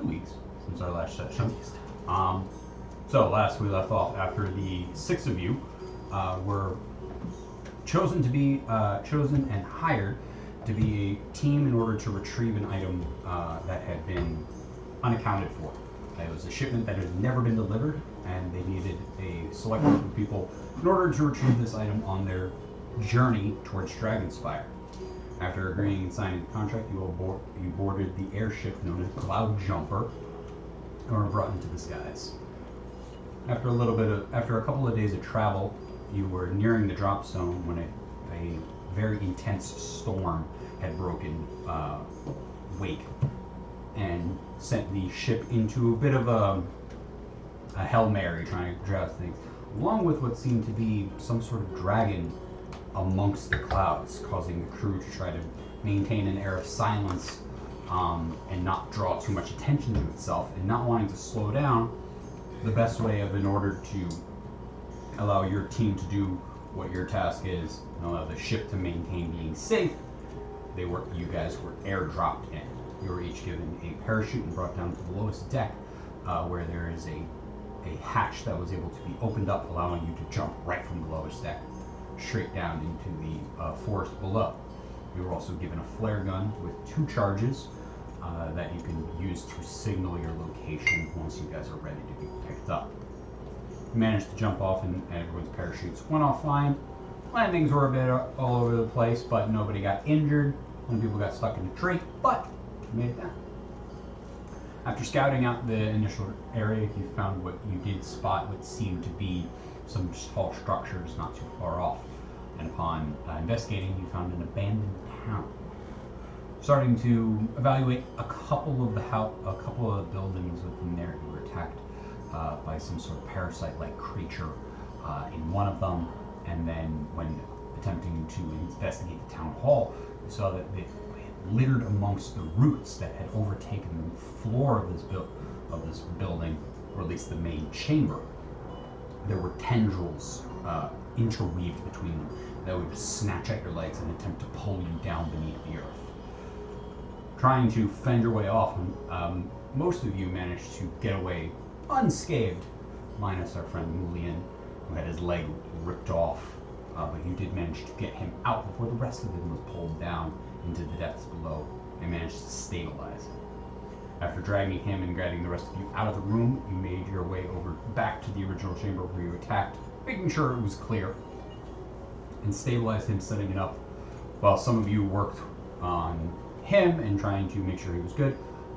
2 weeks since our last session. So last we left off after the 6 of you were chosen and hired to be a team in order to retrieve an item that had been unaccounted for. It was a shipment that had never been delivered, and they needed a select group of people in order to retrieve this item on their journey towards Dragonspire. After agreeing and signing the contract, you boarded the airship known as Cloud Jumper and were brought into the skies. After a couple of days of travel, you were nearing the drop zone when a very intense storm had broken wake and sent the ship into a bit of a Hail Mary trying to drown things, along with what seemed to be some sort of dragon amongst the clouds, causing the crew to try to maintain an air of silence and not draw too much attention to itself, and not wanting to slow down. The best way in order to allow your team to do what your task is, and allow the ship to maintain being safe, you guys were airdropped in. You were each given a parachute and brought down to the lowest deck, where there is a hatch that was able to be opened up, allowing you to jump right from the lowest deck straight down into the forest below. You were also given a flare gun with 2 charges that you can use to signal your location once you guys are ready to be picked up. You managed to jump off and everyone's parachutes went off fine. Landings were a bit all over the place, but nobody got injured. Some people got stuck in a tree, but you made it down. After scouting out the initial area, you found what you did spot what seemed to be some tall structures not too far off. And upon investigating, you found an abandoned town. Starting to evaluate a couple of the buildings within there, you were attacked by some sort of parasite-like creature in one of them, and then when attempting to investigate the town hall, you saw that it littered amongst the roots that had overtaken the floor of this building, or at least the main chamber. There were tendrils interweaved between them that would snatch at your legs and attempt to pull you down beneath the earth. Trying to fend your way off, most of you managed to get away unscathed, minus our friend Mulian, who had his leg ripped off, but you did manage to get him out before the rest of him was pulled down into the depths below and managed to stabilize him. After dragging him and dragging the rest of you out of the room, you made your way over back to the original chamber where you attacked, making sure it was clear, and stabilized him, setting it up, while some of you worked on him and trying to make sure he was good,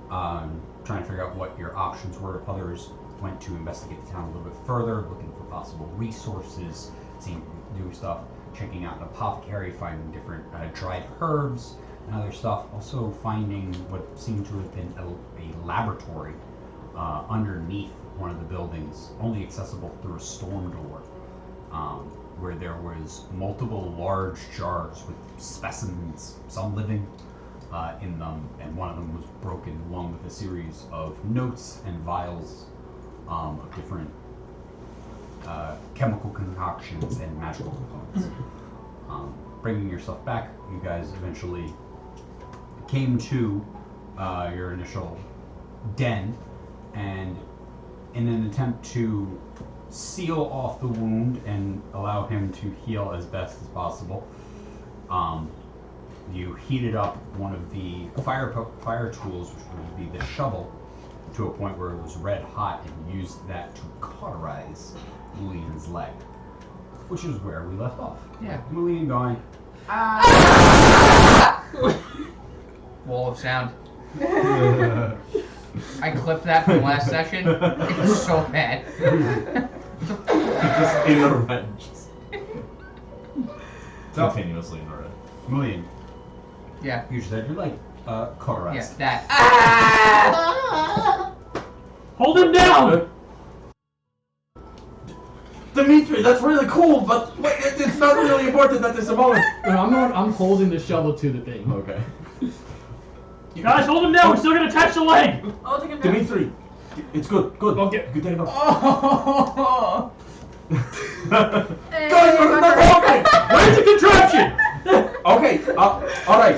trying to figure out what your options were. Others went to investigate the town a little bit further, looking for possible resources, seeing new stuff, checking out an apothecary, finding different dried herbs and other stuff. Also finding what seemed to have been a laboratory underneath one of the buildings, only accessible through a storm door, where there was multiple large jars with specimens, some living, in them, and one of them was broken along with a series of notes and vials of different chemical concoctions and magical components. Bringing yourself back, you guys eventually came to your initial den, and in an attempt to seal off the wound and allow him to heal as best as possible, you heated up one of the fire tools, which would be the shovel, to a point where it was red hot, and used that to cauterize Mulian's leg, which is where we left off. Yeah. Mulian going, ah! Wall of sound. I clipped that from last session. It was so bad. Just in the red. Continuously in the red. Mulian, Yeah. you said you're like cauterized. Yes, that. Hold him down! Dimitri, that's really cool, but it's not really important at this moment. No, I'm holding the shovel to the thing. Okay. You guys, hold him down. We're still gonna touch the leg. I'll take him down. Dimitri, it's good. Okay. You take it off. Oh. Guys, we're not okay. Where's the contraption? Okay. All right.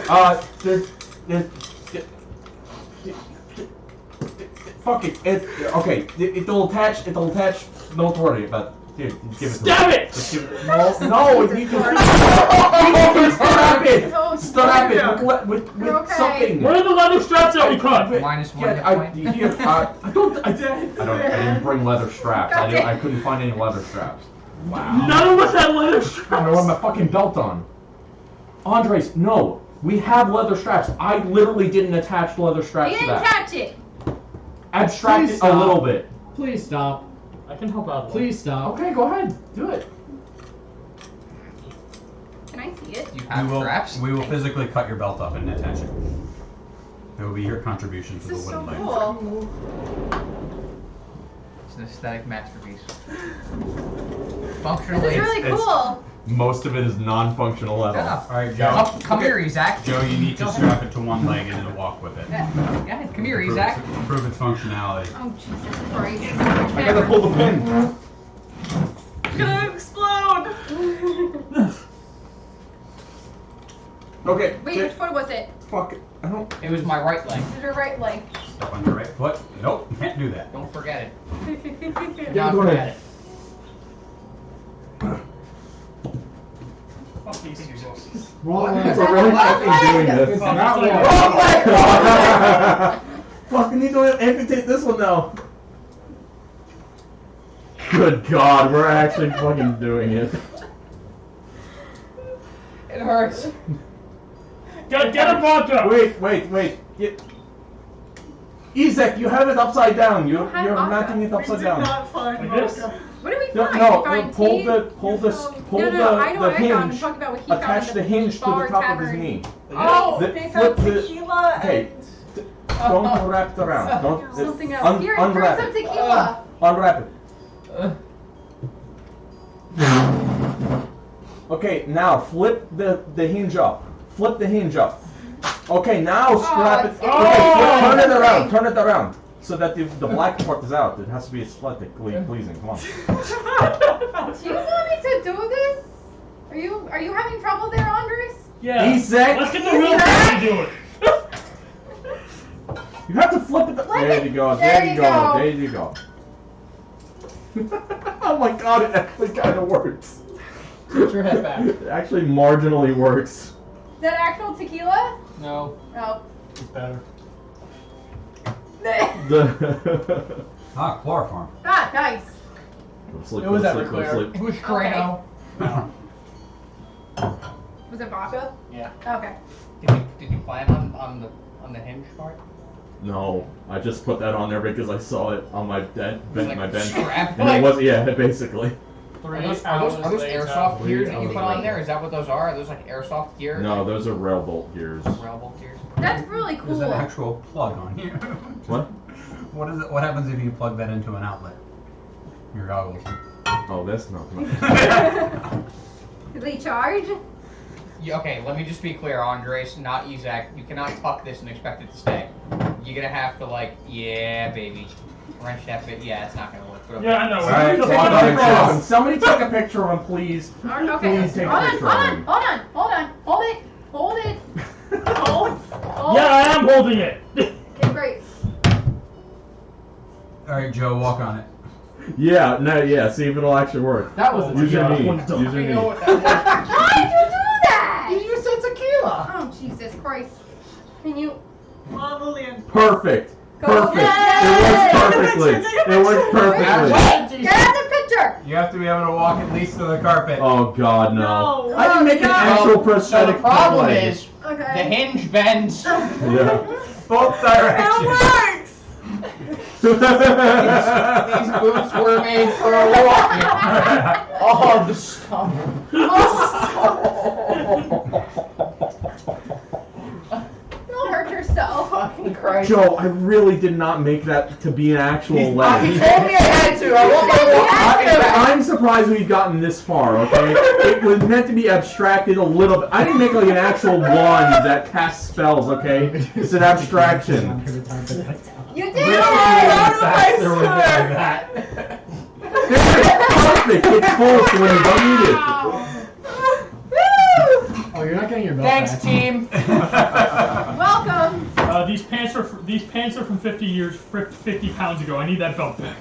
Fuck it. Okay. It'll attach. Don't worry. But here, give it to me. Stab it! Just give it. No. It needs to. Stop it. Stop it. With You're okay. something. Where are the leather straps that we cut? Minus one Yeah, hit I point. didn't bring leather straps. I couldn't find any leather straps. Wow. None of us had leather I straps. want my fucking belt on. Andres, no. We have leather straps. I literally didn't attach leather straps You to didn't that. catch it. Abstract Please it a stop. little bit. Please stop. I can help out. Please stop. Okay, go ahead. Do it. Can I see it? You have straps? We will physically cut your belt up and attach it. It will be your contribution to This the is so wooden leg. cool. It's an aesthetic masterpiece. This Functionally, is really it's- cool. Most of it is non-functional at Shut all. up. Alright, Joe. Come here, Isaac. Joe, you need to Go strap it to one leg and then walk with it. Yeah, come here, Improve Isaac. its- Improve its functionality. Oh, Jesus Christ. I gotta pull the pin. It's gonna explode! Okay. Wait, which foot was it? Fuck it. I don't. It was my right leg. This is your right leg. Step on your right foot. Nope, can't do that. Don't forget it. Give Not it to forget me. it. Fuck these users. Wrong It's leg. a really fucking doing this. It's not Wrong wrong. Wrong leg! Fuck, I need to amputate this one now. Good God, we're actually fucking doing it. It hurts. Get a vodka! Wait. Isaac, you have it upside down. You're have vodka. mounting it We upside did down. not find Like this? vodka. What did we No, find? no, We find pull teeth? the No, I know what the I found. I'm hinge. talking about what he found Attach in the hinge to the bar top of his tavern. knee. Oh, The- they flip found the- tequila Okay. and... Don't wrap it around. Don't. Something else. Here, drink unwrap some it. tequila. Unwrap it. Uh, Okay, now flip the hinge up. Flip the hinge up. Okay, now strap it. it's Okay, getting turn it away. around. Turn it around. So that the black part is out. It has to be aesthetically pleasing. Come on. Do you want me to do this? Are you having trouble there, Andres? Yeah. Isaac! Let's get the real guy to do it. You have to flip it. Flip There it. you go. There There you you go. go. There you go. Oh my God! It actually kind of works. Put your head back. It actually marginally works. Is that actual tequila? No. Oh. It's better. The. Ah, chloroform. Ah, nice. Go sleep, It was go sleep, ever go clear. sleep. It was Drano. Was it vodka? Yeah. Okay. Did you plan on the hinge part? No, I just put that on there because I saw it on my It's like my bench. strap. And it was, yeah, basically. Are those airsoft gears that you put on there? Is that what those are? Are those like airsoft gears? No, those are rail bolt gears. Railbolt gears. That's really cool. There's an actual plug on here. What? What is it? What happens if you plug that into an outlet? Your goggles. Oh, this? No. Do they charge? Okay, let me just be clear, Andres, not Isaac. You cannot tuck this and expect it to stay. You're gonna have to yeah, baby, wrench that bit. Yeah, it's not gonna work. But okay. Yeah, I know. Alright, Just hold put on, it across. somebody take a picture of him, please. Okay. Please take a Hold on, picture hold of on, him. hold on, hold on, hold it, hold it, hold. Yeah, I am holding it. Okay, great. Alright, Joe, walk on it. Yeah, no, yeah, see if it'll actually work. That was a Use your tequila. knee. Use your You know knee. what that Why did you do that? You said tequila. Oh, Jesus Christ. Can you? Come on, Lillian. Perfect. Go. Perfect. Yay! It works perfectly. It works perfectly. Wait, get out the picture. You have to be able to walk at least to the carpet. Oh God, no. No. I can make an No. actual So prosthetic the problem leg. is the Okay. hinge bends. Yeah. Both That directions. works! These boots were made for walking. Oh, the stuff. Don't hurt yourself. Fucking Christ. Joe, I really did not make that to be an actual He leg. told me I had to. I want my walking back. I'm surprised we've gotten this far, okay? It was meant to be abstracted a little bit. I didn't make like an actual wand that casts spells, okay? It's an abstraction. You did Really it. faster with that. that. It's perfect. It's full so when you don't need it. Oh, you're not getting your belt Thanks, back. team. Welcome. These pants are from 50 pounds ago. I need that belt back.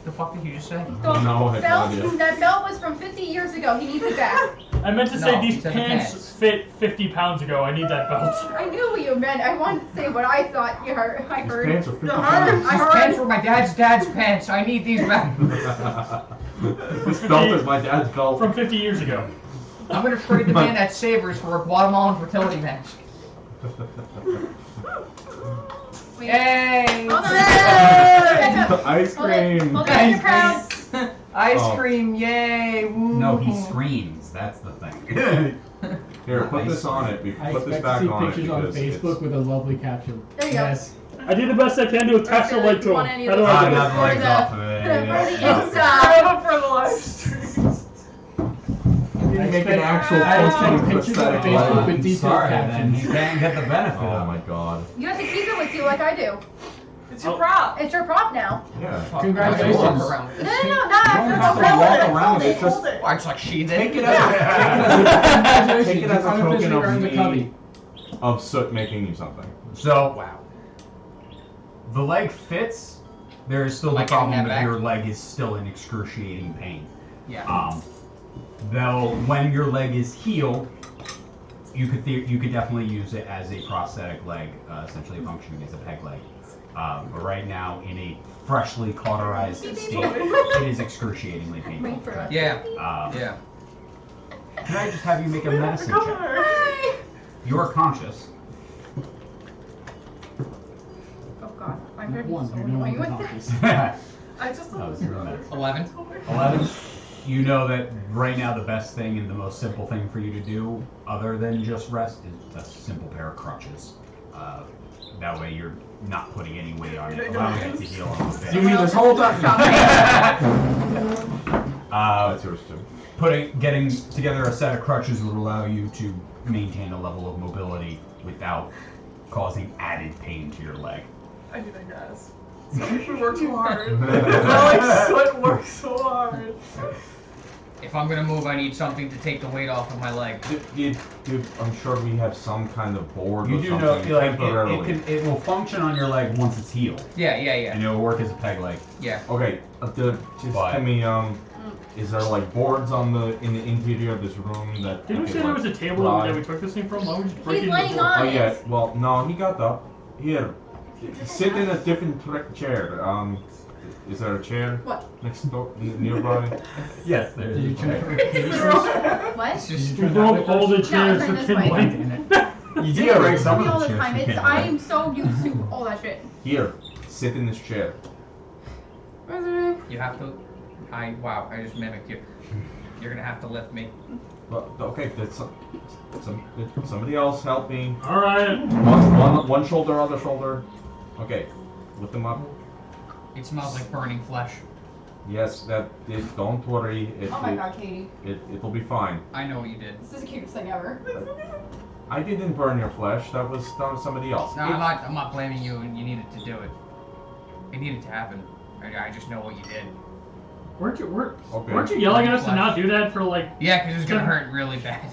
The fuck did you just say? No, I have no idea. That belt was from 50 years ago. He needs it back. I meant to say No, these he said the pants pants. fit 50 pounds ago. I need that belt. I knew what you meant. I wanted to say what I thought you heard. I These heard. pants are 50 I pounds. These heard. pants were my dad's pants. I need these back. This belt is my dad's belt. From 50 years ago. I'm gonna trade the man at Savers for a Guatemalan fertility match. Wait. Yay! Hold on. Ice Hold it. cream. Hold it in your crowd. Ice Oh. cream, yay! Woo. No, he screams. That's the thing. Here, put this on it. I Put this expect back to see on it pictures on because Facebook it's... with a lovely caption. There you go. Yes. I did the best I can to attach the light to him. Want any How of do those? I Ah, do now this? the leg's For off the- of it. for the Yeah. inside. For the live stream. You I make an expect- actual I expect posting pictures on prosthetic Facebook leg. with detailed Sorry, then captions. you can't get the benefit Oh of my it. god. You have to keep it with you like I do. It's your prop. It's your prop now. Yeah. Congratulations. Walk around with No, this. no, no, You don't not have to after walk the around it. Just Hold it. Why, it's like sheathed take it in? as Congratulations. Take it as a Unofficially token of earned the me. cubby. of Soot making you something. So, Wow. the leg fits. There is still Am I the getting problem that that back? your leg is still in excruciating pain. Yeah. Though when your leg is healed, you could definitely use it as a prosthetic leg, essentially functioning as a peg leg. But right now, in a freshly cauterized state, it is excruciatingly painful. Wait for it. Yeah. Yeah. Yeah. Can I just have you make a medicine check? Hi. You are conscious. Oh god, I'm very One, so you're no annoying longer with conscious. That I just was your medicine. 11. 11. You know that right now the best thing and the most simple thing for you to do, other than just rest, is a simple pair of crutches. That way you're not putting any weight on it, allowing it to heal a little bit. You mean this whole time? That's yours too. Getting together a set of crutches would allow you to maintain a level of mobility without causing added pain to your leg. I mean, I guess. We work too hard. I like Soot works so hard. If I'm gonna move, I need something to take the weight off of my leg. I'm sure we have some kind of board You or do something know, temporarily. it will function on your leg once it's healed, Yeah, and it will work as a peg leg. yeah. Okay, But- can we, is there like boards in the interior of this room that Didn't we could, say there was a like, table pry? that we took this thing from? Why don't we just break He's it into laying four? on Oh it. yeah, well, no, he got up. Here, sit in a different chair. Is there a chair What? next door, nearby? Yes, Did you there's. turn for What? It's Did just you We turn broke that all the way? chairs turn for this Kim way. Blank. You did break some Me all of the the chairs. time. you It's, can't I break. am so used to all that shit. Here, sit in this chair. You have to. Wow, I just mimicked you. You're gonna have to lift me. Well, okay, somebody else help me. Alright. One shoulder, other shoulder. Okay, lift them up. It smells like burning flesh. Yes, don't worry. Oh my god, Katie. It'll be fine. I know what you did. This is the cutest thing ever. I didn't burn your flesh. That was somebody else. No, I'm not blaming you, and you needed to do it. It needed to happen. I just know what you did. Weren't Okay. you yelling at us to not do that for like... Yeah, because it's gonna hurt really bad.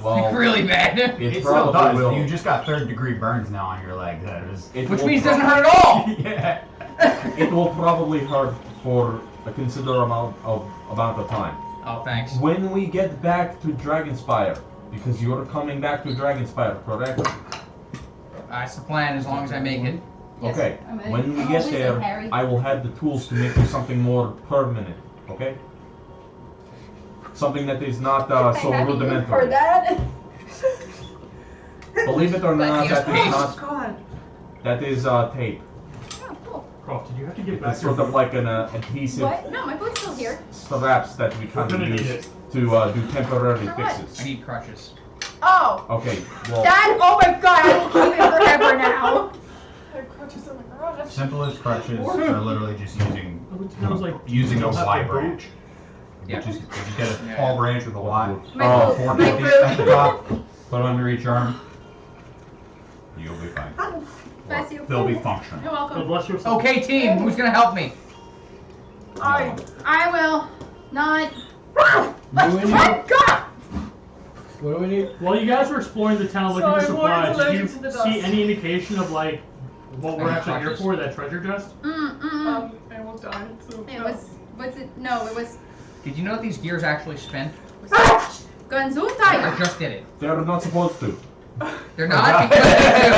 Well, really bad. it It still probably does. will. You just got third-degree burns now on your leg. That is. It Which will means it prob- doesn't hurt at all! Yeah. It will probably hurt for a considerable amount of time. Oh, thanks. When we get back to Dragonspire, because you're coming back to Dragonspire, correct? That's the plan, as long as I make it. Yes, Okay. I'm ready. When we Oh, get listen, there, Harry. I will have the tools to make you something more permanent. Okay? Something that is not so Thank you for rudimentary. that. Believe it or not, Yes, that is please. not. God. That is tape. Oh, cool. Croft, did you have to get back It's sort of like an adhesive What? No, my foot's still here. straps that we kind We're of gonna need use it. to do temporary For what? I fixes. need crutches. Oh, Okay, well, that. Oh my god, I will keep it forever now. I have crutches in the garage. Simplest crutches are literally just using That was like... using a Don't have Y to boot. branch. Yeah. Just get a Yeah. tall branch with a Y. My Oh, boot, 450 my at the boot. top. Put it under each arm. You'll be fine. Bless you. They'll be You're functional. God welcome. bless you. Okay, team, who's gonna help me? I will not. You and Oh my god! What do we need? While you guys were exploring the town looking So for I'm more supplies, did allergic you to the see dust. any indication of like what we're Any actually here crutches? for? That treasure chest? I almost died. So It no. was it? No, it was Did you know these gears actually spin? I Gesundheit. just did it. They are not supposed to. They're not because they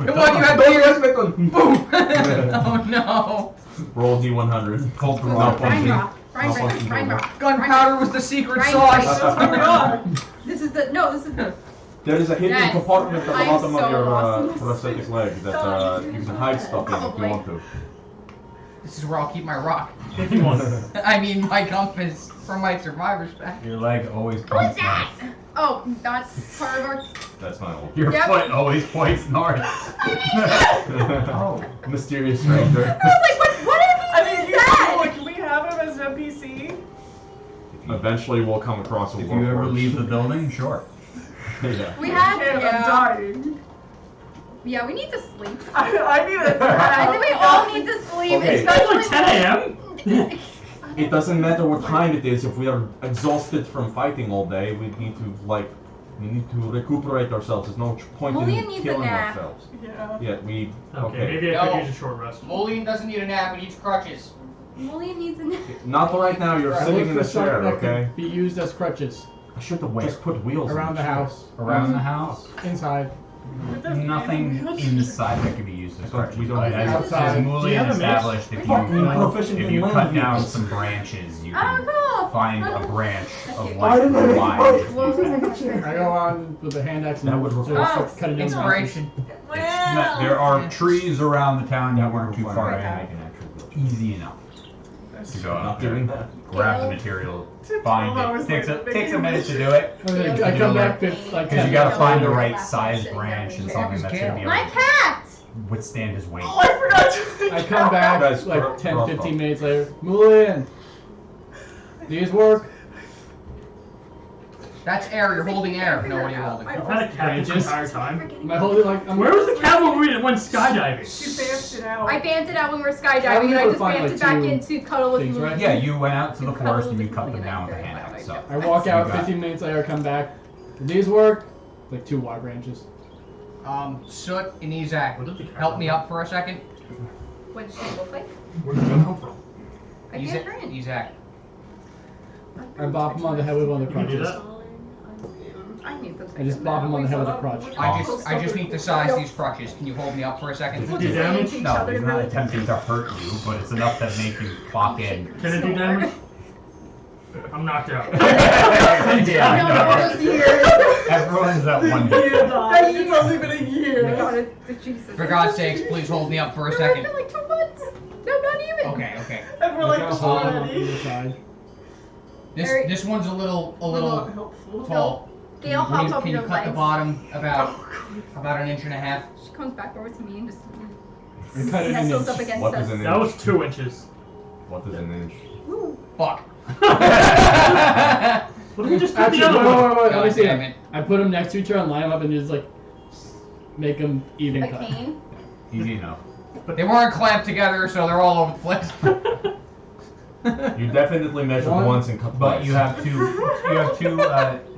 do. What, you have gears? Boom! Oh no! Roll D100. Cold No rock. function. Reinbach. Gunpowder was the secret Right. sauce. Oh my god. This is the. There is a hidden Yes. compartment at the I'm bottom so of your awesome. prosthetic leg that you can hide stuff in if you Probably. want to. This is where I'll keep my rock. If you want. I mean, my compass from my survivor's pack. Your leg always What's points that? north. Oh, that's part of our. That's my old. Your Yep. foot always points north. Oh. Mysterious stranger. I was like, what I is mean, that? like, can we have him as an NPC? Eventually, we'll come across a If you ever warforged. leave the building, sure. Yeah. We have. I'm Yeah. dying. Yeah, we need to sleep. I need a I think we all need to sleep. Okay. It's like especially 10 a.m. It doesn't matter what time it is. If we are exhausted from fighting all day, we need to recuperate ourselves. There's no point Mulligan in needs a killing nap. ourselves. Yeah. Yeah, we. Okay, Okay. maybe I No. could use a short rest. Molian doesn't need a nap, he needs crutches. Mulligan needs a nap. Not right now. You're I sitting look in for a something chair, that okay? could be used as crutches I should have Where? just put wheels in around the chair. house. Around the house? Inside. Nothing inside that could be used as But crutches. we don't But have as outside. Mulligan Do you have a mace? established, if Fucking you proficient if in you land cut down vehicles. some branches, you Oh, can cool. find a branch of Okay. light line. I go on with the hand axe and That would just require- start cutting down Inspiration. There are trees around the town you weren't too far Okay. in. Easy enough to go Not out there, doing that. grab the material, Took find 12 hours it. Takes later, a making minute to a do it. branches. I come back like Because 10 you gotta minutes find the later. right size branch and something that's gonna be able My to cat. withstand his weight. Oh, I forgot to. I come back Guys, like 10, cross 15 off. minutes later. Mulligan! These work? That's air, you're holding air. No, what are you holding? I've had a cat this Branches. entire time. Am I holding like. I'm Where was the cavalry that went skydiving? She bamped it out. I banned it out when we were How skydiving, do and you I ever just find, banned like, it back two into cuddle with things, Mulligan. right? Yeah, you went out to the You forest cuddle and you with cut them Mulligan down with a after. hand axe. So I walk out, You got 15 minutes later, I come back. Do these work? Like 2 wire branches. Soot and Ezak, Where did the cat help come me from? up for a second. What does she look like? Where did it come from? I banned her in. Ezak. I bop him on the head with one of the You can do crutches. that? I need to I just bop him on the head with a crutch. I just need to size these crutches. Can you hold me up for a second? Do damage? No, he's not attempting to hurt you, but it's enough to make you clock in. Can it do damage? I'm knocked out. Yeah, I know. those years. Everyone's at one Year hit. died. It's only been a Oh my year. God, it's Jesus. For God's sakes, please hold me up for a No, second. It's been like 2 months. No, not even. Okay. And we're I like, got a hold on already. either side. This one's a little Helpful. tall. Gail hops over Can you your cut the legs. bottom about an inch and a half? She comes back over to me and just I cut it in nestles inch. up against What us. is an That inch? was 2 inches. What is an inch? Ooh. Fuck. What did we just do Actually, the other wait, one? wait, wait, let me God see damn it. it. I put them next to each other and line them up and just like make them even A cut. cane. Easy enough. They weren't clamped together, so they're all over the place. You definitely measured One. once and cut But twice. you have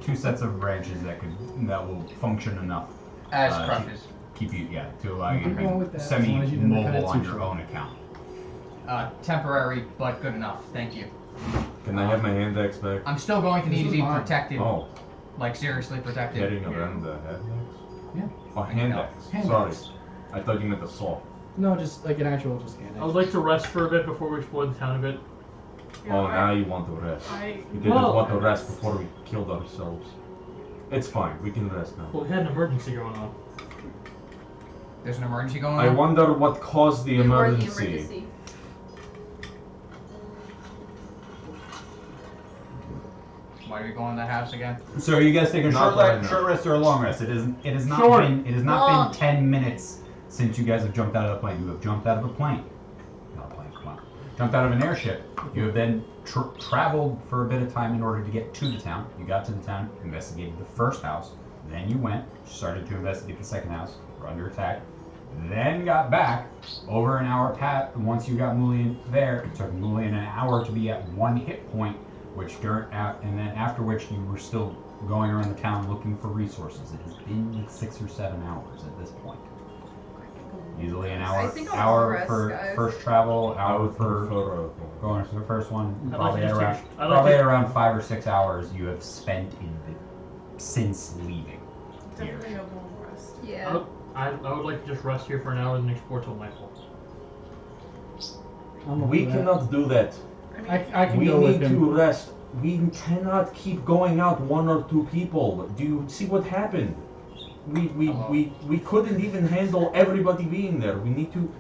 two sets of branches that will function enough As to crutches. keep you to allow you to I'm going be with that, as long as you didn't cut it semi-mobile on too your short. own account. Temporary, but good enough. Thank you. Can I have my hand axe back? I'm still going to This need to is be mine. protected. Oh, Like, seriously protected. getting around the hand axe? Yeah. Oh, hand No. axe. Hand Sorry. axe. I thought you meant the saw. No, just like an actual just hand I would like to rest for a bit before we explore the town a bit. Oh, now you want to rest. I We didn't Well- want to rest before we killed ourselves. It's fine. We can rest now. Well, we had an emergency going on. There's an emergency going on. I wonder what caused the You were the emergency. emergency. Why do we go in that house again? So are you guys taking a Not right now. short rest or a long rest? It has not Short. Long. been 10 minutes since you guys have jumped out of the plane. You have jumped out of a plane. Not a plane, come on. Jumped out of an airship. You have then traveled for a bit of time in order to get to the town. You got to the town, investigated the first house, then you went, started to investigate the second house, were under attack, then got back. Over an hour passed. Once you got Mulligan there, it took Mulligan an hour to be at 1 hit point and then after which you were still going around the town looking for resources. It has been like 6 or 7 hours at this point. Easily an hour, I think I'll rest, for guys. first travel, I hour would for prefer going to the first one. I'd like Probably to at just around, take- I'd like probably to- at around 5 or 6 hours you have spent since leaving. Definitely a long rest. Yeah. I would like to just rest here for an hour and then explore till nightfall. I'm up We for that. cannot do that. I mean, I can We go with need him. to rest. We cannot keep going out 1 or 2 people. Do you see what happened? We couldn't even handle everybody being there. We need to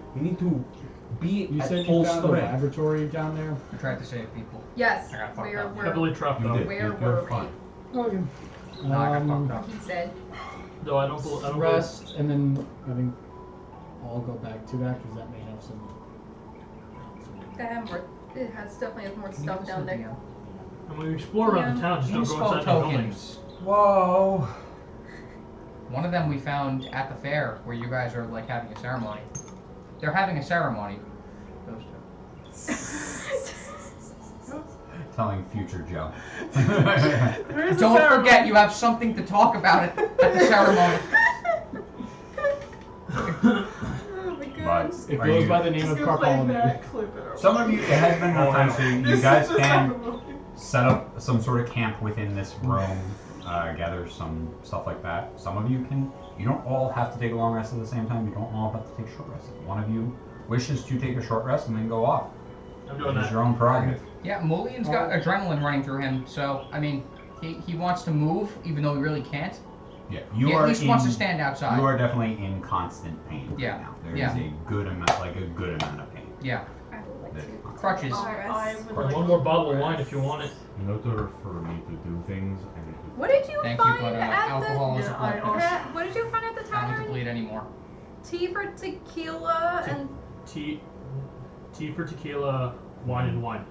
be You at said full you found a strength. laboratory down there? I tried to save people. Yes. I got fucked Where up. were Heavily trapped You though. did. Where You're were fine. Okay. No, I got fucked up. he said? Though I don't Rest, and then I think I'll go back to that because that may have some. That had more. It definitely has more stuff down there. And when we explore around the town, just don't go Inspo inside the buildings. tokens. Whoa. One of them we found at the fair where you guys are like having a ceremony. They're having a ceremony. Those two. Telling future Joe. there is a Don't ceremony. forget, you have something to talk about at the ceremony. Oh my But goodness. It are goes you- by the name Just of gonna play Carpolomy. that clip in our Some of you, it has been enough time, so you This guys is the can ceremony. set up some sort of camp within this room, gather some stuff like that. Some of you can. You don't all have to take a long rest at the same time. You don't all have to take short rest. If one of you wishes to take a short rest and then go off, I'm doing it is that. your own prerogative. Yeah, Mulligan's got adrenaline running through him, so I mean, he wants to move even though he really can't. Yeah, He you at are least in, wants to stand outside. You are definitely in constant pain Yeah, right now. There is yeah. a good amount, of pain. Yeah, I would like That to. is constant. crutches. I would Or like one to more bottle of rest. wine if you want it. In order for me to do things, I need to. What did you Thank you, find but at alcohol is a Yeah, blood I thinner. also- What did you find at the I don't need to tavern? bleed anymore. Tea for tequila and Tea for tequila, wine and wine.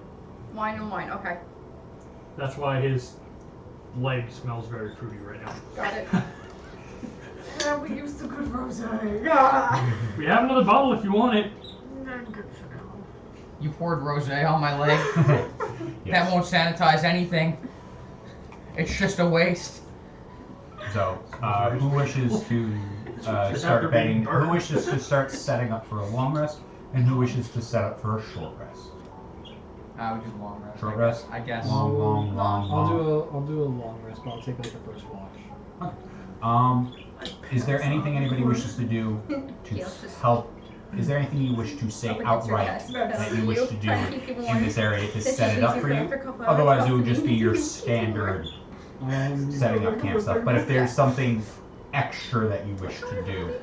wine and wine. Okay, That's why his leg smells very fruity right now. got it. Yeah, we used a good rosé. Ah. We have another bottle if you want it. I'm good for now. You poured rosé on my leg. Yes. That won't sanitize anything. It's just a waste. So, who wishes to Just after start being betting? dark. Who wishes to start setting up for a long rest, and who wishes to set up for a short rest? I would do long rest. Short I rest? guess. I guess. Long. I'll do a long rest, but I'll take like the first watch. Is there anything anybody wishes to do to Keel's just- help? Is there anything you wish to say Up against your outright chest. that you wish to do Trying to keep you in warm. this area to This set just it up means for you you? after a couple hours Otherwise, it would possibly just be your keep you standard Um, setting up camp stuff. But if there's something extra that you wish to do,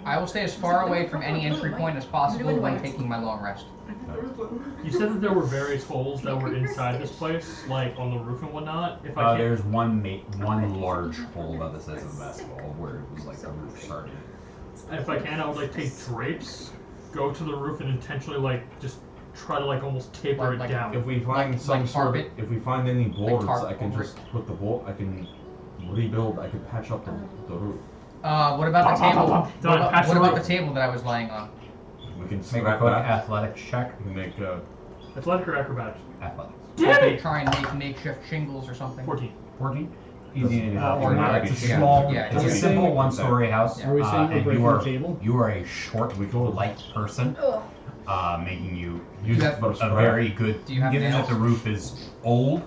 I will stay as far away from any entry point as possible when taking my long rest. You said that there were various holes that were inside this place, like on the roof and whatnot. If I can't, there's one large hole about the size of a basketball where it was like the roof started. if I can, I would like take drapes, go to the roof, and intentionally like just try to like almost taper Like- it down. If we find Like some sort of, carpet? if we find any boards, tarp I can over just put the board. I can rebuild. I can patch up the roof. What about the table? Done. Patch What the about roof. the table that I was laying on? We can Make a scrap quick that. athletics check. We can make Athletic or acrobatics? Athletics. Okay, try and make makeshift shingles or something. 14. 14. Easy to do. Oh, You're not no, a it's a big- small- Yeah, It's a yeah. simple one-story house. Are we saying we're and breaking you are the table? you are a short, light person, Ugh. making you use You it have for a scrap. very good. Do you have given nails? that the roof is old,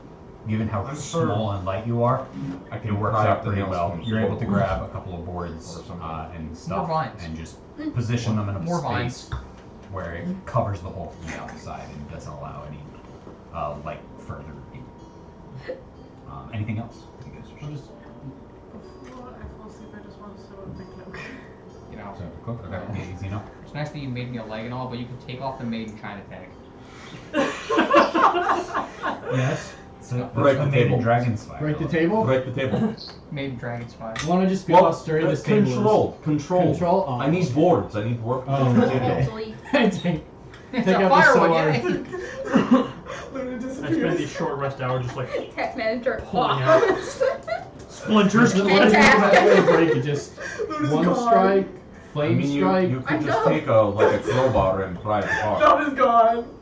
given how I'm sure small and light you are, I it can works pry out up the pretty nails well. from the You're able to floor. grab a couple of boards Or something. and stuff, vines. and just position them in a More space vines. where it covers the whole from the outside and doesn't allow any light further in. Anything else? You guys I'll just Before I fall asleep, I just want to sew up my cloak. You know, So, cook. Okay, easy enough. it's nice that you made me a leg and all, but you can take off the Made in China tag. Yes. So, Break the Made in table. Dragon's Fire. break the table. Break the table. Made in Dragon's Fire. I want to just feel how sturdy this table control. Control? Oh. I need boards. I need work. Oh, okay. Actually, is. Take It's out a the firewood, sword. yay! Luna I spend disappears. these short rest hours just like tech manager. Pulling out. splinters. What is the best way to break it? Just Luna's one gone. strike, I flame mean, strike. you I could just know. take a crowbar and pry it apart. John is gone.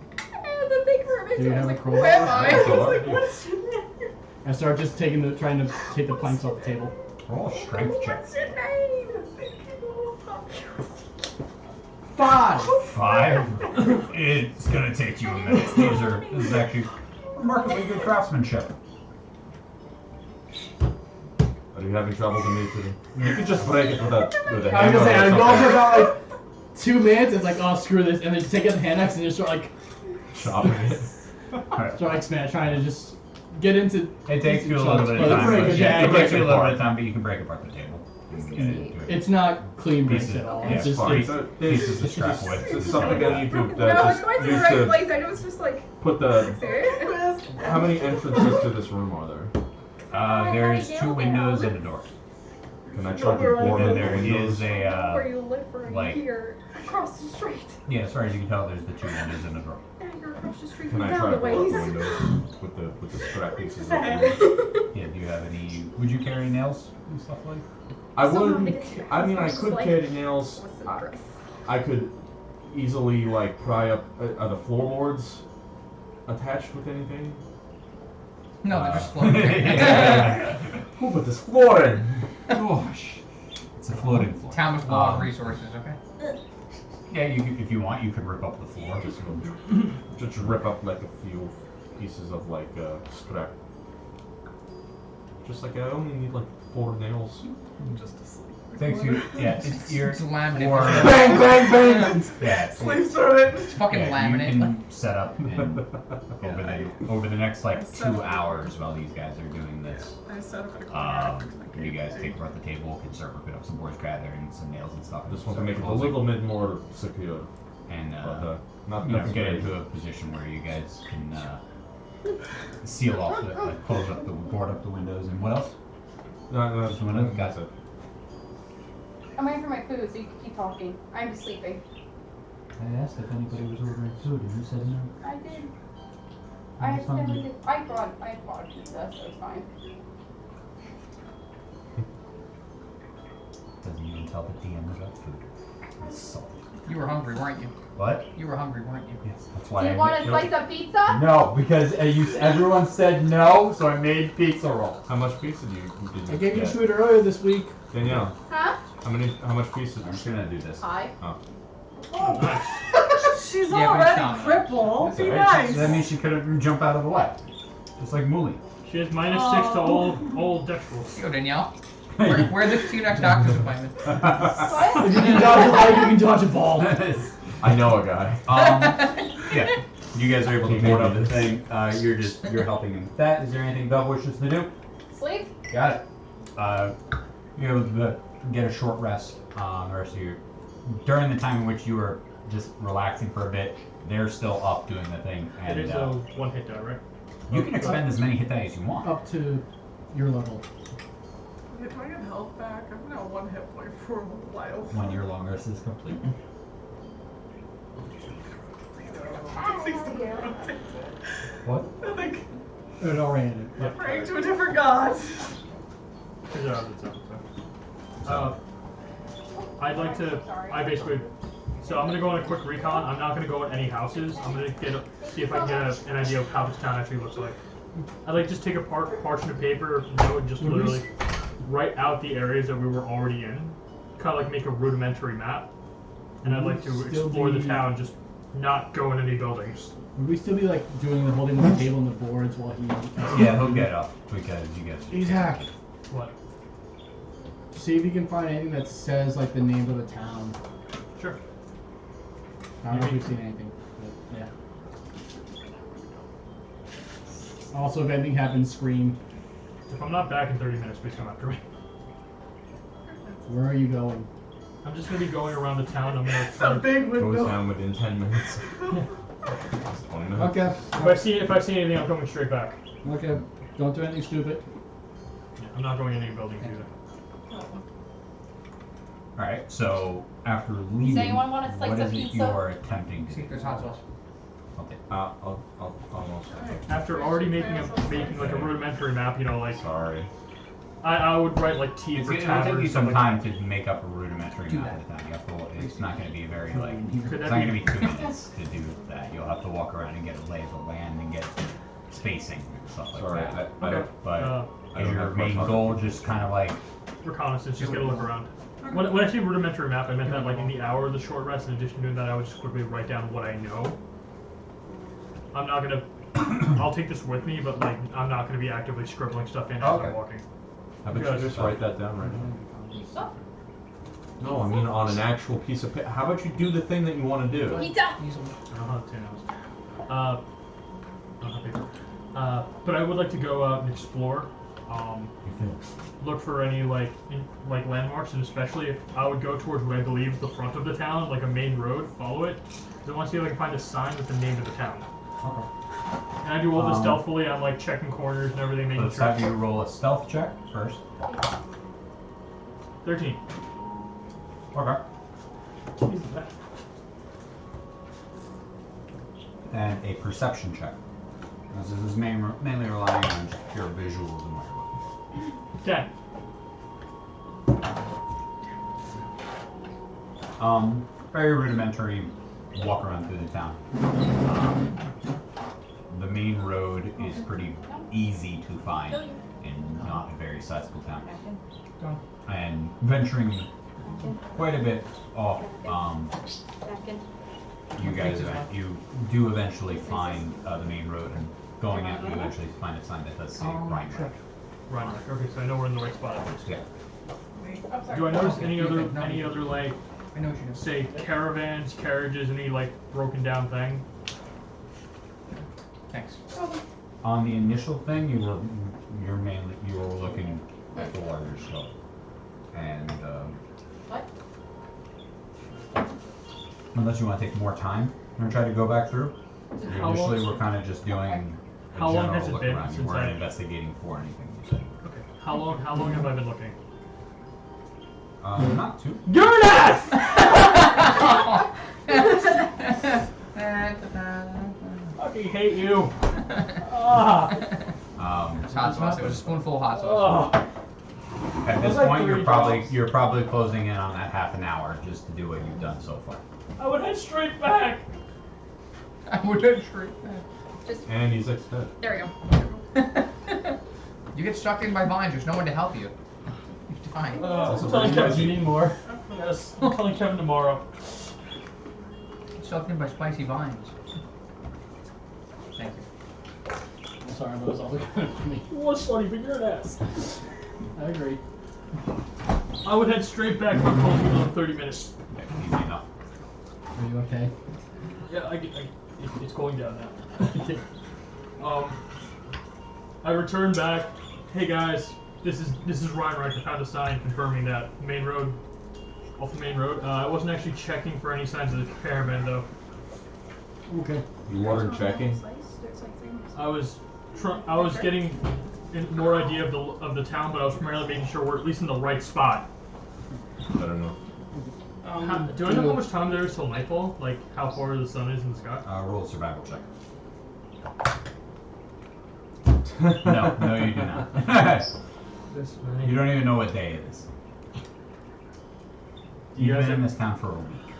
with the thing for a minute. Do you I was have a like, crowbar? who am I? I have a I was like, crowbar. what is your name? I start just trying to take the planks off the table. Roll a strength check. What's your name? 5. 5. It's gonna take you a minute. This is actually remarkably good craftsmanship. Are you having trouble to me today? You could just break it with a I was hammer gonna say, or I go something. for about like 2 minutes. It's like, oh screw this, and then just take out the hand axe and just start like Chopping it. trying to just get into. It takes you a little bit of But time. break But it yeah, down. it takes you a little bit of time, but you can break apart the table. You can get into it. It's not clean breaks Pieces. at all. Yeah, It's just fine. like, Pieces of scrap wood. It's something I need to No, it's just going to the use right to place. I know it's just like, put the. serious? How many entrances to this room are there? There's 2 windows and a door. Can I try to bore And the there windows? is Where a, you live right like- here, across the street. yeah, as far as you can tell, there's the 2 windows and a door. Yeah, you're across the street Can from I try down to the bore the ways. windows with the scrap pieces of wood? Yeah, do you have any, would you carry nails and stuff like? I Somehow wouldn't. make it I mean, I just could like- carry nails. What's the dress? I could easily like pry up. Are the floorboards attached with anything? No, they're just floating. Yeah. Who put this floor in? Gosh. It's a floating floor. Town with law resources, okay? Yeah, you could, if you want, you could rip up the floor. Just rip up like a few pieces of like scrap. Just like I only need like 4 nails. Just asleep. Thanks you. Yeah, it's your It's laminate. or Bang bang bang! yeah. Sleep started. It's fucking Yeah, laminate. you can set up and over the next like 2 hours while these guys are doing this. I set up at a You guys take apart the table, can start ripping up some boards, gathering some nails and stuff. Just want to start make it a closing. little bit more secure. And But not you know, nothing get crazy. into a position where you guys can seal off the, like, close up the, board up the windows, and what else? No, Just one of them? that's it. I'm waiting for my food so you can keep talking. I'm just sleeping. I asked if anybody was ordering food, and you said no. I did. I I was accidentally hungry. did. I bought pizza, so it's fine. Doesn't even tell the DM about food. It's salty. You were hungry, weren't you? What? You were hungry, weren't you? Yes, that's why Do you I want made- a slice of pizza? No, because everyone said no, so I made pizza rolls. How much pizza did you I gave you get? food earlier this week. Danielle, Huh? how much pizza? I'm just gonna do this. Hi. She's Yeah, but it's already not. crippled. That's Be all right. nice. That means she could jump out of the way, just like Mooley. She has -6 to old dex rolls. Go, Danielle. Where are the 2 next doctor's appointments? What? If you can dodge a bike, you can dodge a ball. I know a guy. Yeah, you guys are able to board up the thing. You're helping him with that. Is there anything Bev wishes to do? Sleep? Got it. You're able to get a short rest. The rest of your during the time in which you were just relaxing for a bit, they're still up doing the thing, It and is a 1-hit die, right? you can expend as many hit die as you want. Up to your level. Okay, do I get health back? I'm now 1 hit point for a while. 1 year long rest is complete. What? I think It already ended. I'm praying to a different god. Good job, good job, good job. I'd like to. I basically. So I'm gonna go on a quick recon. I'm not gonna go in any houses. I'm gonna see if I can get an idea of how this town actually looks like. I'd like to just take a parchment of paper, note, and just literally write out the areas that we were already in. Kind of like make a rudimentary map. And I'd like to Still explore the be- town, just not go in any buildings. Would we still be like doing the holding the table and the boards while he? Yeah, he'll get up because you guys. Isaac, What? see if you can find anything that says like the name of the town. Sure. I don't know if we've seen anything. But, yeah. Also, if anything happens, scream. If I'm not back in 30 minutes, please come after me. Where are you going? I'm just gonna be going around the town. I'm gonna A try. big Goes window. down within 10 minutes. It's 20 minutes. Okay. If I see anything, I'm coming straight back. Okay. Don't do anything stupid. Yeah, I'm not going in any buildings either. All right. So after leaving, anyone want a slice what of is it pizza? you are attempting to See do? if there's hot sauce. Okay. I'll almost. After already making like a rudimentary map, you know, like Sorry. I would write like T It's for gonna tavern. take you stuff some like time to make up a rudimentary Do map that. of the town. You have to, it's not going to be very like. Could It's that not be- going to be 2 minutes to do that. You'll have to walk around and get a lay of the land and get spacing and stuff like Sorry, that. I Okay. But I is don't your have much main time. goal just kind of like reconnaissance, just get a look around. When I say rudimentary map, I meant that like in the hour of the short rest, in addition to that, I would just quickly write down what I know. I'm not gonna. I'll take this with me, but like I'm not gonna be actively scribbling stuff in as Okay. I'm walking. How about Good. you just write that down right now? No, I mean on an actual piece of paper. How about you do the thing that you want to do? Pizza. I don't have 10 hours. I don't have paper. But I would like to go out and explore. Look for any like landmarks, and especially if I would go towards what I believe is the front of the town, like a main road. Follow it. 'Cause I want to see if I can find a sign with the name of the town. And I do all this stealthily. I'm like checking corners and everything, making let's sure. have you roll a stealth check first. 13. Okay. And a perception check. This is mainly relying on just pure visuals and where you're looking. 10. Very rudimentary walk around through the town. The main road is pretty easy to find in not a very sizable town. And venturing quite a bit off, you guys, you do eventually find the main road, and going out, you eventually find a sign that does say Rhine Road. Right. Okay, so I know we're in the right spot at least. Yeah. Do I notice any other like, I know what you know. say, caravans, carriages, any like broken down thing? Thanks. On the initial thing, you were looking at the larger scope, and What? unless you want to take more time and try to go back through. How Initially, long- we're kind of just doing a How long general has it look been around. You since weren't I- investigating for anything. You said Okay. How long have I been looking? not too. You're not! Fucking hate you. Ah. It's hot sauce. It was a spoonful of hot sauce. Oh. At this like point, three you're probably closing in on that half an hour just to do what you've done so far. I would head straight back. I would have straight And he's dead. There we go. You get sucked in by vines. There's no one to help you. You're fine. Also I'm telling pretty Kevin you easy. need more. Yes, I'm telling Kevin tomorrow. Sucked in by spicy vines. Thank you. I'm sorry, that was all the good for me. What's funny, but you're an ass. I agree. I would head straight back to close within 30 minutes. Yeah, easy enough. Are you okay? Yeah, it's going down now. I return back. Hey guys, this is Ryan Reich. I found a sign confirming that main road, off the main road. I wasn't actually checking for any signs of the caravan though. Okay. You weren't checking? I was getting more idea of the town, but I was primarily making sure we're at least in the right spot. I don't know. Do I know how much time there is till nightfall? Like how far the sun is in the sky? Roll a survival check. No, you do not. This many. You don't even know what day it is. You You've guys been in have- this town for a week.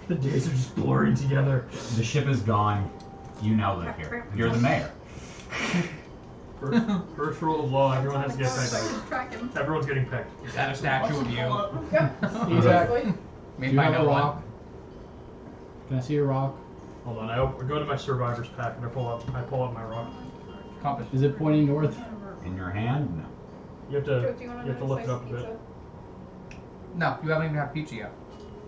The days are just blurring together. The ship is gone. You now live here. You're the mayor. First rule of law: everyone has to get picked. Tracking. Everyone's getting picked. Is that a statue of you? Exactly. Made Do you by have no a one. rock? Can I see a rock? Hold on, I go to my survivor's pack and I pull out my rock. Compass. Is it pointing north? In your hand? No. You have Joe, to do you want you have to lift it up a bit. No, you haven't even had pizza yet.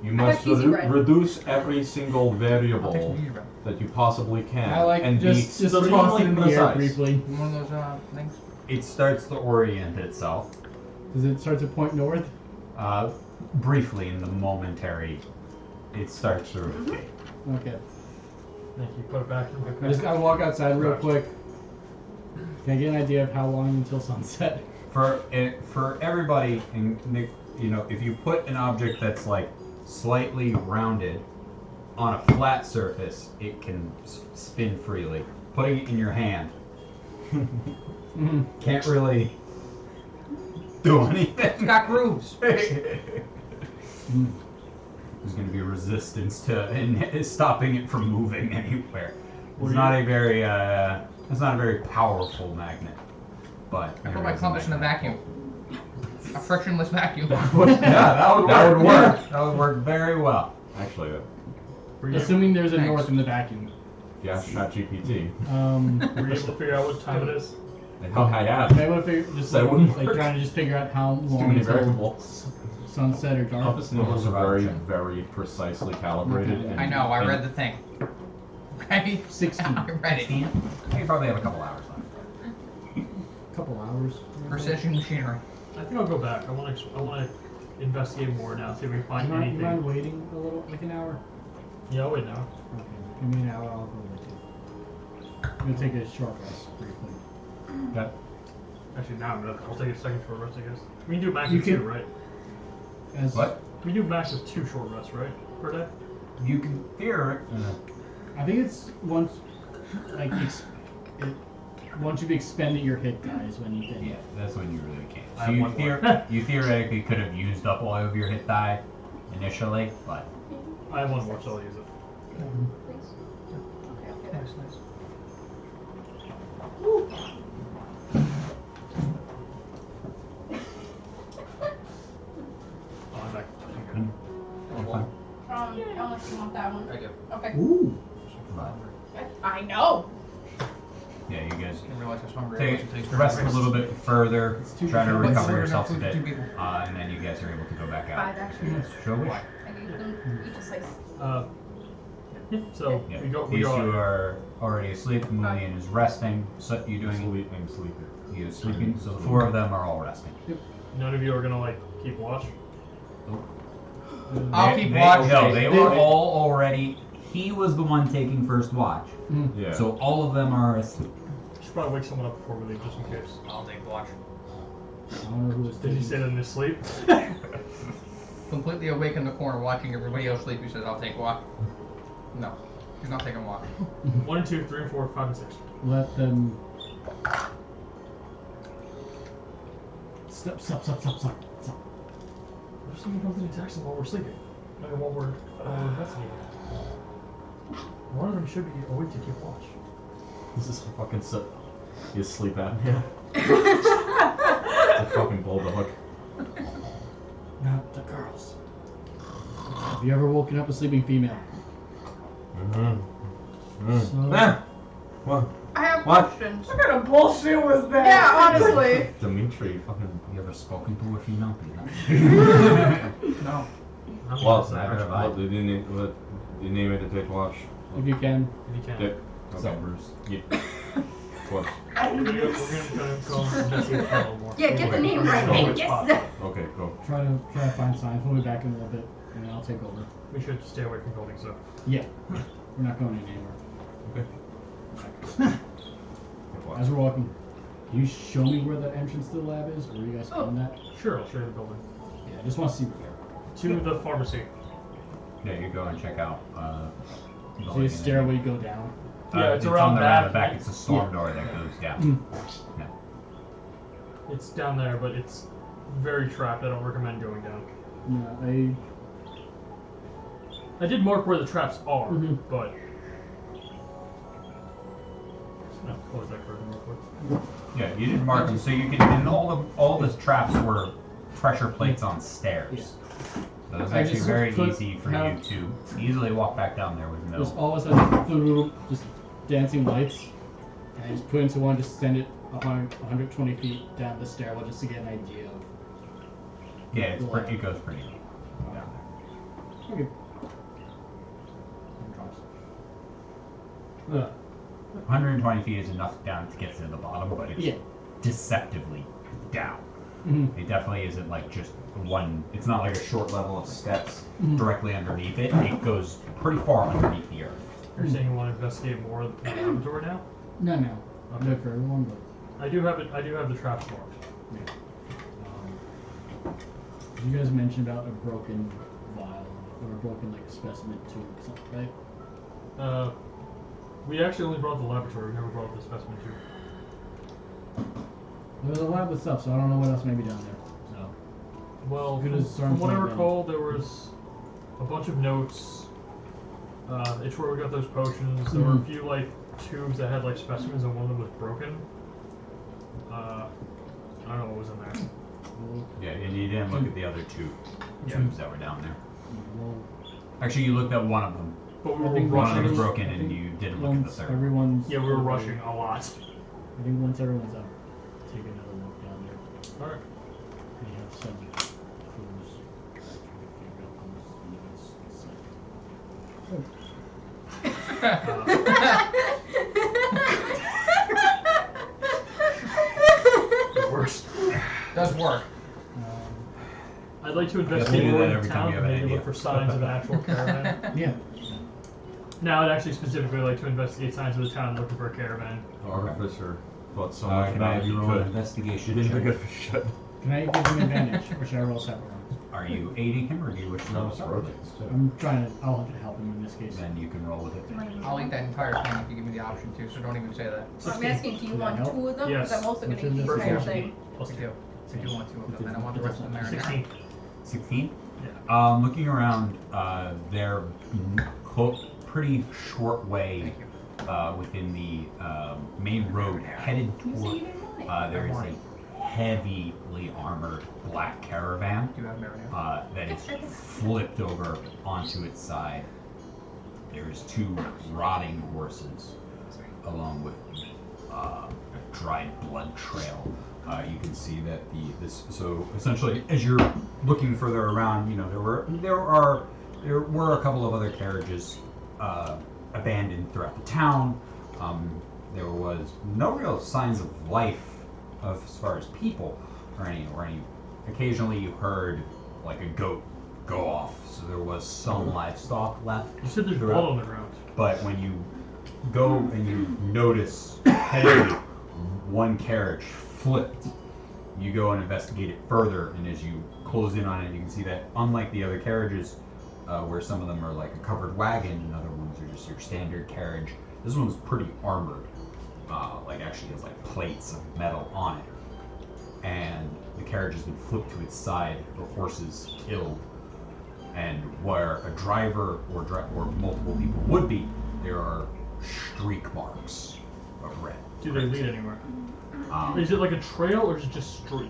You must cheesy bread. reduce every single I'll take variable some pizza bread. that you possibly can. I like and just be toss it in the air precise. briefly. One of those things. It starts to orient itself. Does it start to point north? Briefly, in the momentary, it starts to rotate. Okay. Thank you. Put it back in the I just pack. gotta walk outside real quick. Can I get an idea of how long until sunset? For everybody, and you know, if you put an object that's like slightly rounded on a flat surface, it can spin freely. Putting it in your hand can't really do anything. It's got grooves. There's going to be resistance to stopping it from moving anywhere. It's not a very powerful magnet, but I put my compass in a vacuum. A frictionless vacuum. Yeah, that would work. That would work very well. Actually, Assuming there's a Thanks. north in the vacuum. yeah, ChatGPT. Were you able to figure out what time it is? Hell, I have. I want to figure just That wouldn't like work. trying to just figure out how Too long many until variables. sunset or dark. Compass needles are very, very precisely calibrated. Okay. And, I know, I and read the thing. Okay? 16. I read it. You probably have a couple hours left. Couple hours. Precision machinery. I think I'll go back. I want to investigate more now. See if we can find You mind anything. waiting a little, like an hour? Yeah, I'll wait now. Okay, give me an hour, I'll go with you. I'm gonna take a short rest briefly. Okay. Actually, now I'll take a second short rest, I guess. We can do max You of can- 2, right? As, What? We do max of 2 short rests, right? Per day? You can I think it's once, like, once you've expended your hit dice when you can. Yeah, that's when you really can't. I So have you, one more. you theoretically could have used up all of your hit die initially, but I have one more, so I'll use it. Please. Okay, okay. Nice, nice. Oh, I'm back. I'm good. Unless you want that one. I do. Okay. Ooh! but I know. yeah, you guys I didn't realize I was hungry. take I wasn't rest a tasting little bit further, It's too try to much. recover Order yourselves a enough bit, food for 2 people. and then you guys are able to go back out. 5 actually. Yes, sure wish. I gave them each a slice. Yeah, so Yeah, we go. these two out. are already asleep. Mulian is resting. So you doing? I'm sleeping. He is sleeping. So the 4 of them are all resting. None of you are gonna keep watch. I'll They- keep they- watch. No, they were all already. He was the one taking first watch, Yeah. so all of them are asleep. Should probably wake someone up before we leave, just in case. I'll take watch. I don't know who was Did he say that in his sleep? Completely awake in the corner watching everybody else sleep. He says, I'll take watch. No, he's not taking watch. 1 and 2, 3 and 4, 5 and 6. Let them. Stop. What if someone comes and attacks them while we're sleeping? Like while we're investigating. One of them should be awake to keep watch. This is fucking you sleep apnea. It's a fucking bulldog. Not the girls. Have you ever woken up a sleeping female? So- What? I have What? questions. What kind of bullshit was that? Yeah, honestly. Dimitri, fucking. You ever spoken to a female? No. Well, never have I. what did you name? What do you name it to take watch? If you can. If you can. Dick. So, Bruce. Yeah. What? We're gonna go investigate that a little more. Yeah, get the name right. Go. Yes. Okay, go. Try to find signs. We'll be back in a little bit, and then I'll take over. We should stay away from buildings, though. Yeah, we're not going anywhere. Okay. As we're walking, can you show me where the entrance to the lab is? Where you guys found that? Sure, I'll show you the building. Yeah, I just want to see where. To the pharmacy. Yeah, you go and check out. See a stairway go down. Yeah, it's on around the back. back. It's a storm Yeah. door that goes down. Yeah. It's down there, but it's very trapped. I don't recommend going down. Yeah, I did mark where the traps are, Mhm. but. No, close that curtain real quick. Yeah, you didn't mark them, so you can. And all the traps were pressure plates on stairs. So it was I actually just very put- easy for have- you to easily walk back down there with just no. all of a sudden, the little just dancing lights, and I just put into one, just send it 120 feet down the stairwell just to get an idea of. Yeah, it goes pretty deep. Down there. Okay. And drops. 120 feet is enough down to get to the bottom, but it's Yeah. deceptively down. Mhm. It definitely isn't like just one. It's not like a short level of steps Mhm. directly underneath it. It goes pretty far underneath the earth. You're saying you want to investigate more of the laboratory now? No. Okay. Not for everyone, but. I do have it. I do have the traps marked. You guys mentioned about a broken vial or a broken specimen tube, something, right? We actually only brought the laboratory. We never brought the specimen tube. There was a lab with stuff, so I don't know what else may be down there. So. Well, Good as from what I Storm's not recall, there was a bunch of notes. It's where we got those potions. There were a few like tubes that had like specimens, and one of them was broken. I don't know what was in there. Yeah, and you didn't look at the other two Yeah. tubes that were down there. Well, Actually, you looked at one of them. But we I were think One of them was Rushing- broken, I and think you didn't look at the once third. everyone's Yeah, we were rushing a lot. I think once everyone's up, take another look down there. Alright. We have some crews trying to figure out The worst. Does work. I'd like to Yes, we investigate do more that in the every time town you and have an maybe idea. look for signs of an actual caravan. Yeah. Now, I'd actually specifically like to investigate signs of the town looking for a caravan. Artificer thought so much Can I about have it, he your own could. investigation Didn't check? think of shit. Can I give him advantage, or should I roll separate ones? Are you aiding him, or do you wish to No, roll it's separate? rotates too. I'm trying to. I'll have to help him in this case. Then you can roll with it. I'll eat that entire thing if you give me the option to, so don't even say that. I'm asking, do you Can I want help? 2 of them? Yes. Because I'm also going Which to is eat the the first whole one? thing. Plus I two. do. I do want 2 of them, and I want the rest of them there. 16. 16? Yeah. Looking around, they're pretty short way Thank you. within the main road, headed You say toward. you didn't want it. There is a heavily armored black caravan Do you have marinara? that is flipped over onto its side. There's 2 rotting horses, along with a dried blood trail. You can see that so essentially, as you're looking further around, you know there were a couple of other carriages abandoned throughout the town. There was no real signs of life as far as people or any. Occasionally, you heard like a goat go off, so there was some livestock left. You said there's blood on the ground. But when you go and you notice heavily one carriage flipped, you go and investigate it further, and as you close in on it, you can see that unlike the other carriages, where some of them are like a covered wagon and other ones are just your standard carriage, this one's pretty armored. Like actually has like plates of metal on it. And the carriage has been flipped to its side, the horses killed, and where a driver or multiple people would be, there are streak marks of red. Do they lead anywhere? Um, Is it like a trail or is it just street?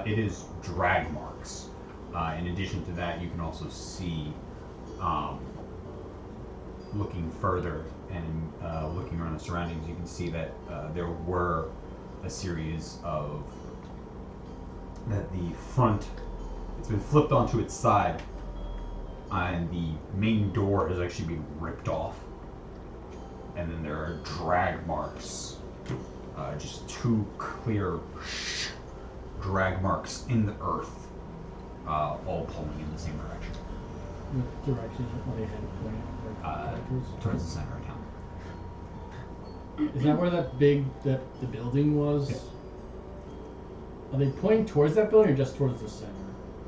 It is drag marks. In addition to that, you can also see, looking further and looking around the surroundings, you can see that there were a series of that the front, it's been flipped onto its side, and the main door has actually been ripped off, and then there are drag marks, just 2 clear drag marks in the earth, all pulling in the same direction, What direction are they headed pointing? towards the center of town. Is that where the building was? Yes. Are they pointing towards that building or just towards the center?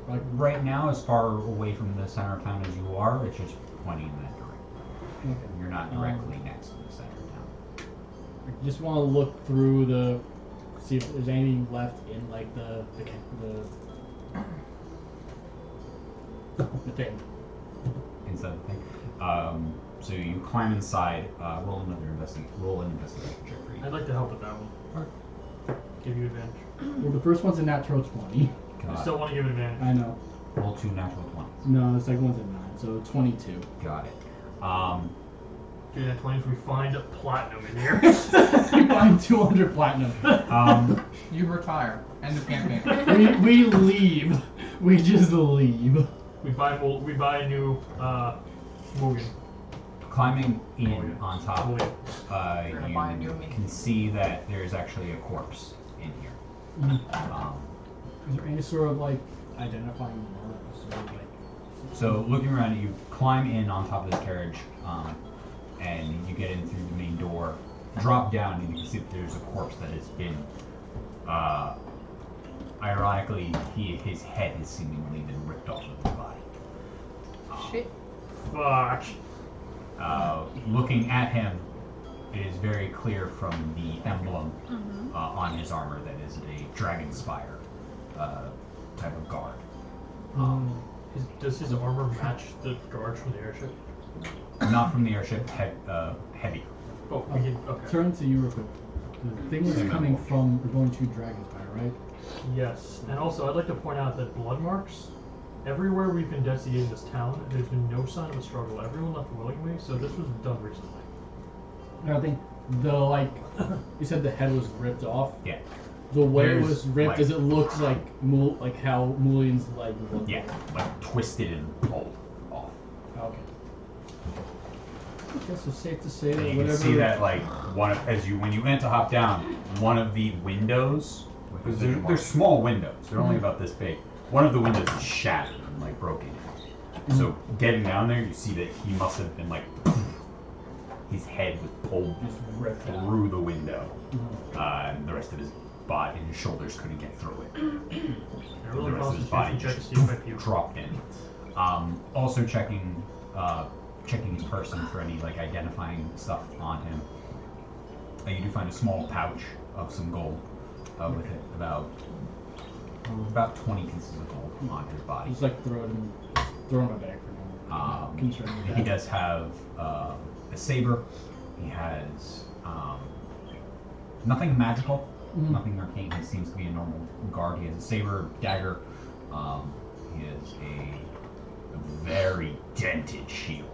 Like, Right now, as far away from the center of town as you are, it's just pointing in that direction. okay. You're not directly next to the center of town. I just want to look through see if there's anything left in like the thing. Inside the thing. So you climb inside. Roll an investigation check for you. I'd like to help with that one. Give you advantage. Well, the first one's a natural 20. I Got still it. want to give advantage. I know. Roll 2 natural 20s. No, the second one's a 9, so 22. Got it. Give that 20 if we find platinum in here. You find 200 platinum. You retire. End of campaign. we leave. We just leave. we buy a new Mugen. Climbing in Oh, yeah. on top, Mugen. We're gonna buy a new you me. can see that there's actually a corpse in here. Is there any sort of like identifying mark? Sort of like. So looking around, you climb in on top of this carriage, and you get in through the main door, drop down, and you can see that there's a corpse that has been, ironically, his head has seemingly been ripped off of his body. Shit. Fuck. Looking at him, it is very clear from the emblem on his armor that is a dragon spire type of guard. Does his armor match the guards from the airship? Not from the airship, heavy. Oh, we can, okay. Turn to you real quick. The thing is coming from, we're going to Dragonspire, right? Yes, and also I'd like to point out that blood marks, everywhere we've investigated this town, there's been no sign of a struggle. Everyone left willingly, so this was done recently. I think the, like, you said the head was ripped off. Yeah. The way it There's, was ripped, like- does it look like how Mulian's leg would look? Yeah, like twisted and pulled off. Okay. I guess it's safe to say that And you whatever. can see that like when you went to hop down, one of the windows, because they're small windows, they're only about this big. One of the windows is shattered and like broken. So getting down there, you see that he must have been like, his head was pulled Just ripped out. through the window, and the rest of his body and his shoulders couldn't get through it. I The really rest of his body constitution check to just see if I puke. dropped in. Also checking his person for any like identifying stuff on him. You do find a small pouch of some gold with it, about 20 pieces of gold on his body. Just like throw it in my bag for now. Concerned with He that. does have a saber. He has nothing magical, nothing arcane. He seems to be a normal guard. He has a saber, dagger. He has a very dented shield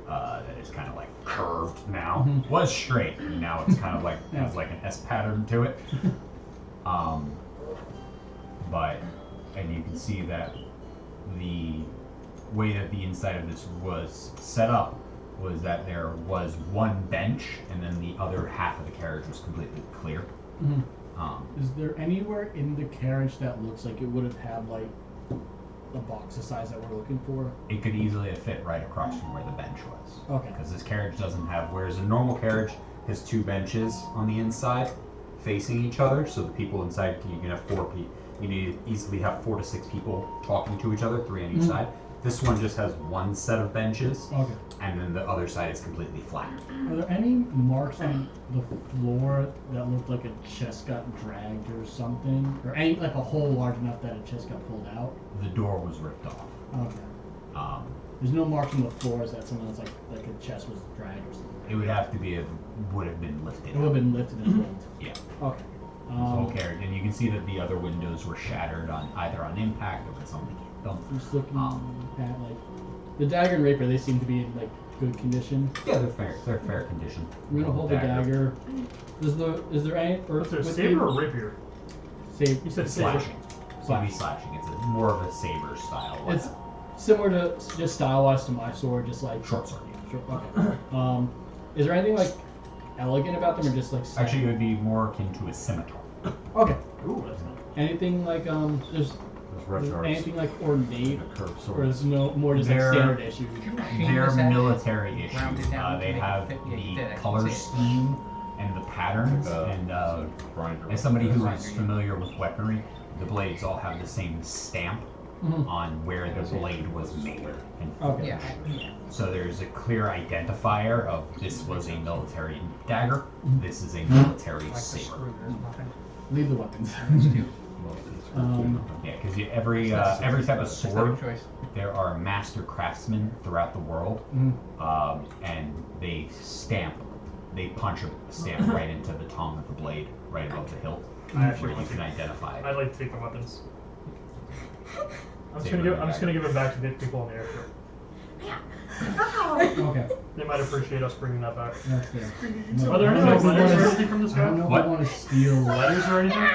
that is kind of like curved now. Was straight, and now it's kind of like has like an S pattern to it. And you can see that the way that the inside of this was set up was that there was one bench, and then the other half of the carriage was completely clear. Is there anywhere in the carriage that looks like it would have had like a box the size that we're looking for? It could easily have fit right across from where the bench was. Okay. Because this carriage doesn't have, whereas a normal carriage has two benches on the inside facing each other, so the people inside, you can have 4 people. You need to easily have 4 to 6 people talking to each other, 3 on each side. This one just has one set of benches, Okay. and then the other side is completely flat. Are there any marks on the floor that look like a chest got dragged or something? Or any like a hole large enough that a chest got pulled out? The door was ripped off. Okay. There's no marks on the floors that someone's like a chest was dragged or something. It would have to be, would have been lifted. It would have been lifted and pulled. Yeah. Okay. The whole carriage, and you can see that the other windows were shattered on either on impact or when somebody hit them. I'm just looking at like the dagger and rapier. They seem to be in like good condition. Yeah, they're fair. They're fair condition. I'm gonna hold the dagger. Is there any or Was there a with saber the- or rapier? Saber. You said saber. Slashing. Heavy slashing. It's more of a saber style. It's similar to just style-wise to my sword, just like short sword. Sure. Okay. Is there anything like elegant about them, or just like Actually, it would be more akin to a scimitar. Okay. Ooh, that's nice. Anything like there's anything like ornate, A curved or sword. is no more just like They're- standard issue? They're military issues. Rounded down They to make have it fit. Yeah, you did, I the can color see it. scheme and the patterns, and Grinder. as somebody who is Grinder, yeah. familiar with weaponry, the blades all have the same stamp on where the blade was made. And Okay. Yeah. so there's a clear identifier of this was a military dagger, this is a military Like the saber. screw, there's nothing. Leave the weapons. Yeah, because every type of sword, Choice. there are master craftsmen throughout the world, Mhm. and they punch a stamp right into the tongue of the blade, right above the hilt, I actually where you want can to. identify it. I'd like to take the weapons. I'm Saber just gonna give them back to the people in the airship. Okay. They might appreciate us bringing that back. That's fair. Are there any like letters or anything from this I don't guy? know What? if I want to steal Letters or anything?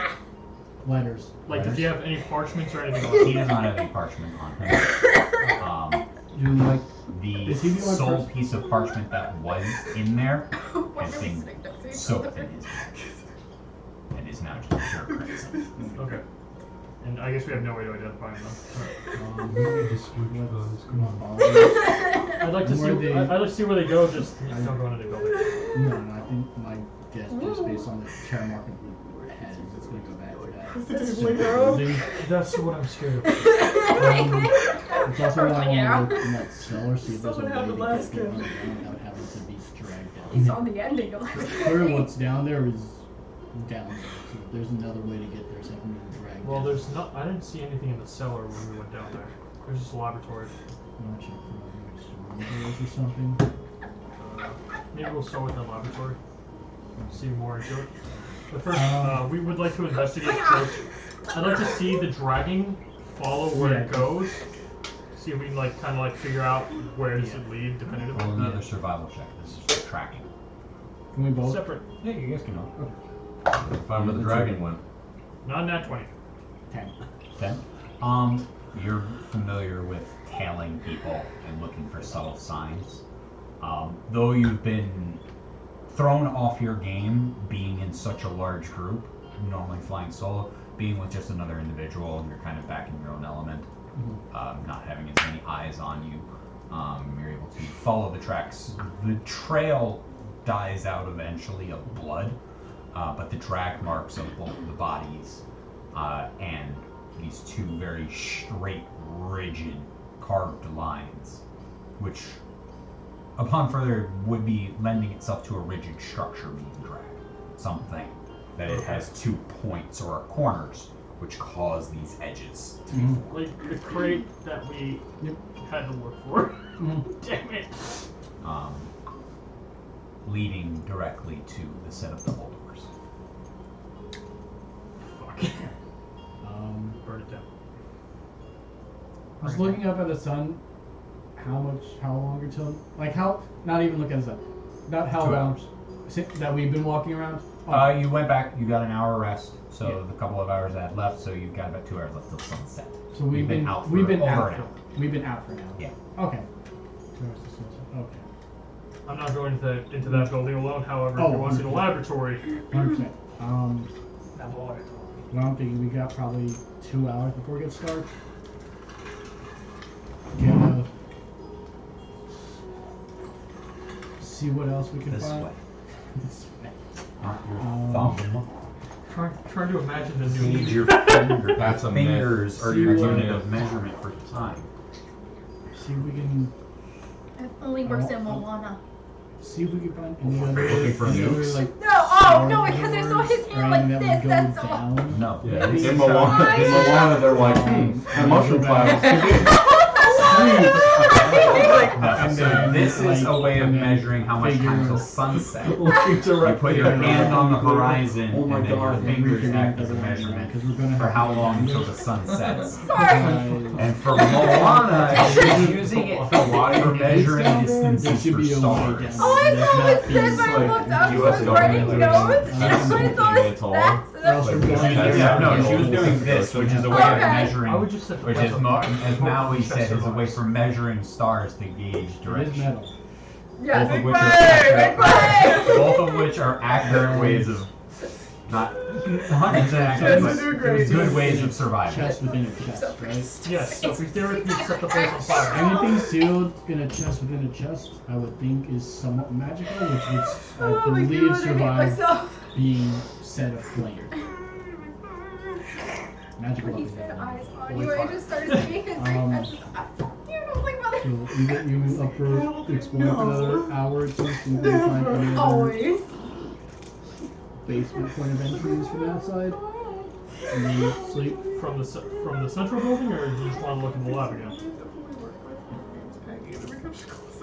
letters. Like, Letters? do you have any parchments or anything He like does not have any parchment on him. Do like The Is he the only sole person- piece of parchment that was in there Why has are we been sitting next to each soaked other? in his and is now just pure crimson. Okay. And I guess we have no way to identify him though. I'd like to see. Where they- I'd like to see where they go. Just don't go into the building. No, I think my guess, just based on the chair mark of the head, is it's going to go back to that Statistically grow. That's what I'm scared of. It's also why I Yeah. want to look in that cellar, see if there's a Someone way have to the get last there kid. underground without having to be dragged down. He's on the ending of Clearly what's down there is down there, so there's another way to get there, so I can be dragged Well, down. there's not. I didn't see anything in the cellar when we went down there. There's just a laboratory. I'm not sure if room doors or something. Maybe we'll start with the laboratory. See more into it. But first, Um, we would like to investigate first. I'd like to see the dragging follow where it Yeah. goes. See if we can like kind of like figure out where does it lead definitively. Roll another survival check. This is tracking. Can we both? Separate. Yeah, you guys can know. Find where the dragon went. Not nat 20. 10. 10. You're familiar with tailing people and looking for subtle signs. Though you've been thrown off your game being in such a large group, normally flying solo, being with just another individual, and you're kind of back in your own element, not having as many eyes on you, you're able to follow the tracks. The trail dies out eventually of blood, but the drag marks of both the bodies and these two very straight, rigid, carved lines, which, upon further, would be lending itself to a rigid structure being dragged. Something that it has 2 points or corners, which cause these edges to be formed. Like the crate that we had to look for. Damn it. Leading directly to the set of double doors. Fuck. Burn it down. I was looking up at the sun. How long until, not even looking at the sun. Not how 2 long hours. that we've been walking around. You went back, you got an hour rest, so the couple of hours I had left, so you've got about 2 hours left till sunset. So we've been out for we've been over out. an hour. We've been out for an hour. Yeah. Okay. 2 hours to sunset. Okay. I'm not going into that building alone. However, Oh, if you want to see the laboratory, 100%. Well, I'm thinking we got probably 2 hours before it gets dark. Gonna see what else we can This find. way. This way. Not your Um, thumb. trying to imagine the Need new. your finger. That's a myth. Fingers are See your what- unit of measurement for time. See if we can It only works in Moana. find any other, Looking for any other, nukes? like No, oh no, because I saw his doors hand like that this. would That's go all. down. No. Yeah, Maybe in Moana, they're like, the mushroom clouds. And So then, this is a way of and then measuring how much time figure- till sunset. You Looking put your hand on the horizon, Oh my and then your God. fingers Everything act as a that we're measurement because we're gonna for have how to long do until this. the sun sets. Sorry. And for Moana, she's using it for measuring distances for stars. All I saw was this when I looked up. She was writing notes, and I saw this. That's Or else we're going Yeah, no, she was down. doing this, which is a way Okay. of measuring, I would just set the which place is, on fire. as Maui said, is a way Chest for measuring stars to gauge It is direction. metal. Yeah, Both of big which are bang, accurate- big bang. Both of which are accurate ways of, not 100% accurate, Yes, but you're great. good ways of surviving. Chest within a chest, right? Yes. So if we theoretically set the place on fire. Anything sealed in a chest within a chest, I would think is somewhat magical, which would, I Oh my believe, God, I hate survive myself. being set aflame. Magical When he weapons said have eyes flames. on Holy you, I fuck. just started speaking. I just, you know, like mother. So you up for exploring for another hour or two, see if we can find any other Always. basement point of entries from outside, and then sleep. From the central building, or do you just want to look in the lab again?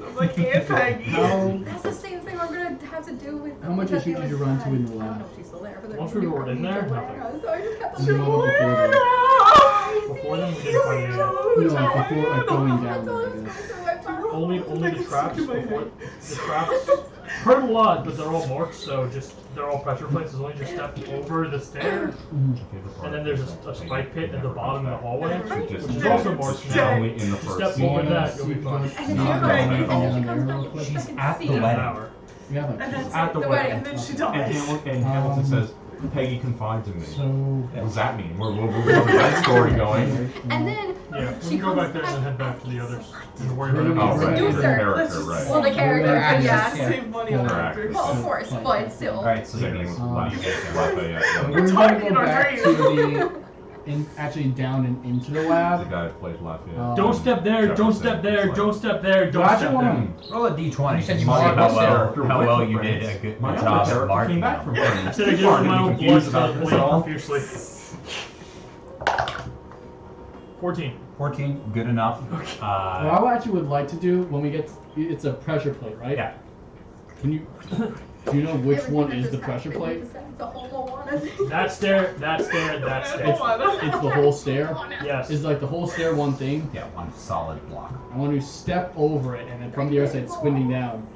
I'm like, Aunt Peggy. How That's the same thing I'm gonna have to do with. How much that issue they did you was run to bad. in the I lab? don't know if she's still there, but they're Once we were in there, so I just kept on No, doing before that. Before then, we didn't find anything. No, like before, like going down there, I guess. Only the traps before the traps hurt a lot, but they're all marked, so just they're all pressure plates. There's only just step over the stair, and then there's a spike pit at the bottom of the hallway, which is also marked. Now, Only in the just first step scene. over that, you'll be fine. And then No, she no, goes, no, and no. then she comes back and She's I can at see the it. An wedding. hour. We have And like that's At the The wedding. and then she And dies. Hamilton says, Peggy confided in me. so. What does that mean? Where does that story going? And then Yeah, we can go back there and then head back to the others and worry We're about gonna- Oh, we're right. gonna- The Seducer. character, right. Well, the character, They're but actors, yes. yeah. Save money on They're actors. actors. Well, of course, but still. Alright, so you Same thing guys, with what do you guys do? Lafayette. We're gonna targeting go our back dream. to the, actually down and into the The lab. guy that plays Lafayette. Don't step there, don't step there, don't step there, Do don't I step actually there. want to? Roll a d20. You said you to see marked how us well, there. how well you Wait did for a good My job other of character marking came back them. from France. Instead of People giving aren't my even own blood confused to about the this blade at all. profusely. 14. 14, good enough. What I actually would like to do when we get, it's a pressure plate, right? Yeah. Can you, do you know which Everything one that is just the pressure happened, plate? you said the whole Moana thing. That's there, that's there, that's there. It's the whole stair. Yes. Is like the whole stair one thing? Yeah, one solid block. I want to step over it and then from the other side spinning down.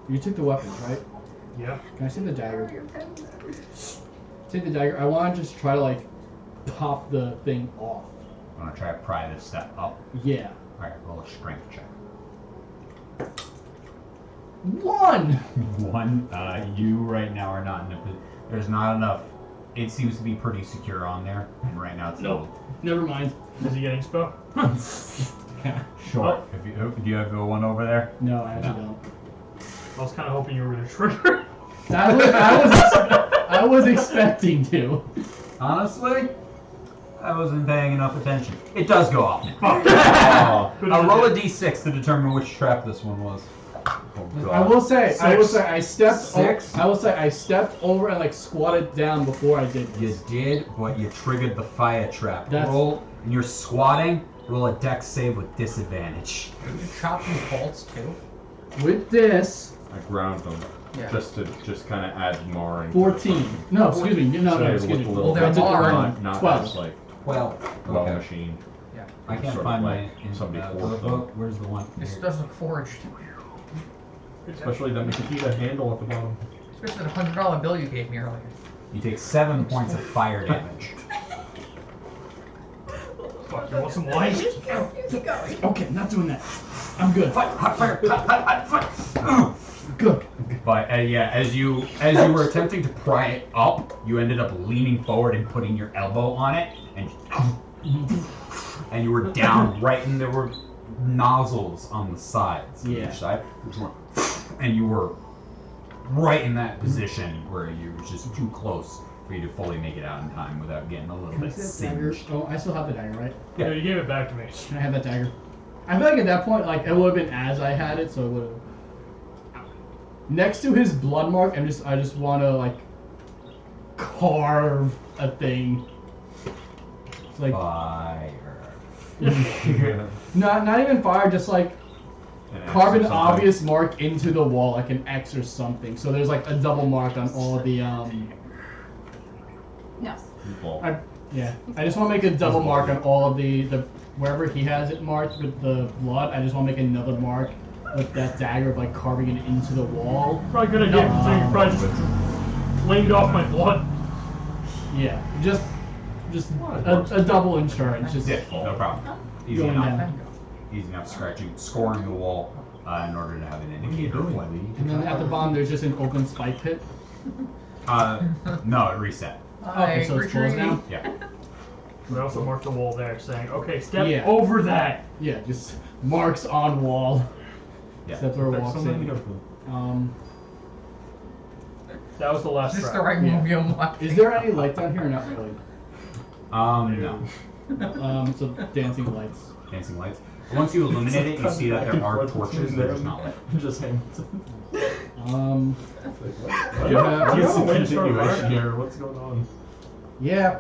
You took the weapons, right? Yeah. Can I see the dagger? Take the dagger. I want to just try to like pop the thing off. I'm gonna try to pry this step up. Yeah. Alright, roll a strength check. 1! One, you right now are not in a there's not enough. It seems to be pretty secure on there, and right now it's Nope. Never mind. Is he getting spell? Yeah. short. If you, do you have a one over there? No, I actually No. don't. I was kind of hoping you were going to trigger. I was expecting to. Honestly, I wasn't paying enough attention. It does go off now. Oh, I'll roll a d6 to determine which trap this one was. oh God. I will say I stepped. Six. I will say I stepped over and like squatted down before I did You this. did, but you triggered the fire trap. That's- Roll, and you're squatting, roll a dex save with disadvantage. You chop these bolts too? With this, I ground them. Yeah. Just to kind of add marring. 14. No, excuse me. No, So no, they excuse me. look a little Well, they're bit marred. not 12. as like 12. claw Okay. machine. I can't Sort of find like my somebody the forged them. book. Where's the one? This Here. does look forged. Especially the Nikita handle at the bottom. Especially the $100 bill you gave me earlier. You take 7 points of fire damage. Fuck, you want some wine? Keep going. Okay, not doing that. I'm good. Hot fire! Hot fire! Good. But yeah, as you were attempting to pry it up, you ended up leaning forward and putting your elbow on it, and you were down right, and there were nozzles on the sides of Yeah. each side, and you were right in that position where you were just too close for you to fully make it out in time without getting a little Can I bit see that dagger? singed. Oh, I still have the dagger, right? Yeah, you gave it back to me. Can I have that dagger? I feel like at that point, like it would have been as I had it, so it would have. Next to his blood mark, I just want to like carve a thing. It's like Fire. not even fire, just like An X carve or an something. obvious mark into the wall, like an X or something. So there's like a double mark on all the No. Well, yeah. I just want to make a double mark on all of the wherever he has it marked with the blood. I just want to make another mark with that dagger of like carving it into the wall. Probably a good idea considering you probably just flamed off my blood. Yeah, just a double insurance. Just Yeah, no problem. Easy going enough. down. Easy enough scratching, scoring the wall in order to have an indicator of when. And then at the bottom, there's just an open spike pit. No, it reset. Okay, so it's closed now. Yeah. But I also marked the wall there saying, okay, step Yeah. over that. Yeah, just marks on wall. Yeah. That's where it there's walks so many in. of them. That was the last Is this trap. the right Yeah. movie I'm watching? Is there any light down here or not really? No. So dancing lights. Dancing lights. Once you illuminate it, you see that there are torches that are not lit. Just hang. You You have- have you a have a continuation here. What's going on? Yeah.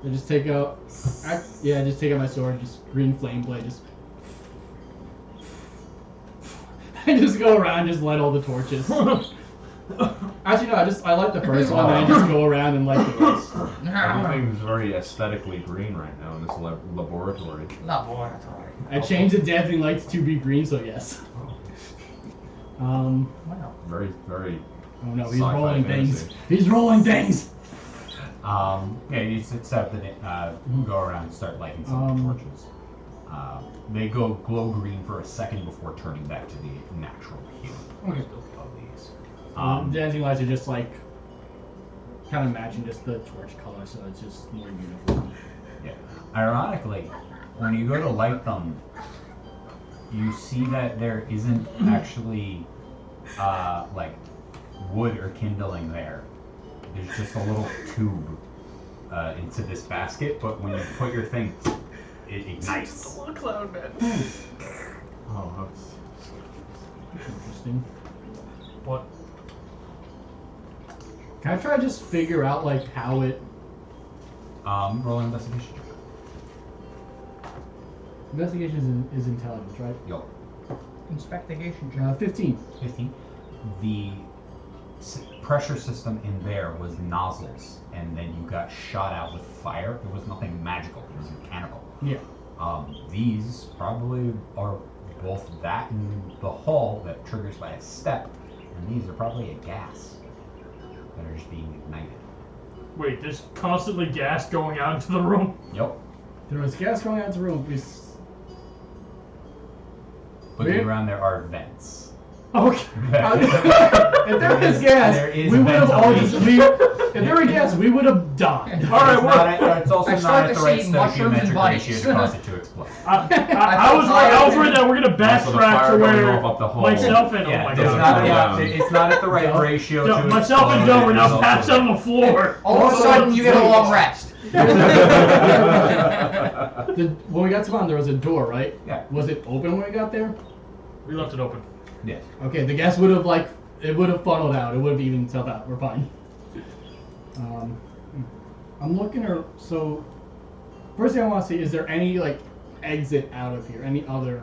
I just take out. Just take out my sword. Just green flame blade. Just. I just go around, and just light all the torches. Actually, no. I light the first one, and I just go around and light the rest. Everything's very aesthetically green right now in this laboratory. Laboratory. I changed the dancing lights to be green, so yes. Wow. Very, very. Oh no, he's Sci-fi rolling fantasy. things. He's rolling things. Yeah, you set the go around and start lighting some of the torches. They go glow green for a second before turning back to the natural hue Okay. of these. Dancing lights are just like kind of matching just the torch color, so it's just more uniform. Yeah. Ironically, when you go to light them, you see that there isn't actually like wood or kindling there. There's just a little tube into this basket, but when you put your thing, it ignites. Just a little cloud man. Oh, that's Interesting. What? Can I try to just figure out like how it? Roll an investigation check. Investigation is intelligence, right? Yup. Inspection check. 15. 15. The pressure system in there was nozzles, and then you got shot out with fire. It was nothing magical. It was mechanical. Yeah. These probably are both that and the hull that triggers by a step, and these are probably a gas that are just being ignited. Wait, there's constantly gas going out into the room. Yep. There was gas going out the room. Looking Wait. around, there are vents. Okay. If there was gas, there is we would have all just. ventilation. If there were gas, we would have died. All right, It's, not at, it's also I not start at to the right see mushrooms and stoichiometric ratio bunnies. to cause it to explode. I was worried that we're gonna Also, the backtrack fire to going where off up the hole. myself and Yeah, oh my it's god. it's not at the right Joe? ratio Joe, to myself and explode. Joe are It now is also- passed on the floor. All of a sudden, you get a long rest. When we got to Savannah, there was a door, right? Yeah. Was it open when we got there? We left it open. Yes. Okay, the gas would have it would have funneled out. It would have evened itself out. We're fine. I'm looking so. First thing I want to see is there any like exit out of here? Any other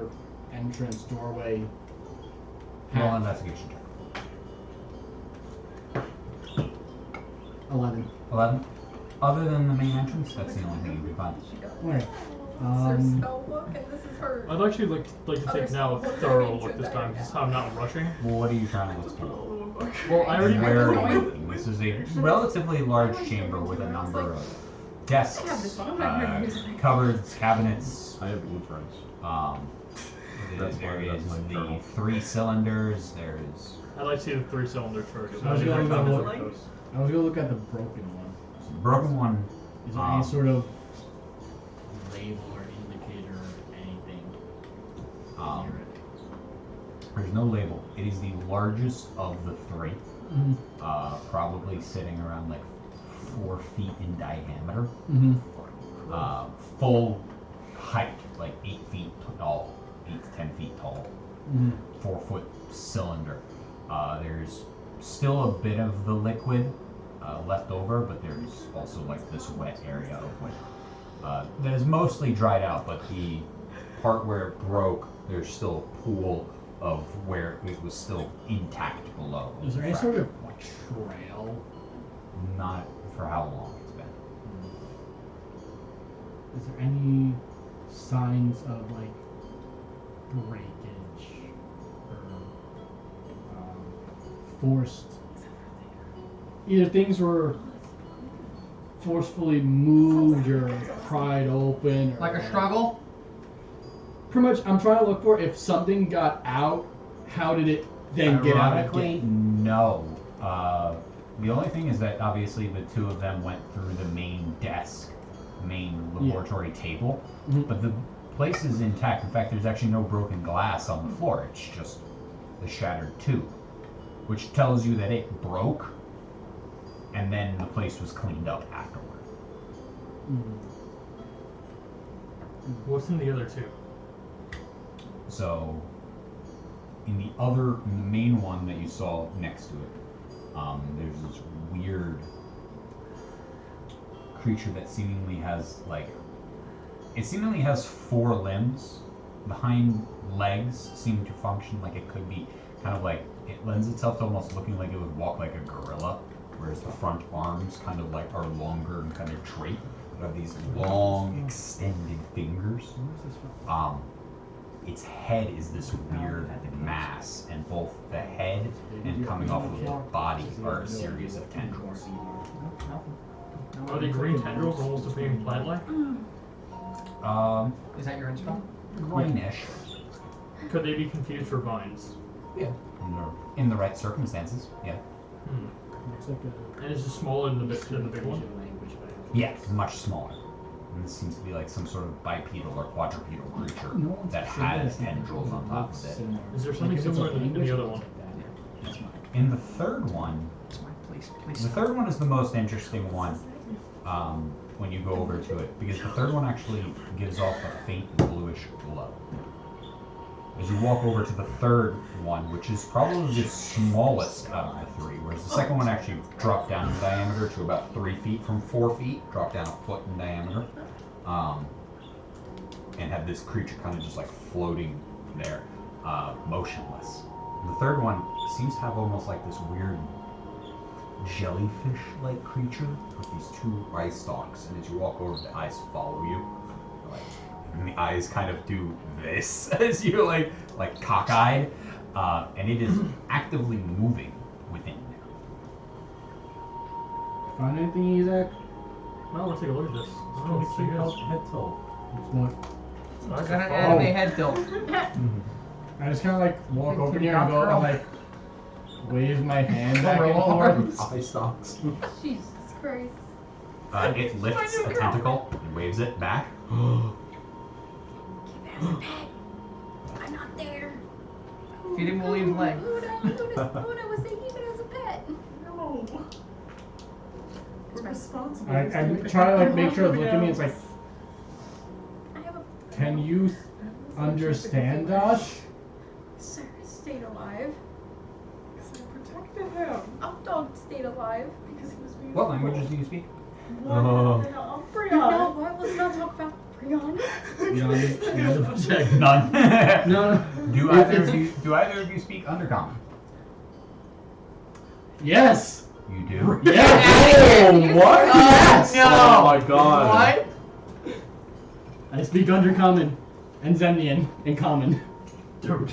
entrance, doorway? Roll an investigation check. 11. 11. Other than the main entrance, that's the only thing you can find. Alright. There's her spell book, and this is her. I'd actually like to take now a thorough look this time, since I'm not rushing. Well, what are you trying to look for? Well, I already. And where are you looking? This is a relatively large chamber with a number of desks, cupboards, cabinets. I have blueprints. There is my the journal. 3 cylinders. There is I'd like to see the 3 cylinders first. I was gonna I'd look- like those. I was gonna look at the broken one. the broken one. Is there any sort of label or indicator or anything Um, near it? there's no label. It is the largest of the 3. Mm-hmm. Probably sitting around like 4 feet in diameter. Mm-hmm. Full height, like 8 feet tall, 8 to 10 feet tall. Mm-hmm. 4-foot cylinder. There's still a bit of the liquid left over, but there's also like this wet area of it. That is mostly dried out, but the part where it broke, there's still a pool of where it was still intact below. Is there any sort of like trail? Not for how long it's been. Is there any signs of like breakage or forced? Either things were forcefully moved or pried open, or Like a struggle? Pretty much, I'm trying to look for if something got out. How did it then get out Ironically, again? no. The only thing is that obviously the 2 of them went through the main desk, main laboratory table, Mhm. but the place is intact. In fact, there's actually no broken glass on the floor. It's just the shattered tube, which tells you that it broke, and then the place was cleaned up afterward. Mhm. What's in the other 2? So, in the main one that you saw next to it, there's this weird creature that seemingly has it seemingly has 4 limbs. The hind legs seem to function like it could be kind of like, it lends itself to almost looking like it would walk like a gorilla, whereas the front arms kind of like are longer and kind of drape, but have these long extended fingers. Its head is this weird mass, and both the head and coming off of the body are a series of tendrils. Are they green tendrils almost being plant-like? Is that your install? Greenish. Could they be confused for vines? Yeah. In the right circumstances, yeah. Looks like And is it smaller than the big one? Yeah, much smaller. And this seems to be like some sort of bipedal or quadrupedal creature No one's that saying has it's tendrils on top of it. similar. Is there something Like, if it's a similar in the language, other it one? looks like that. That's mine. In the third one, the third one is the most interesting one when you go over to it, because the third one actually gives off a faint bluish glow. As you walk over to the third one, which is probably the smallest out of the three, whereas the second one actually dropped down in diameter to about 3 feet from 4 feet, dropped down a foot in diameter, and had this creature kind of just like floating there, motionless. The third one seems to have almost like this weird jellyfish-like creature with these 2 eye stalks, and as you walk over, the eyes follow you. Like, and the eyes kind of do this as you like cockeyed, and it is actively moving within there. Find anything, Isaac? Well, let's take a look at this. I don't Oh, think keep so, out head tilt. It's not. I got an anime head tilt. I just kind of like walk over here and go and like wave my hand back and Roll forth. Eye stalks. Jesus Christ. It lifts a tentacle and waves it back. Keep it as a pet. I'm not there. Feed him William's leg. Luna was saying keep it as a pet. No. We're responsible. I try to like make sure to look at me. It's like, I have a can you understand us? sir stayed alive. Because I protected him. Dog stayed alive. Because he was beautiful. What languages do you speak? What the hell? Brianna. No, why was not talk about Brianna? Check. None. No. Do either of you speak Undercommon? Yes. You do. Yes. Oh, what? Yes. No. Oh my god. What? I speak Undercommon and Zemnian in common. Dude.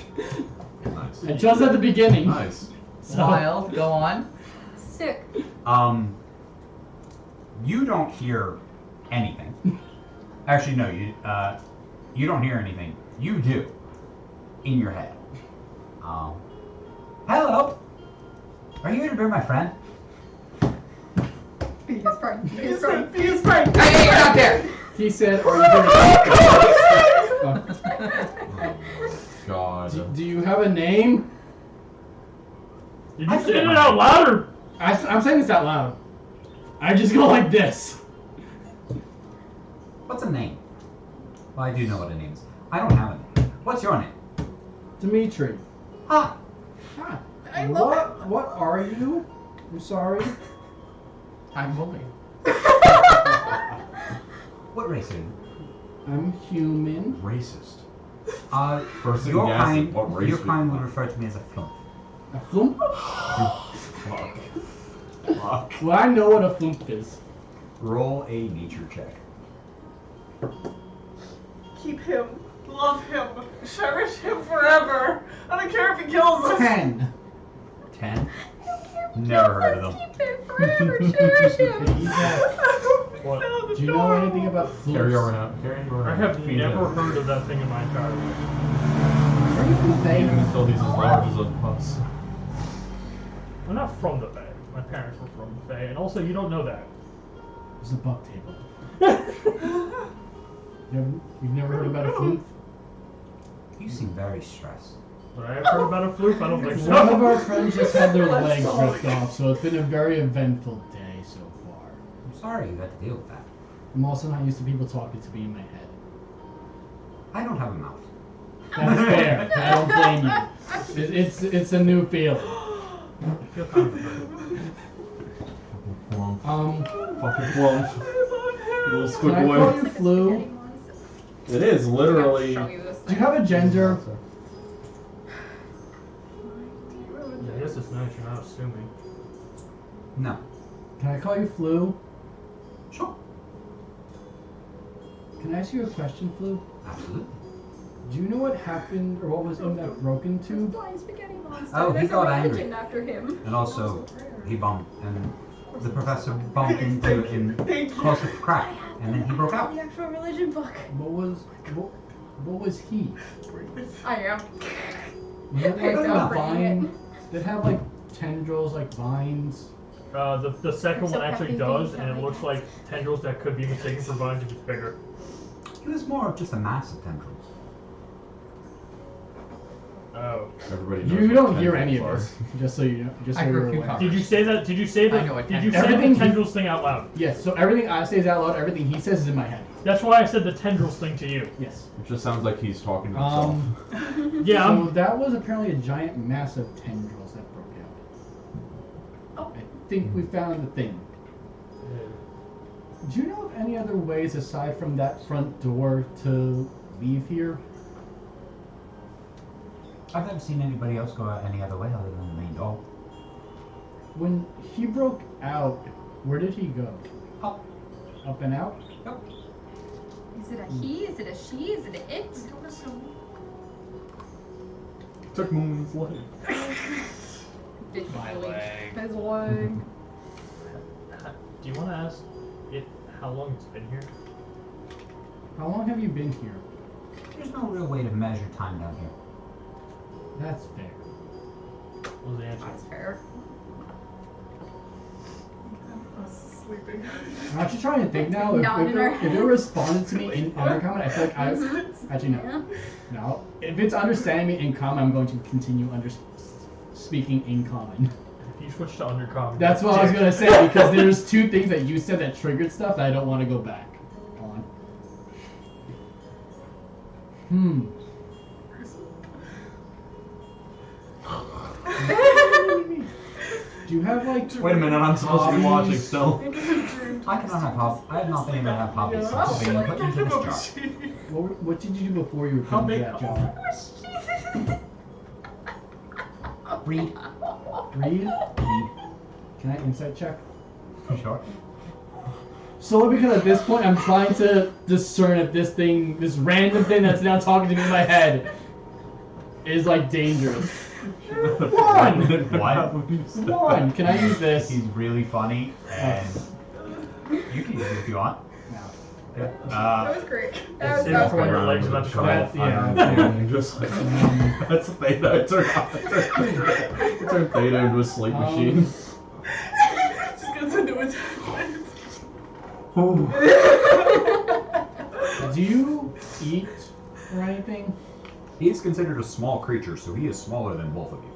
Nice. And just at the beginning. Nice. So, Wild. Go on. Sick. You don't hear anything. Actually, no. You don't hear anything. You do. In your head. Hello. Are you here to be my friend? Be his friend. Be Be his his friend. friend. Be his friend. Hey, you're not there. he said, "Are you going to?" God. Do you have a name? Did you say it out louder? I'm saying this out loud. I just go like this. What's a name? Well, I do know what a name is. I don't have a name. What's your name? Dimitri. Ah. Hi. I love What are you? I'm sorry. I'm William. What race are you? I'm human. Racist. First thing your you asked is kind, what race your we kind are. would refer to me as a flump. A flump? Fuck. Fuck. Well, I know what a flump is. Roll a nature check. Keep him. Love him. Cherish him forever. I don't care if he kills us. 10. 10. Never heard of them. Keep it forever. Cherish him. What? No, the Do you know dog. anything about flumps? Carry over now. Carry over I now. have Feed never him. heard of that thing in my entire life. Are you from Feed Faye? him until he's as large as a bus. I'm not from the Bay. My parents were from the Bay, and also you don't know that. There's a buck table. You've never heard about a flump? You seem very stressed. But I have heard about a fluke. I don't think One of so. our friends just had their Let's legs all ripped off, so it's been a very eventful day so far. I'm sorry you had to deal with that. I'm also not used to people talking to me in my head. I don't have a mouth. That's fair. I don't blame you. It's a new feeling. I feel kind of hurt. Plump. Fucking Plump. Little Can squid I call boy. you Flu? It is literally. Show you this Do you have a gender? Yeah, I guess it's nice you're not assuming. No. Can I call you Flu? Sure. Can I ask you a question, Flu? Absolutely. Do you know what happened or what was in that broken tube? Blind spaghetti monster. Oh, he There's a got angry. religion after him. And also, he bumped, and the professor bumped into it in close to crack, and then he broke out. The actual religion book. What was he? I am. Was it like I'm a not bringing vine? Did it have like tendrils, like vines? The second So one actually happy does, things and it that looks make like tendrils that could be mistaken for vines if it's bigger. It was more of just a mass of tendrils. Oh. Everybody knows You what don't hear any of tendrils this, just so you know. Just so I you're grew aware. cucumbers. Did you say that? Did you say I that? know what Did you tendrils say Everything the he- tendrils thing out loud? Yes, so everything I say is out loud, everything he says is in my head. That's why I said the tendrils thing to you. Yes. It just sounds like he's talking to himself. Yeah, So that was apparently a giant mass of tendrils that broke out. Oh. I think we found the thing. Do you know of any other ways aside from that front door to leave here? I've never seen anybody else go out any other way other than the main door. When he broke out, where did he go? Up. Up and out? Is it a he? Is it a she? Is it a it? Don't assume. Took Moon's life. My leg. His leg. Do you want to ask it how long it's been here? How long have you been here? There's no real way to measure time down here. That's fair. What was the answer? That's fair. I was sleeping. I'm actually trying to think now. Not in our If it heads. responded to me in comment, I feel like I. Actually, no. Yeah. No. If it's understanding me in common, I'm going to continue speaking in common. If you switch to undercommon. That's what I was gonna say because there's two things that you said that triggered stuff that I don't want to go back on. Do you have like? Wait a minute, I'm supposed to be watching hobbies? still. I cannot have I have not been able to have hobbies since being put into this jar. What did you do before you were put into that job? Read. Read? Read. Can I insight check? Sure. Solely because at this point I'm trying to discern if this random thing that's now talking to me in my head is like dangerous. One! What? One! Can I use this? He's really funny, and you can use it if you want. No. That was great. That was, It's that was when good. your legs about to come That's- off. yeah. I'm just like, that's the thing that I turned Theta into a slate machine. Just gets into attachment. Do you eat or anything? He is considered a small creature, so he is smaller than both of you.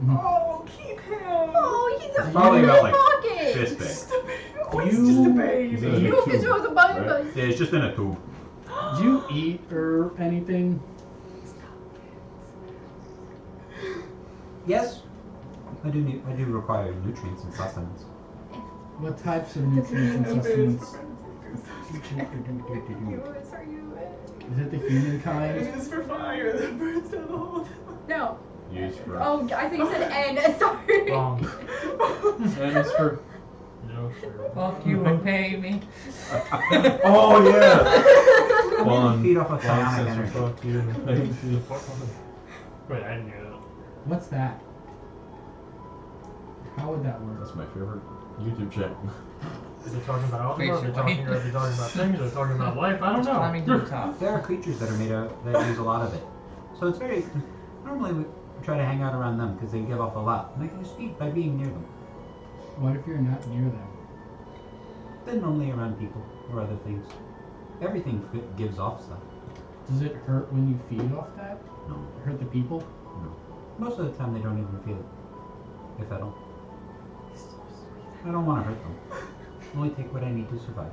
Oh, keep him. Oh, he's a Probably little about like pocket. fist big. Just a baby. Oh, You- he's just a baby. He's in a You tube, can show the bunny right? bunny. Yeah, it's just in a tube. Do you eat or anything? Yes, I do require nutrients and sustenance. What types of nutrients and sustenance? Yours, are you it? Is it the human kind? It's for fire that burns down the whole No. Used for. Oh, I think you said N. Sorry. Wrong. And it's for. No, sure. Fuck you and pay me. Oh yeah. Fun. Feed off of Fun psionic says energy. fuck you. Thank you. Wait, I didn't hear that. What's that? How would that work? That's my favorite YouTube channel. Is it talking about algebra? Are they Basically. talking, are they talking about things? Are they talking about life? I don't It's climbing to know. the top. There are creatures that are made of that use a lot of it, so it's very. Normally we try to hang out around them because they give off a lot, and they can just eat by being near them. What if you're not near them? They're normally around people or other things. Everything gives off stuff. Does it hurt when you feed off that? No, Hurt the people? no. Most of the time they don't even feel it, if at all. I don't want to hurt them. Only take what I need to survive.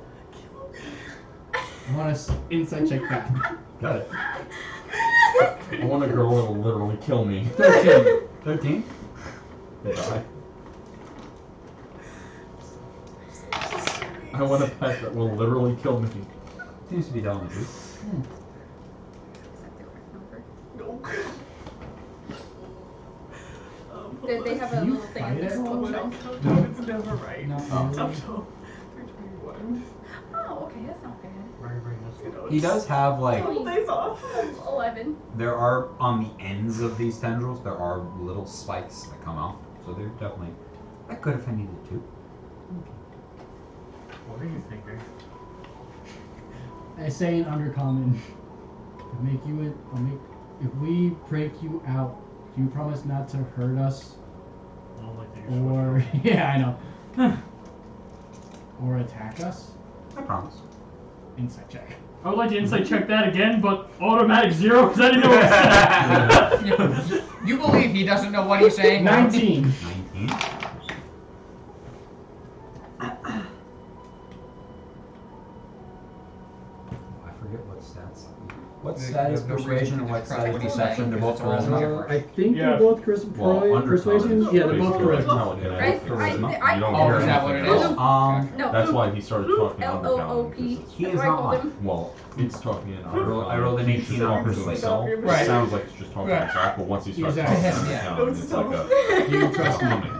I want to insight check that. Got it. I want a girl that'll literally kill me. 13. 13? Die. I want a pet that will literally kill me. Seems to be telling the truth. Is that the correct number? No. Did they have a Can you little thing fight of this everyone? When I bookshelf? count up, it's never right. Not Up really. till 321. Oh, okay, that's not bad. Why are you bringing this? You know, He does have like, couple days off. 11. there are on the ends of these tendrils, there are little spikes that come off. So they're definitely, I could if I needed to. What are you thinking? I say in undercommon. If we break you out, do you promise not to hurt us? I don't like that you're Or yeah, I know. Or attack us? I promise. Insight check. I would like to insight check that again, but automatic 0 because I didn't know what it said. You believe he doesn't know what he's saying? 19. 19. I forget what stats. What stat is No reason persuasion to and what just stat is trust what he's deception? saying, They're because both it's a resume. charisma. I think Yeah. they're both persuasion. Yeah, they're both Basically, charisma. telekinetic. I- You don't Oh, hear is that what it anything is? else. No. That's why he started talking L-O-O-P. undercounting. 'Cause it's- He is That's what I called not. him. Well, it's talking in I rolled an He's just 18 on talking to persuasion. himself. Right. It sounds like it's just talking to Right. himself, but once he starts Exactly. talking Yeah. undercounting, it's like a Do you trust me? humming.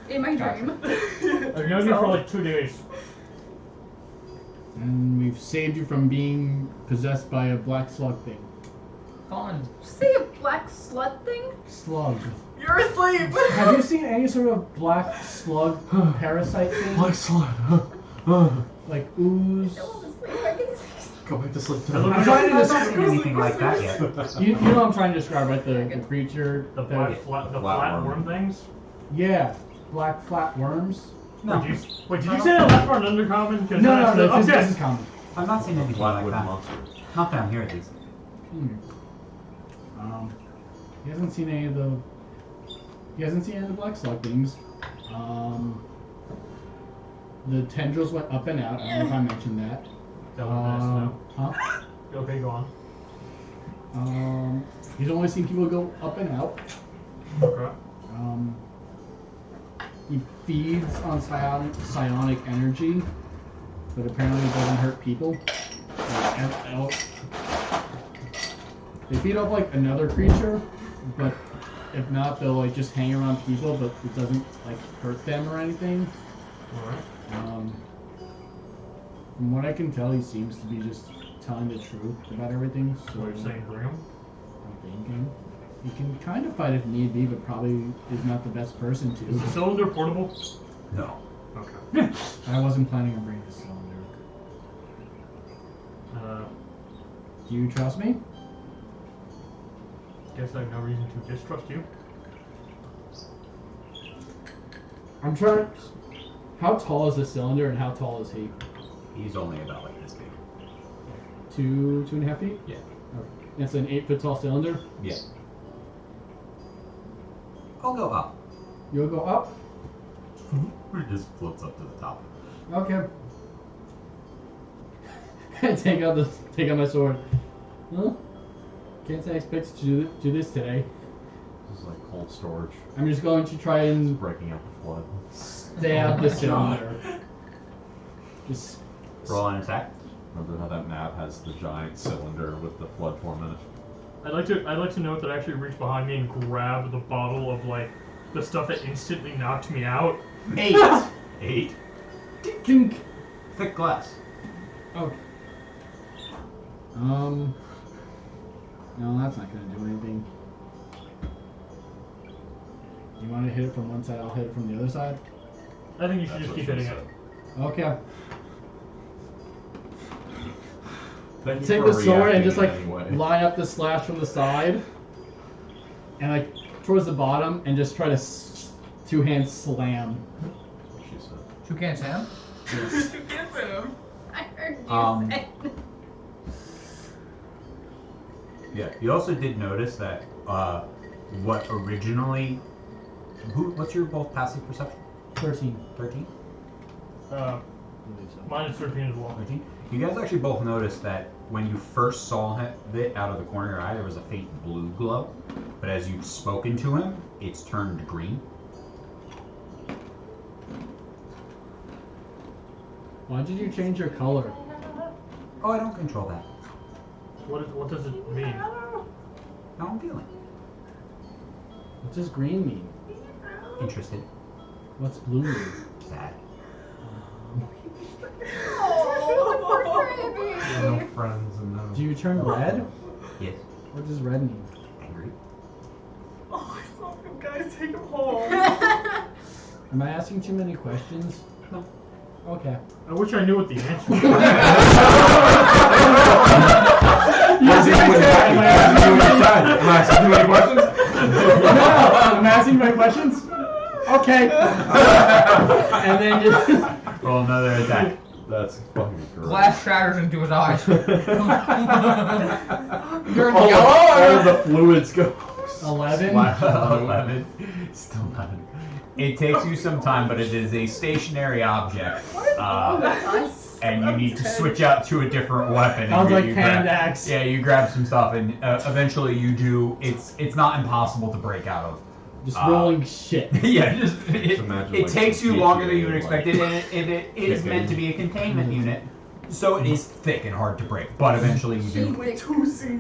In my dream. I've known you for like 2 days. And we've saved you from being possessed by a black slug thing. Fun. Say a black slut thing? Slug. You're asleep. Have you seen any sort of black slug parasite thing? slide. Like ooze? No, I'm asleep. I can Go back to sleep. I'm trying to I've not describe. seen anything like that yet. You know what I'm trying to describe, right? The creature. The that- flat Flatworm. worm things. Yeah, black flat worms. No, Did you say that last part undercommon? 'Cause No, that's no, the- this is common. I've not seen anything like Flatwood that. monster. Not down here at least. He hasn't seen any of the. He hasn't seen any of the black slug things. The tendrils went up and out. I don't know if I mentioned that. That would be nice to know. Huh? Okay, go on. He's only seen people go up and out. Okay. He feeds on psionic energy, but apparently it doesn't hurt people. They feed off like another creature, but if not, they'll like just hang around people, but it doesn't like hurt them or anything. Alright. From what I can tell, he seems to be just telling the truth about everything. So So you're saying bring him? I'm thinking he can kind of fight if need be, but probably is not the best person to. Is the cylinder portable? No. Okay. I wasn't planning on bringing this cylinder. Do you trust me? Guess I have no reason to distrust you. I'm trying. How tall is the cylinder and how tall is he? He's only about like this big. 2.5 feet? Yeah. Okay. It's an 8-foot tall cylinder. Yeah. I'll go up. You'll go up. It just floats up to the top. Okay. take out my sword. Huh? Can't say I expect to do this today. This is like cold storage. I'm just going to try It's and breaking up the flood. stab the cylinder. Just Roll an attack. Remember how that map has the giant cylinder with the flood form in it? I'd like to note that I actually reached behind me and grabbed the bottle of like the stuff that instantly knocked me out. 8. 8. Dink. Thick glass. Okay. No, that's not gonna do anything. You want to hit it from one side? I'll hit it from the other side. I think you should That's just what keep she hitting said. it. Okay. Thank you Take for the sword and reacting just like anyway. line up the slash from the side, and like towards the bottom, and just try to two-hand slam. She said. Toucan Sam? You can't say him. I heard you say. Yeah. You also did notice that what originally. What's your both passive perception? 13. 13? Mine is 13 as well. 13? You guys actually both noticed that when you first saw it out of the corner of your eye, there was a faint blue glow. But as you've spoken to him, it's turned green. Why did you change your color? Oh, I don't control that. What does it mean? How I'm feeling. What does green mean? Interested. What's blue mean? Sad. Oh, poor No baby. friends and no. Do you turn red? Yes. What does red mean? Angry. Oh, I saw him, guys. Take him home. Am I asking too many questions? No. Okay. I wish I knew what the answer was. Am I asking too many questions? No, I'm asking my questions. Okay. And then just. Roll another attack. That's fucking great. Glass shatters into his eyes. You're all, yellow. all the fluids go. 11. 11. Still not. It takes you some time, but it is a stationary object. And you need to switch out to a different weapon. Sounds and like you hand grab, axe. Yeah, you grab some stuff, and eventually you do. It's not impossible to break out of. Just rolling shit. Yeah, just imagine, it like, takes some you longer than GTA, you would like, expected, and it is kicking. meant to be a containment unit, so it is thick and hard to break. But eventually you do. With 2 C's. You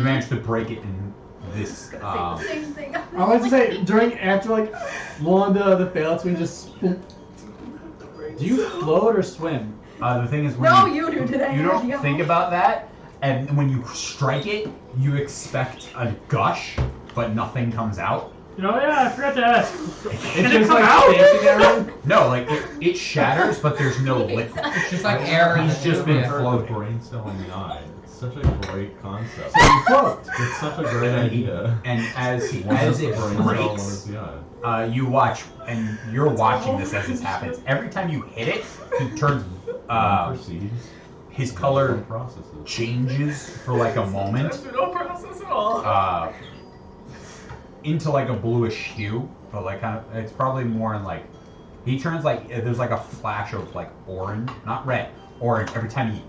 manage to break it in this. Same thing. I like to say after like one of the fails, we just. Do you float or swim? The thing is, when No, you do today. you don't Yo. think about that, and when you strike it, you expect a gush, but nothing comes out. You know, yeah, I forgot to ask. It's just like stationary. No, like it shatters, but there's no liquid. It's just like air. in He's the just been yeah. floating. brain cell in the eye. It's such a great concept. So you float. It's such a great And he- idea. And as One as is the it brain cell, one breaks, is the eye. you watch, and you're watching this as this happens. Every time you hit it, he turns. One perceives, His color one processes. changes for like a moment. No process at all. Into like a bluish hue, but like kind of, it's probably more in like, he turns like, there's like a flash of like orange, not red, orange every time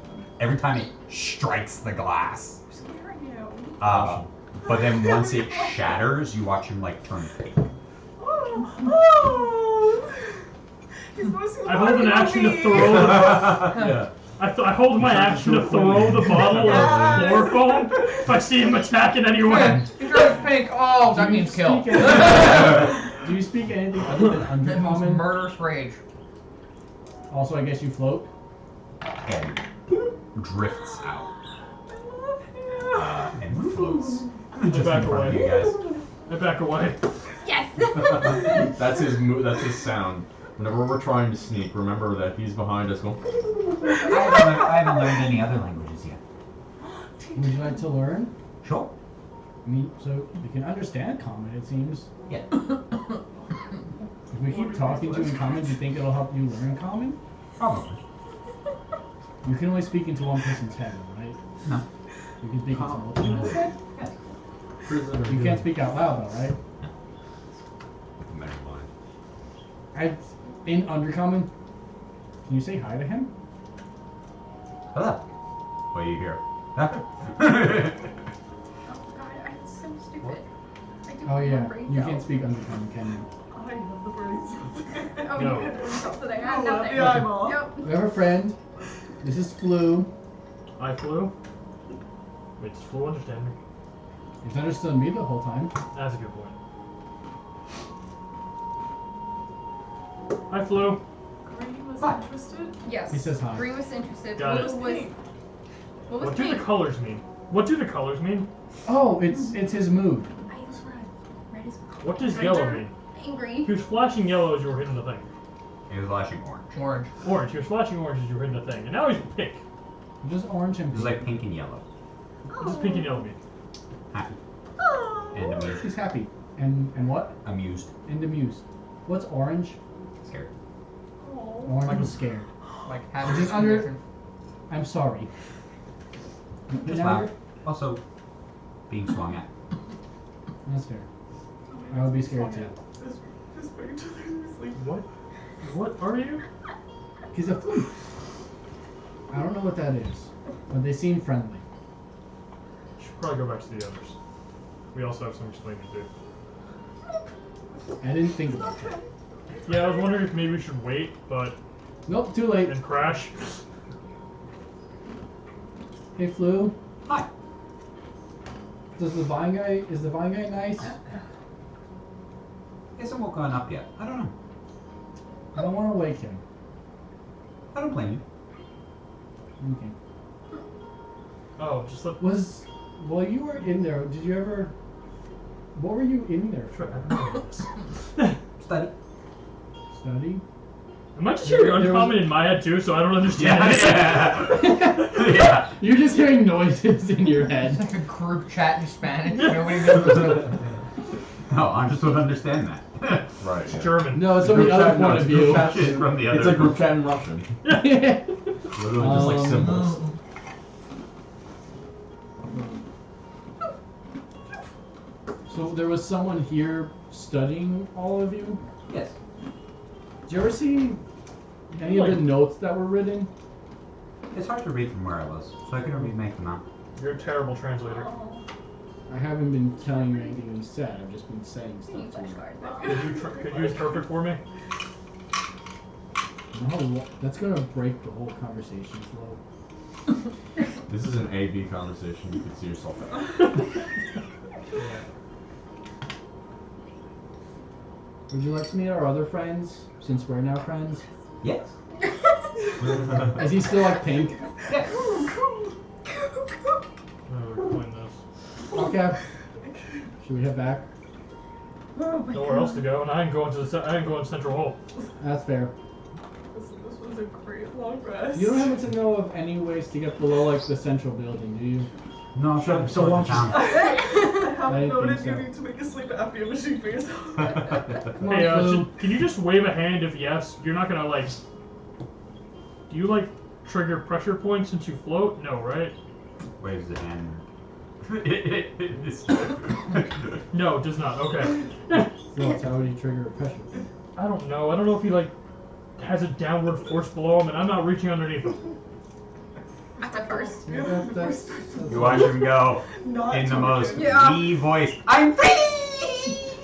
it strikes the glass. I'm scaring you. But then once it shatters, you watch him like turn pink. Oh. He's going to see the I hold an body action to me. throw the. Yeah. I hold my action to throw the bottle of chloroform if I see him attack in any way. He turns pink. Oh, that Do you means kill. speak Do you speak anything other than That means undercommon? murderous rage. Also, I guess you float. And drifts out I love him. and floats I just in back front of away. you guys. I back away. Yes. That's his that's his sound. Whenever we're trying to sneak, remember that he's behind us going. I haven't learned any other languages yet. Would you like to learn? Sure. I mean, so you can understand common, it seems. Yeah. If we keep talking to you in common, do you think it'll help you learn common? Probably. You can only speak into one person's head, right? No. You can speak into multiple. Prisoner. You can't speak out loud, though, right? Never mind. In undercommon, can you say hi to him? Hello. What do you hear? Oh god, I'm so stupid. I do Oh yeah, brain you cells. can't speak undercommon, can you? I have the brains. Oh, No. you had brain cells that I Oh, had nothing. the eyeball. Yep. We have a friend. This is Flu. I flew. Wait, does Flew understand me? He's understood me the whole time. That's a good point. I flew. Green was Hi. interested. Yes. He says hi. Green was interested. Got Blue it. was. Pink. What was What do pink? the colors mean? What do the colors mean? Oh, it's his mood. I was red. Red is What does Right yellow there. mean? angry. He was flashing yellow as you were hitting the thing. He was flashing orange. Orange. Orange. He was flashing orange as you were hitting the thing. And now he's pink. Just orange and It was like pink and yellow. What does pink and yellow mean? Happy Oh. and amused. He's happy. And what? Amused. And amused. What's orange? Scared. Oh. Orange is scared. Like Just hazardous under- condition. I'm sorry. But Just now loud. Also, being swung at. that's fair. I would be scared too. Just put each other to sleep. What? What are you? He's a flute. I don't know what that is, but they seem friendly. Should probably go back to the others. We also have some explaining to do. I didn't think about that. Yeah, I was wondering if maybe we should wait, but Nope, too late. and crash. Hey, Flu. Hi. Is the vine guy nice? He hasn't woken up yet. I don't know. I don't want to wake him. I don't blame you. Okay. Oh, just let. While you were in there, did you ever? What were you in there for? Study. Study? Am I just hearing There was- uncommon in my head too, so I don't understand this? Yeah. You're just hearing noises in your It's head. like a group chat in Spanish. Nobody knows what's up. No, I just don't understand that. Right. It's Yeah. German. No, it's from the other point of view. It's from the It's other a group chat in Russian. Literally just like symbols. So there was someone here studying all of you? Yes. Did you ever see any of the notes that were written? It's hard to read from where I was, so I couldn't remake them out. You're a terrible translator. I haven't been telling you anything you said. I've just been saying stuff to you. Could you interpret for me? No, that's gonna break the whole conversation flow. This is an A-B conversation. You can see yourself at. Would you like to meet our other friends, since we're now friends? Yes. Is he still like pink? Oh, we're doing this. Okay. Should we head back? Nowhere else to go, and I ain't going to Central Hall. That's fair. This was a great long rest. You don't happen to know of any ways to get below like the central building, do you? No, So so why don't town. I have I didn't noted think you so. need to make a sleep apnea machine for yourself. Come on, Hey, Flu. can you just wave a hand if yes? You're not gonna like. Do you like trigger pressure points since you float? No, right? Waves the hand. No, it does not. Okay. Well, how would you trigger a pressure? I don't know. I don't know if he like has a downward force below him, and I'm not reaching underneath him. At the first. Yeah, that's You watch him go Not in the talking. most Yeah. wee voice. I'm free!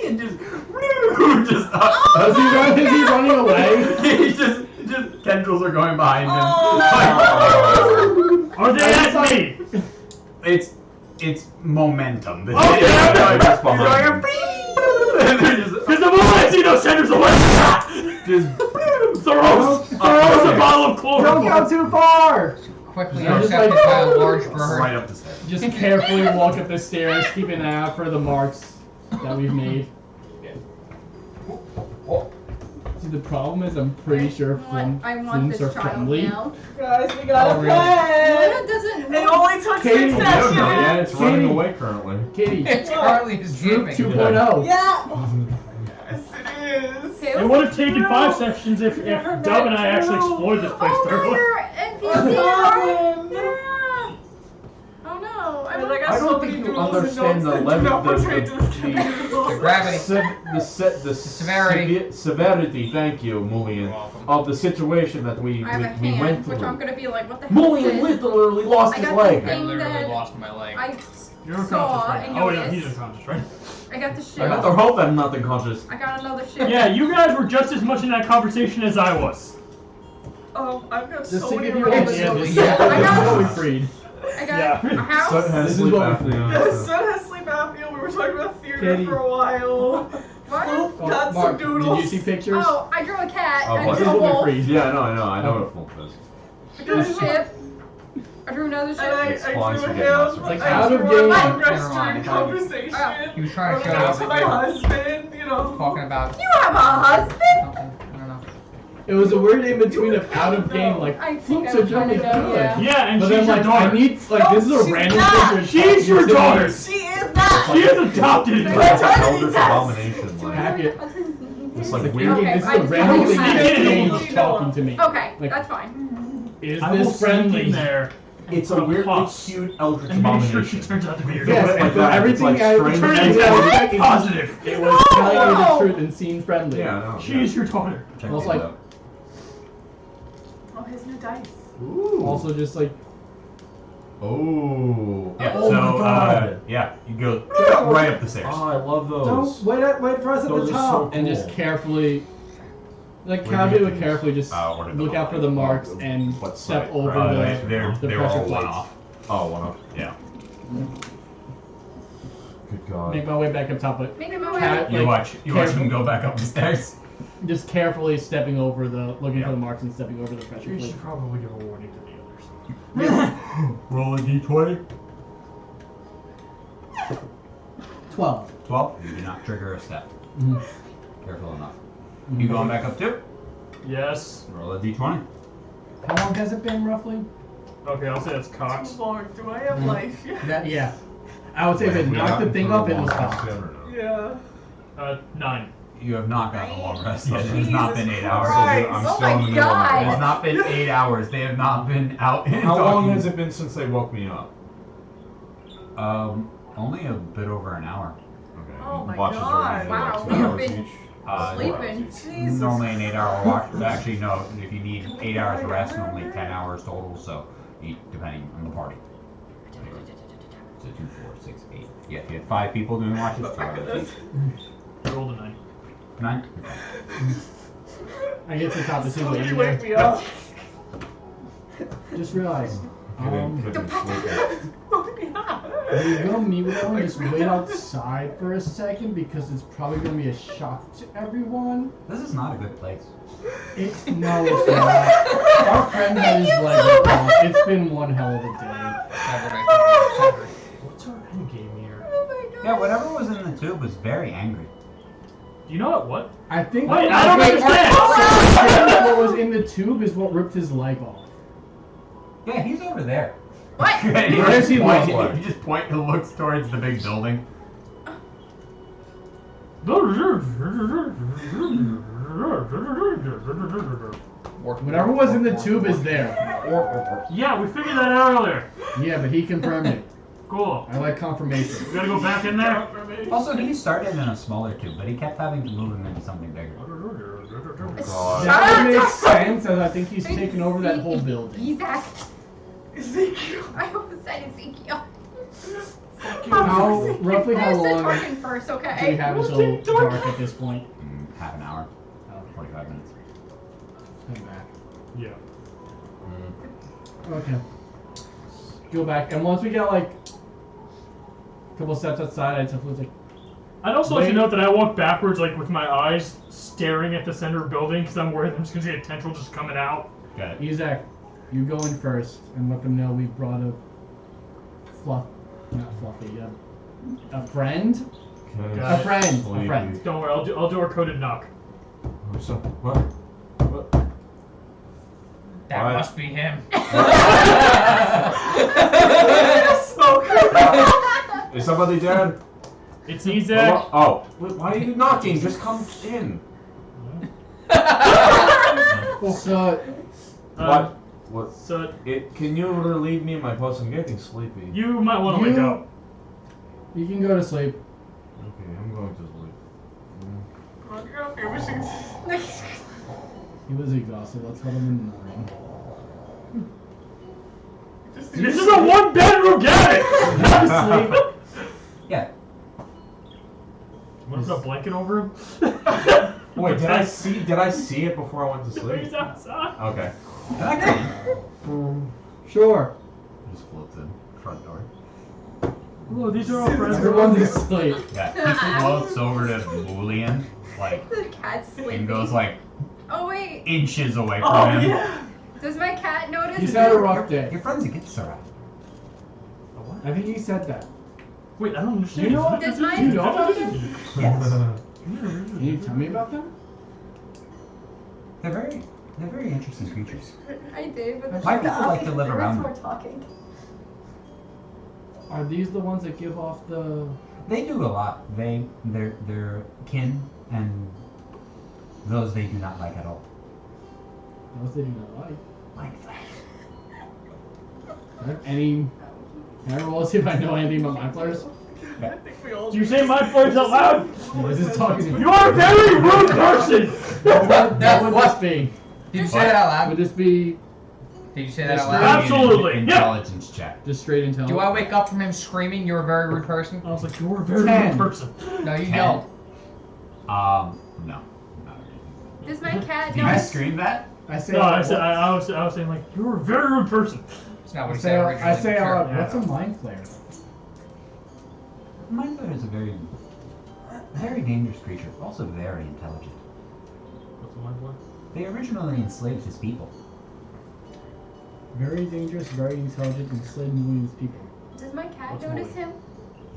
And just Is he running away? He just tendrils are going behind him. Are they I at just me? It's momentum. Oh, yeah! Just behind him. And they're just Because the moment I see those tenders away, just throws a bottle of Don't chloroform. go too far! Quickly I'm just intercepted like- by a large bird. right up the stairs. Just carefully walk up the stairs, keep an eye out for the marks that we've made. See, the problem is I'm pretty sure I want flints this are child friendly. now. Guys, we gotta Oh, really? play! Luna doesn't It know. only took Katie, 6 you I don't know. sessions! Yeah, it's running Katie. away currently. Katie, Charlie is Droop gaping. 2.0. Yeah! Yes, it is! Okay, It would have taken 5 sections if Dub and I actually explored this place Oh, thoroughly. your NPC Problem. Yeah. Oh no. I mean, like, I so don't many think you doodles and understand notes the that do level, not the portray this The gravity. the severity. severity. Thank you, Mulian, welcome. of the situation that we I have a we went hand, through. which I'm gonna be like, what the hell is Mulian this? literally lost I his got leg. the I thing literally that lost my leg. I You're saw unconscious right and now. Oh yeah, he's noticed. unconscious, right? I got the ship. I better hope I'm not unconscious. I got another ship. Yeah, you guys were just as much in that conversation as I was. I've got Just so to many give you random ideas, Yeah, this is yeah. I this is got- what we freed. I got Yeah. a house. Sun has This is sleep what we apnea. The son has sleep apnea. We were talking about theater Katie. for a while. What? Oh, Got some Mark, doodles. did you see pictures? Oh, I drew a cat Oh, and what? This a is what we wolf. freed. Yeah, I know what a flump is. I drew a ship. I drew another And ship. I It's drew flying him. spaghetti monster. Like, I out of drew game. a Never restaurant mind. conversation. He was trying to show Related to my everything. husband, you know. Talking about You have a husband? something. I don't know. It was a weird in between of out of game, like I think flukes I are generally kinda know, good. yeah. Yeah, and But she's then your like I daughter. need like No, this is a she's random not. picture. She's your daughter. She is not. She is adopted. It's like That's an what eldritch he does. abomination. Like, Hack it. it's like Like weird. weird. Okay, This is I a just random don't thing have that it. James talking to me. Okay, Like- that's fine. Is I will this sneak friendly? in there It's a Of weirdly course. cute eldritch and make sure abomination. she turns out to be your Yes, daughter. Like and for that, it's everything like I strange. turned Turns out out it to be positive. It was telling you the truth and seemed friendly. Yeah, no. She's your daughter. Check I was these like- out. Oh, his new dice. Ooh. Also, just like Oh. Yeah, Oh so, my god. yeah, you go right up the stairs. Oh, I love those. Don't wait for us at Those the are top. so cool. and just carefully, like Where do Calvin you would think- carefully just Order them look out for all. the marks and What step side? over Right. the They're the all pressure one plates. off. Oh, one up. Yeah. Good god. Make my way back up top, but Make my Cat- way. You Like, watch him careful. go back up the stairs. just carefully stepping over the, looking Yeah. for the marks and stepping over the pressure You plate. should probably give a warning to the others. Roll a d20. 12. 12. You do not trigger a step. Mhm. Careful enough. You going back up too? Yes. Roll a d20. How long has it been roughly? Okay, I'll say that's Cox. Too long. Do I have life? Yeah. Yeah. I would say if it knocked the thing up, it was cocked. Yeah. 9. You have not gotten a long rest yet. It has not been 8 hours. Christ. I'm Oh still in my the middle of God. It my has not been 8 hours. They have not been out. How long has it been since they woke me up? Only a bit over an hour. Okay. Oh my Watches God. are Wow, usually you've like 2 been hours each. sleeping. Jesus. Normally an 8-hour watch. Actually, no. If you need 8 hours of rest, normally 10 hours total. So, depending on the party. So 2, 4, 6, 8. Yeah, if you had 5 people doing watches, 2 hours each. Roll the 9. 9. I get to the top of the Somebody table. wake me up. Just realized. Couldn't sleep. Oh, yeah. When you go meet with everyone, just wait outside for a second because it's probably going to be a shock to everyone. This is not a good place. No, it's not. Our friend had his leg off. It's been one hell of a day. What's our end game here? Oh my god. Yeah, whatever was in the tube was very angry. Do you know what? I think Wait, I don't understand. I think what was in the tube is what ripped his leg off. Yeah, he's over there. What? And he Where just is he points- look? He just point and looks towards the big building. Whatever was in the tube is there. Yeah, we figured that out earlier. Yeah, but he confirmed it. Cool. I like confirmation. We gotta go back in there. Also, he started in a smaller tube, but he kept having to move him into something bigger. God. That would make sense, as I think he's taken over that whole building. Ezek. Ezekiel. I almost said Ezekiel. How roughly how I said long Tarkin first, do we okay? have until dark at this point? Half an hour. 45 minutes. Come back. Yeah. Okay. Go back, and once we get like a couple steps outside, I just was like, I'd also like to Wait. note that I walk backwards, like with my eyes staring at the center of the building, because I'm worried I'm just gonna see a tendril just coming out. Got it. Ezek, you go in first and let them know we brought a not fluffy, a friend? Okay. A friend. A Sleepy. friend. Don't worry, I'll do our coded knock. What's up? What? What? That What? must be him. So good. Is somebody dead? It's Ezek. Oh, why are you knocking? Just come in. So, What? What? So Can you relieve me of my pulse? I'm getting sleepy. you might want to wake You- up. you can go to sleep. Okay, I'm going to sleep. Okay, we should. He was exhausted. Let's let him in the morning. This is a one bedroom cabin. Sleep. Yeah. Want to put a blanket over him? Wait, did I see it before I went to He's sleep? outside. Okay. Can I come in? Sure. Just floats in. Front door. Hello, these are all friends. Everyone's asleep. Yeah, he floats over to Boolean, like, The cat's sleeping. and goes like Oh wait, inches away from Oh him. yeah. does my cat notice? He's had a rough day. Your friend's a Gitsura. I think he said that. Wait, I don't understand. You know- Does Do you mine? know about them? Yes. Can you tell me about them? They're very interesting creatures. I did, but My people like to live around We're them. talking. Are these the ones that give off the? They do a lot. They're kin, and those they do not like at all. Those they do not like. Mind flash. Do I have any? Can I roll to see if I know anything about my players? I think we all. Do you say my players out loud? This is talking to me. You are a very rude person. What would What? this be? Did you say that out Would loud? this be Did you say that out Yes, loud? Absolutely, yeah. Intelligence check. just straight intelligence? Do I wake up from him screaming, "You're a very rude person"? I was like, you're a very 10. rude person. No, you 10. don't. No. Not really. Does my cat Do you notice? scream that? I say. No, out I loud, said I was saying like you're a very rude person. It's not I what he say. said I originally. say but out sure. loud. What's a mind flare? Mind flayer is a very dangerous creature. Also very intelligent. What's my boy? They originally enslaved his people. Very dangerous, very intelligent, and slid millions of people. Does my cat What's notice Molly? him?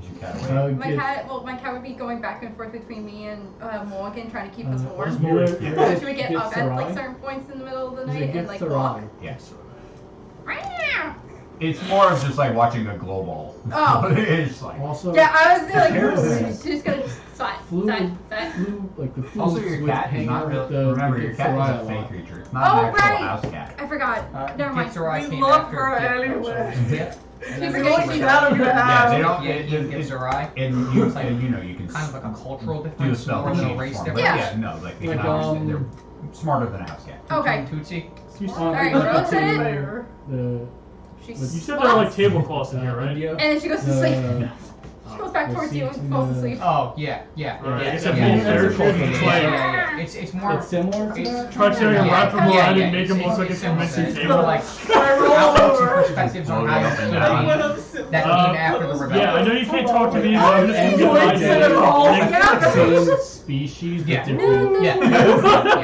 Is your cat awake? My cat would be going back and forth between me and Morgan, trying to keep us what is warm. Molly? So she would get up at like certain points in the middle of the night and like walk. Yes. Meow. It's more of just like watching a glow ball. Oh. It's like Also, Yeah, I was like, Here's- she's just gonna side, Fluid. side. like the food Also, your was cat is hanging not out really. with the Remember, your cat Soraya is a fake lot. creature. It's not Oh, an actual right. house cat. I forgot. Never mind. Gipsarai We came love after her Gip, anyway. Gip, and Keep then forgetting Gipsarai- she's out of your Yeah, house. they don't. Yeah, It, Gipsarai. and you, It's like and you know, you can Kind of like a cultural do a difference spell more than a change race form, difference. but Yeah. yeah, no, like they Like, can understand. They're smarter than a house cat. Okay. Tootsie. Alright, like Rose the said it. thing- Fair. the She's You said there are like tablecloths in here, right? India. And then she goes to sleep. The- She goes back towards you and falls asleep. Oh yeah, yeah, Alright, yeah, except yeah, for yeah, they're yeah, fucking yeah, like- yeah. It's more. It's similar to It's- that? Try to Yeah, wrap them yeah, around yeah, and make them look like a it's similar. convincing It's table. more like I roll outlooks and over. perspectives on how you should be. That Uh, came after the rebellion. Yeah, I know you can't talk to me, but I'm just And gonna like get it all together. same species, but Yeah. different. Yeah.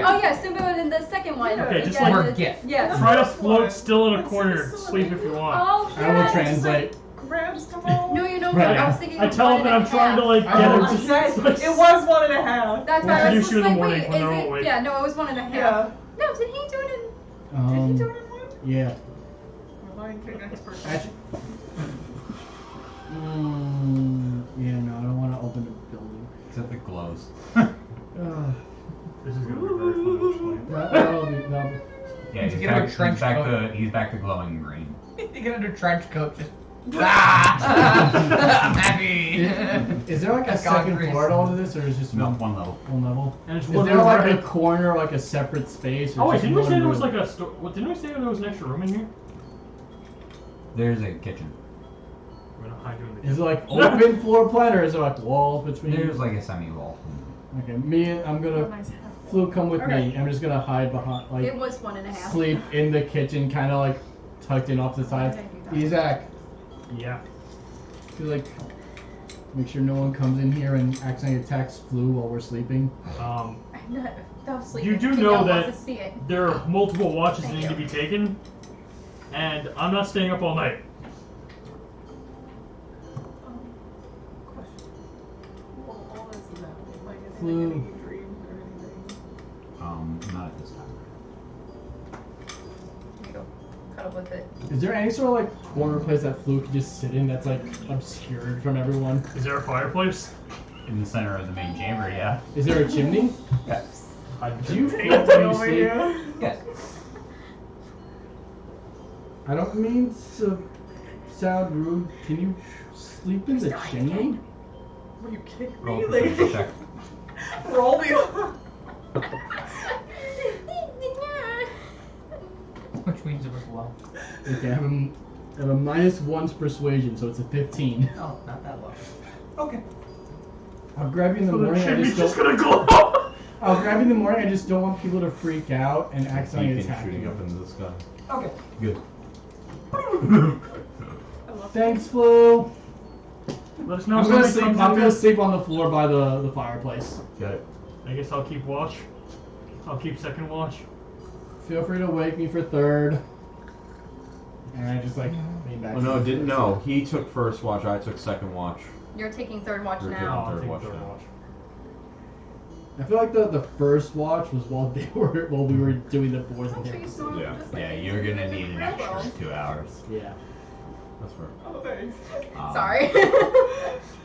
Oh yeah, Simba in the second one. Okay, just Yeah, like- the- Gip. Yeah. Try to float still in a corner. Sleep if you want. Oh, I will yes. translate. Grabs them all. No, you know, Right. I was thinking I of tell one them that and I'm a trying to half. like get him I to said like, it was 1.5. That's We'll why I was introduce you in just the like, morning wait, when is they're it? awake. Yeah, no, it was 1.5. Yeah. No, did he do it in? Did he do it in one? Yeah. Lion King expert. Actually, yeah, no, I don't want to open the building. Except it glows. This is gonna be very fun to explain. That'll be. Yeah, You get him a trench coat. he's back to glowing green. You get under trench coat, just. I'm happy. Is there like a God second grace. floor to all of this, or is just No, one, one level. one level? And it's Is one there room, like right? a corner, like a separate space? Or Oh wait, just didn't we one say there was room? like a store? What, didn't we say there was an extra room in here? There's a kitchen. We're gonna hide you in the Is it like open floor plan, or is it like walls between? There's like a semi-wall. Okay, I'm gonna. Flu, come with Okay. me. I'm just gonna hide behind, like, It was 1.5. sleep in the kitchen, kind of like tucked in off the side. Isaac, Yeah. feel like make sure no one comes in here and accidentally attacks Flu while we're sleeping. Um, I'm not. Don't sleep. You do Danielle know wants that- to see it. there are multiple watches that Thank need to you. be taken, and I'm not staying up all night. Question. Well, all this is happening. Like, is Flu. it any dreams or anything? Not at this time. Here you go. Cuddle with it. Is there any sort of like corner place that Flu could just sit in that's like obscured from everyone? Is there a fireplace? In the center of the main chamber, yeah. Is there a chimney? Yes. Do you Take feel it when you over sleep? here. Yes. I don't mean to sound rude. Can you sleep in the chimney? Will you kick Roll me? a perception check. Roll me over. Which means it was low. Okay, I have a -1 persuasion, so it's a 15. Oh, not that low. Okay. I'll grab you in the So the morning. I chimney's just just don't. gonna glow. I'll grab you in the morning. I just don't want people to freak out and accidentally Beacon attack shooting you. up into the sky. Okay. Good. Thanks, Flu. Let us know I'm if gonna somebody sleep. comes I'm in. gonna sleep on the floor by the fireplace. Got it. I guess I'll keep watch. I'll keep second watch. Feel free to wake me for third. And I just like lean back. Oh no, didn't know. He took first watch. I took second watch. You're taking third watch You're Oh, now. I'll Third take watch third now. watch. I feel like the first watch was while they were while we were doing the fourth and Make sure you fifth. snore Yeah. just like Yeah, you you're do gonna in need an Rainbow. extra 2 hours. Yeah. That's fair. Oh, thanks. Sorry.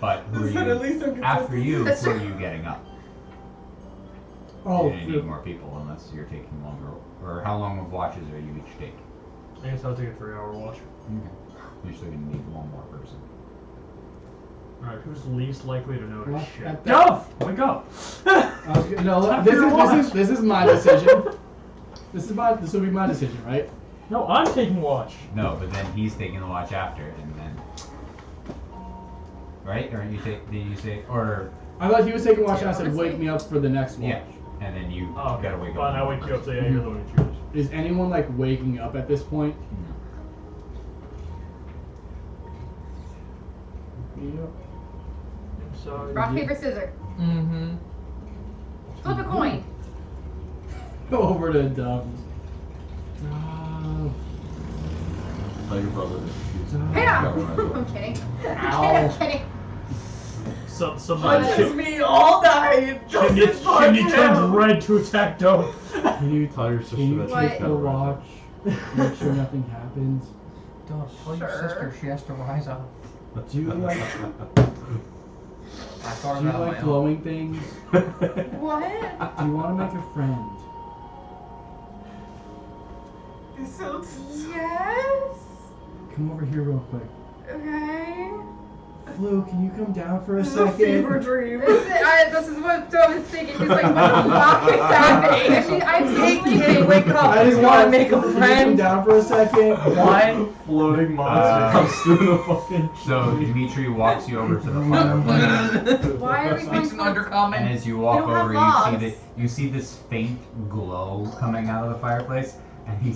But who This are at you? least I'm After you, That's who are true. you getting up? Oh, You're gonna need more people unless you're taking longer. Or how long of watches are you each take? I guess I'll take a 3-hour watch. You're still gonna need one more person. Alright, who's least likely to notice Well, shit? at that- Dove! Wake up! no, Time this for your watch. is my decision. This will be my decision, right? No, I'm taking watch. No, but then he's taking the watch after, and then. Right? Or you take? Did you say? Or I thought he was taking watch and I said Honestly. wake me up for the next watch. yeah, and then you Oh, okay. gotta wake Fine, up. I wake you up, so yeah, you're the one who chooses. Is anyone like waking up at this point? I'm sorry. Rock, paper, scissors. Mm-hmm. Flip a coin. Go over to Dove. No. Tell your brother to shoot. Yeah. No, I'm kidding. Ow. I'm kidding. Somebody Punches me all night. Just Chimney as much turns now. red to attack Dove. Can you Tell your sister Can you that What? she's take the watch? Make sure nothing happens. Don't tell your Sure. sister she has to rise up. Do you like? I thought Do you about it on like my own. glowing things? What? Do you want to make a friend? It sounds. Yes. Come over here real quick. Okay. Flu, can you come down for a This is a second? fever dream. This is what I was thinking. He's like, what the fuck is happening? I mean, I'm still sleeping. Wake up. I just wanna want make a Can you come friend. down for a second? What? Floating monster comes through the fucking. So Dimitri walks you over to the fireplace, Why are we going Speaks an to and undercommon. as you walk don't have over, logs. you see this faint glow coming out of the fireplace, and you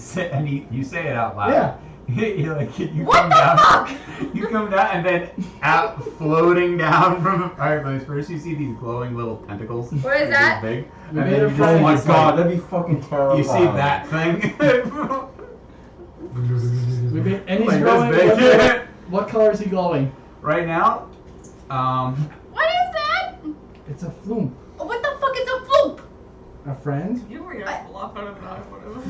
say it out loud. Yeah. You're like, you What come the down, fuck? you come down, and then out floating down from the fireplace. First, you see these glowing little tentacles. What is They're that? Big, We and made then a you friend. Oh my just god, that'd be fucking terrible. you see that thing. And he's Like glowing. this big. What color is he glowing? Right now, What is that? It's a flume. What the fuck is a floop? A friend? You were gonna laugh out of an eye, whatever.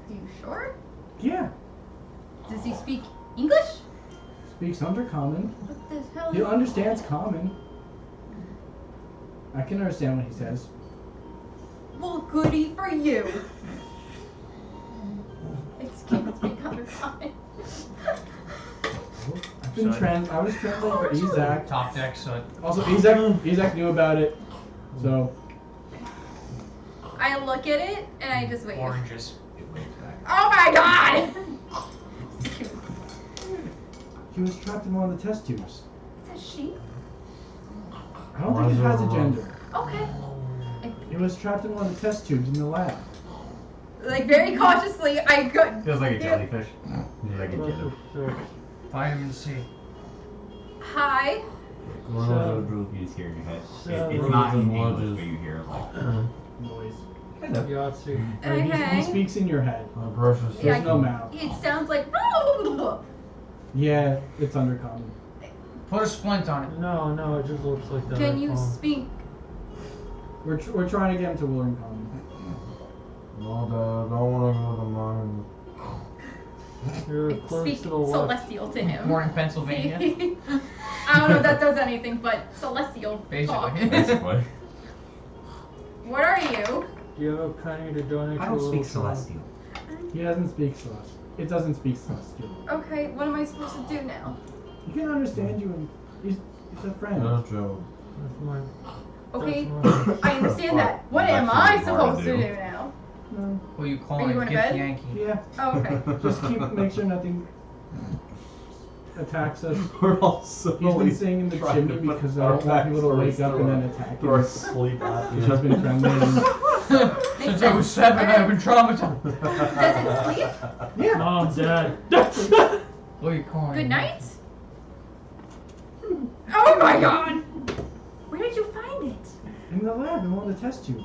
Are you sure? Yeah. Does he speak English? Speaks undercommon. What the hell? He understands common. I can understand what he says. Well, goody for you. Excuse me, undercommon. I've been I was translating for Isaac. Top deck soot. Also, Isaac knew about it. So, I look at it and I just wait. Oranges. Oh my god! he was trapped in one of the test tubes. Is that she? I don't think it has a gender. Okay. He was trapped in one of the test tubes in the lab. Like very cautiously, I go. feels like a jellyfish. Feels like a jellyfish. Vitamin C. Hi. You just hear in your head. It's not in English, but you hear it like. Noise. Yahtzee. He Okay. speaks in your head. My precious Yeah, There's no mouth. It sounds like. Yeah, it's undercommon. Put a splint on it. No, it just looks like that. Can you speak? We're trying to get him to William Common. No, Dad, I don't want to go to mine. You're Speak close to the left. celestial to him. Born in Pennsylvania. I don't know if that does anything, but celestial talk. Basically. Basically. What are you? Do you have a penny to donate I to a don't little speak child? celestial. He doesn't speak Celestial. It doesn't speak Celestial. Okay, what am I supposed to do now? He can understand you and he's a friend. No joke. That's mine. Okay, That's mine. I understand that. What That's am I actually hard supposed to to do. do now? No. Who you Are calling? you going to Gift bed? Yankee. Yeah. Oh, okay. Just make sure nothing attacks us. We're all so He's been staying in the trying to chimney put because I our don't want people to backstories wake up through and then our- attack through our him. sleep He's just been friendly and Since I was 7, I've been traumatized. Does it sleep? yeah. Mom, Dad. Who you calling? Good night? Oh my god! Where did you find it? In the lab, in one of the test tubes.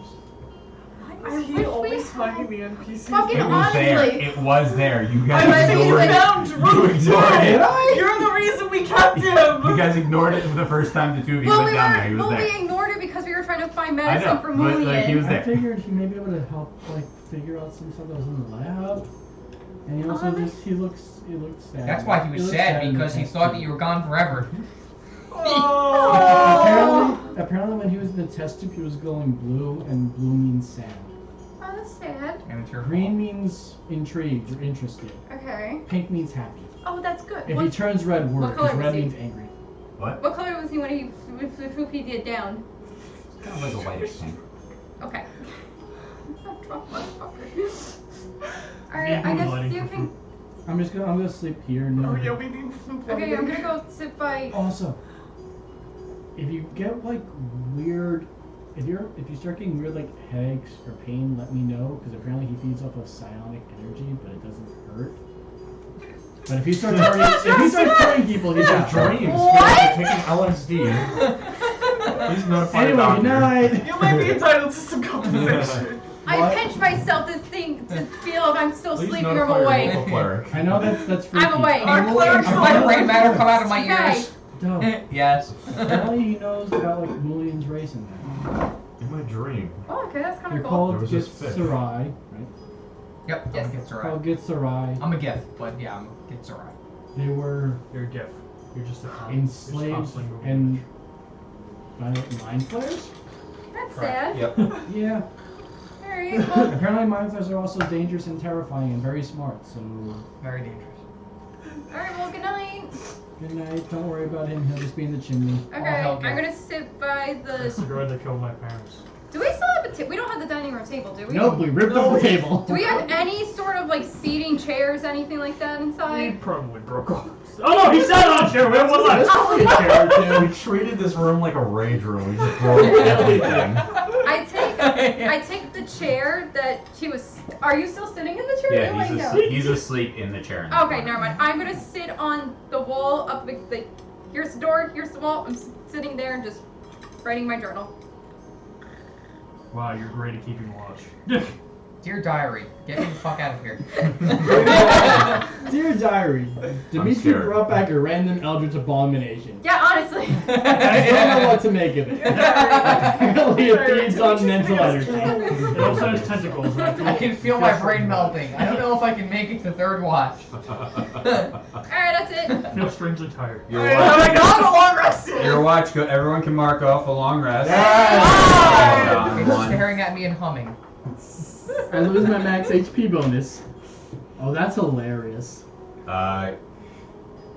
I Is he wish we always had- finding the NPCs? Fucking It was there. honestly. It was there. You I guys was ignored thinking it. found You Drew ignored dead. it. You're the reason we kept You him. guys ignored it the first time the two of you Well, went down there. He was we there. ignored it because we were trying to find I medicine know, for but Mulian. like he was I there. figured he may be able to help, like, figure out some stuff that was in the lab. And he also Honest- he looks sad. That's why he was looks sad in the because he test thought that tube. you were gone forever. Oh. Apparently when he was in the test tube, he was glowing blue, and blue means sad. Oh, that's sad. And it's your Green fault. means intrigued or interested. Okay. Pink means happy. Oh, that's good. If he What, turns red, what word, color because was red he? means angry. What? what color was he when he did down? Kind of like a whitish pink. Okay. Need Alright, I mood guess lighting you for can. I'm gonna sleep here now. Oh yeah, we need some Okay, I'm gonna go sit by. Also, if you get like weird, if you start getting weird like headaches or pain, let me know because apparently he feeds off of psionic energy, but it doesn't hurt. But if he starts hurting people, he's Yeah, a dream. dreams. What? Taking LSD. He's notified Anyway, doctor. good night. You might be entitled to some compensation. I What? pinch myself to feel if I'm still Please sleeping or notify I'm your awake. local cleric. I know that's freaky. I'm awake. Our cleric's My not brain matter come out of my Okay. ears. Dope. Yes. Apparently he knows about like Mulian's race and that. In my dream. Oh, okay, that's kind They're of cool. There called was this fish. Gitsarai, right? Yep. Yes. I'm a Gitsarai. Called Gitsarai. I'm a gift, but yeah, I'm a Gitsarai. They were You're a gift. You're just a enslaved constantly moving. and mind flayers? That's sad. Yep. Yeah. Alright, well, Apparently mind flayers are also dangerous and terrifying and very smart, so Very dangerous. alright, well, good night. good night. Don't worry about him, he'll just be in the chimney. Okay, hell I'm yeah. gonna sit by That's the the. guard that killed my parents. Do we still have a table? We don't have the dining room table, do we? Nope, we ripped up the table. Do we have any sort of like seating chairs, anything like that He inside? probably broke off. Oh no, he sat on a chair. We have one There's left. probably a chair or two. We treated this room like a rage room. We just broke everything. I take the chair that she was. Are you still sitting in the chair? Yeah, You're like, no. he's asleep in the chair. In the Okay, corner. never mind. I'm gonna sit on the wall up the. Here's the door. Here's the wall. I'm sitting there and just writing my journal. Wow, you're great at keeping watch. Dear diary, get me the fuck out of here. Dear diary, Dimitri scared. brought back a random eldritch abomination. Yeah, honestly. I don't know what to make of it. Apparently it feeds on mental energy. It also has tentacles. and I can feel my brain melting. I don't know if I can make it to third watch. Alright, that's it. I feel strangely tired. Your Oh watch, my god, a long rest! your watch. Everyone can mark off a long rest. Ah! Down It's one. staring at me and humming. I lose my max HP bonus. Oh, that's hilarious. So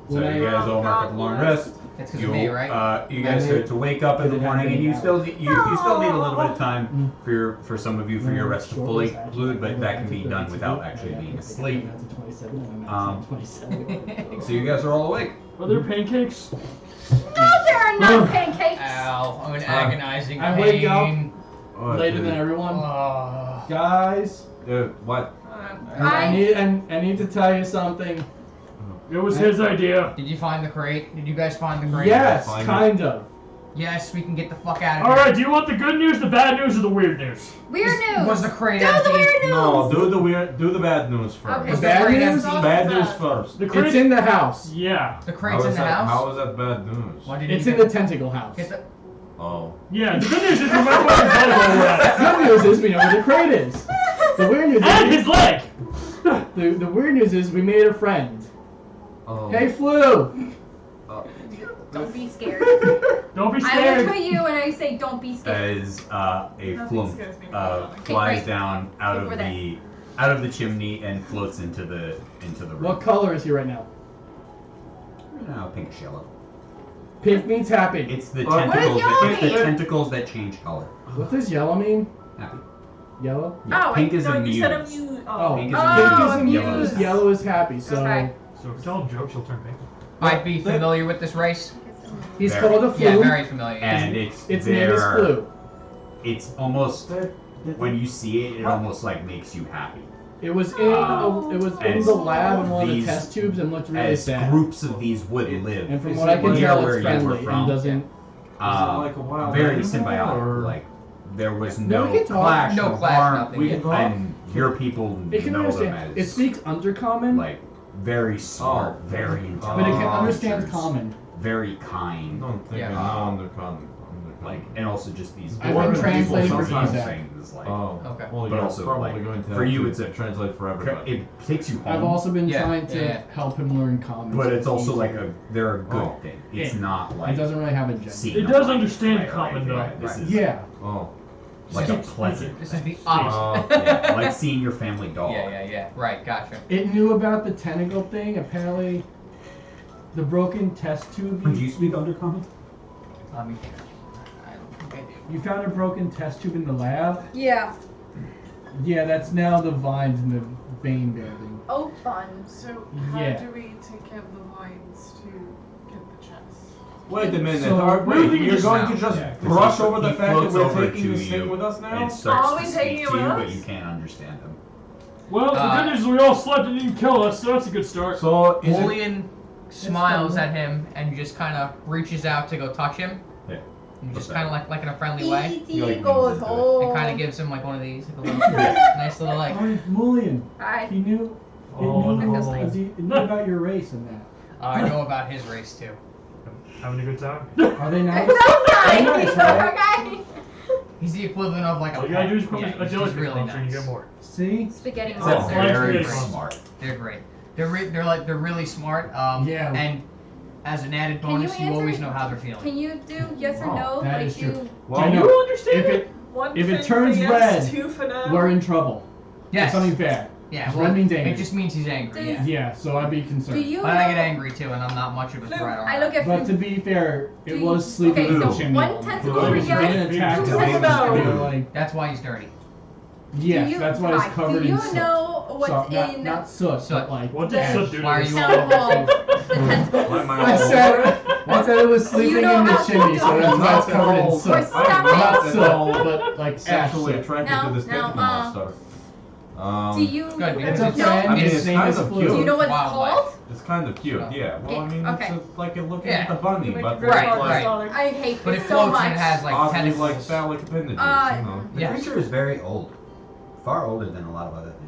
When you I- guys all mark up a long rest. It's because of me, right? You guys start to wake up in the morning, and you still need a little bit of time for some of you for your rest to fully conclude, but that can be done without actually being asleep. So you guys are all awake. Are there pancakes? No, there are not pancakes. Ow, I'm in agonizing I wake up. pain. Later than everyone. Ugh. Guys, What? I need to tell you something. It was his idea. Did you find the crate? Did you guys find the crate? Yes, Fine. kind of. Yes, we can get the fuck out of here. Alright, do you want the good news, the bad news, or the weird news? Weird news. Was the crate Do empty? the weird news. No, do the bad news first. Okay. Was Bad the crate news? empty? Bad news first. The crate. It's in the house. Yeah. The crate's in the house? How is that bad news? Why did It's you in the tentacle house. get the... Oh. Yeah, the good news is remember where his leg was. Good news is we know where the crate is. The weird news And is his leg! the weird news is we made a friend. Oh. Hey, Flu. Don't be scared. Don't be I scared. look at you and I say, don't be scared. As a Nothing flump scares me. flies great. down out Over of there. the chimney and floats into the room. What color is he right now? No, pinkish yellow. Pink means happy. It's the What does tentacles. yellow It's the mean? tentacles that change color. What does yellow mean? Happy. Yellow? Yeah, Oh, pink is No, you amused. said amused. Oh, Pink is Oh, pink is amused. amused. Yellow is Yellow is happy. So Okay. So if you tell him jokes, he'll turn pink. I'd be familiar with this race. he's Very. called a Flu. Yeah, very familiar. And Its name is there- Flu. It's almost when you see it, it almost like makes you happy. It was in As the lab in one of the these- test tubes and looked really As sad. groups of these would live. And from Is what I it can near tell, where it's you were friendly from? and doesn't. like a wild very animal, symbiotic. or- Like there was No, no, we can talk. clash, No of clash, harm, nothing. We can talk. and your people It can know them understand. as It speaks undercommon, like very smart, Oh. very but it can Oh, understand creatures, common. very I kind. don't think Yeah. I know undercommon. Like, and also just these. I've been dwarven translating people for sometimes Isaac. things like. Oh. Okay. Well, But you're also, probably like, going to for have you, to it's a- translate for everybody. It takes you home. I've also been Yeah, trying to yeah. help him learn common. but so it's also easier. like they're a good Oh. thing. It's Yeah. not It like doesn't really have a gender. seeing It a does light, understand right, common, though. right. This Right. is Yeah. Oh. like a pleasant. This is the Oh. opposite. Yeah, like seeing your family dog. Yeah. Right, gotcha. It knew about the tentacle thing. Apparently, the broken test tube. Do you speak undercommon? Let me think. I don't think I do. You found a broken test tube in the lab. Yeah. Yeah, that's now the vines in the vein building. Oh, fun. So how Yeah. do we take care of the vines to get the chest? Wait a minute. So- Wait, Maybe you're just going now. to just Yeah, 'cause brush he- over the he fact that floats we're over taking to this thing you, with us And now? it starts Are we to taking speak it to you, with but us? you can't understand him. Well, the good news is we all slept and didn't kill us, so that's a good start. So is it? Julian smiles at him and just kind of reaches out to go touch him. Yeah. And just Okay. kind of like in a friendly way. He, like, E.T. goes leans into it. home. And kind of gives him like one of these, like a little, nice little like. Oh, Mulian. Hi. He knew. Oh, it knew, no. it knew about your race and that. I know about his race too. Having a good time? Are they nice? That's nice, nice. right? Okay. He's the equivalent of like a. All you gotta do is put yeah, a he's jellyfish really monster and you nice. get more. See? Spaghetti It's monster. very Monster. smart. They're great. They're really smart. Yeah. And As an added Can you bonus, you answer always it? know how they're feeling. Can you do yes or no? that like is true. you. Well, I Do know. you understand If it? it One if it fin turns for yes, red, two for no. we're in trouble. Yes. It's something bad. Yeah, It's well, red means angry. it just means he's angry. Do- Yeah. Yeah, so I'd be concerned. Do you? But I get know- angry too, and I'm not much of a threat. I look at. But to be fair, Do it you- was sleeping okay, in the so chimney. one tentacle for It was yes, being attacked. two and for they were no. like, That's why he's dirty. yes, Do you, that's why it's guys, covered do you in soot. know what's So, in not soot, Soot. but like. What The- does Soot do to Why are this? you town hall? The tentacles. Why am I I all said, I said it was sleeping know in the how to chimney, do so it. that's why it's Not covered in at all. soot. We're I'm stopping. not Not at soot, all but like sexually soot. attracted Now- to this now, tentacle monster. Do you? Good, because It's a it's No. friend, I mean, his it's name kind is of Flu. cute. Do you know what it's Wildlife. called? It's kind of cute, yeah. Well, I mean, okay. it's like you're looking Yeah. at the bunny, Make but it with very Right, hard, right. Sonic. I hate But it this so floats much. and it has like oddly like tentacles. phallic appendages, Uh, you know. The Yes. creature is very old. Far older than a lot of other things.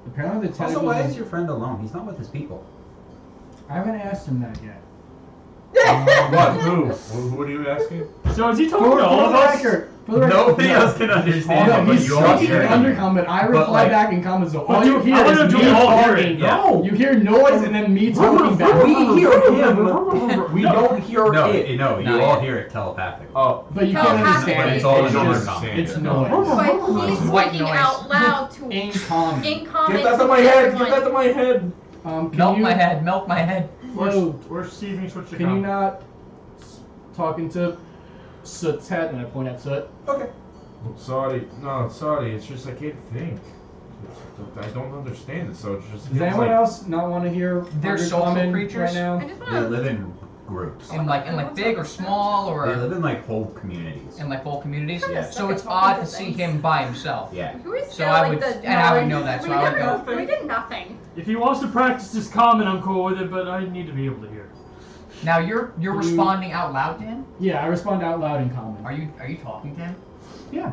Apparently the Also, tentacles. why is your friend alone? He's not with his people. I haven't asked him that yet. What? Who are you asking? So is he For, talking to all of the us? record, for the record, Nobody no. else can understand No, it, but he's you all speaking hear in it. undercommon. I reply like- back in comments, so But all you hear I is wanna me do all hear it, talking. yeah. No, you hear noise and then me talking back. We hear him. We don't hear No, it. no, you Not all yet. hear it telepathically. Oh, But you No, can't it has understand to it. be. It's all It's in just- undercommon. It's noise. But he's White speaking noise. out loud to In common. in comment. get that to my head. Get that to my head. Can Melt you, my head, melt my head. Yo, We're Steven switch to can you comment. not talking to Soot's head and I point at Soot? Okay. Sorry. No, sorry. It's just I can't think. I don't understand it, so it's just. Does anyone else not want to hear They're social undercommon creatures? right now? I just They want to. live in groups. In like big or small They or live in like whole communities. in like whole communities. Yeah. So it's odd to see him by himself. Yeah. Who is So I like would- the and I would knowledge- know that, so we I would never- go- We did nothing. If he wants to practice this comment, I'm cool with it, but I need to be able to hear. Now you're You- responding out loud to him. Yeah, I respond out loud in common. Are you talking to him? Yeah.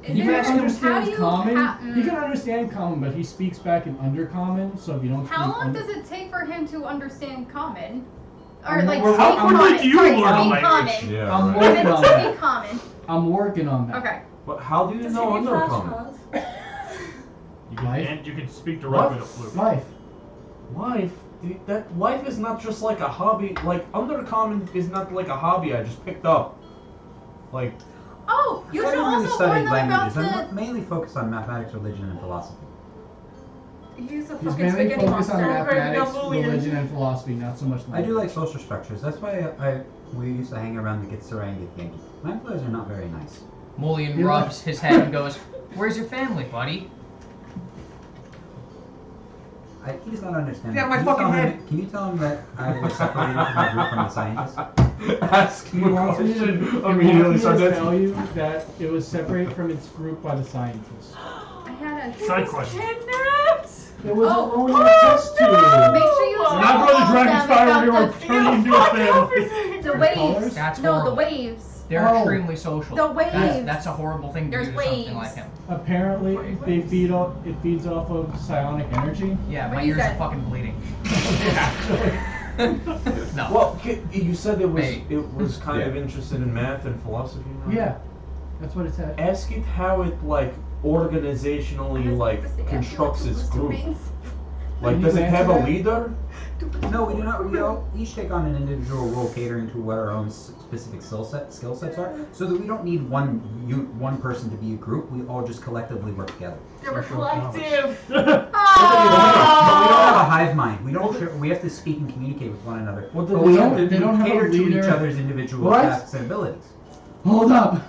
Is He there- can understand how do you common. He mm. can understand common, but he speaks back in undercommon. So if you don't How speak long under- does it take for him to understand common? Or I'm- like we're- speak I'm common. like you, Sorry, Lord of speak Language. common. Yeah. I'm right. working If on it's that. speak common. I'm working on that. Okay. But how do you Does know he need undercommon? flashcards? You can, Life? and you can speak directly to Fluke. Life. Life. That life is not just like a hobby. Like undercommon is not like a hobby I just picked up. Like Oh, you I should haven't really also studied warn them about languages. I'm the. mainly focused on mathematics, religion, and philosophy. He's a He's fucking mainly spaghetti focused on monster. mathematics, Napoleon. religion, and philosophy, not so much I language. do like social structures. That's why we used to hang around the Gitsura and Githyanki. My employees are not very nice. Mullion You're rubs his head and goes, "Where's your family, buddy?" He does not understand. Yeah, that. my Can you fucking tell him- head. Can you tell him that I was separated from the group from the scientists? ask He him a wants me to, question. he Immediately wants me start to dancing. tell you that it was separated from its group by the scientists. I had a. Side question. Kidnapped! It was Oh. only Oh, a test tube. Make sure you We're tell not going to all Dragon's of Fire them here. We're about turning into a family. the waves. Colors? That's No, the horrible. waves. They're Oh. extremely social. The waves. That's a horrible thing to There's do to something waves. like him. Apparently, it feeds off of psionic energy. Yeah, What my he ears are said. fucking bleeding. No. Well, you said it was Hey. kind of interested in math and philosophy. No? Yeah, that's what it said. Ask it how it like organizationally like constructs its group. Like, Can does you it have answer a that? leader? No, we do not. We all each take on an individual role catering to what our own specific skill sets are, so that we don't need one person to be a group. We all just collectively work together. We're collective! But we don't have a Oh. hive mind. We don't. We have to speak and communicate with one another. Well, But they we don't- have they to don't have a cater to each leader. other's individual What? tasks and abilities. Hold up.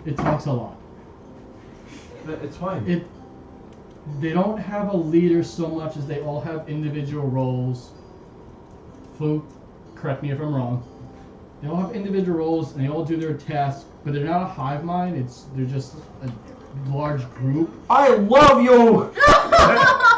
It talks a lot. It's fine. They don't have a leader so much as they all have individual roles. Fluke, correct me if I'm wrong. They all have individual roles and they all do their tasks, but they're not a hive mind. They're just a large group. I love you.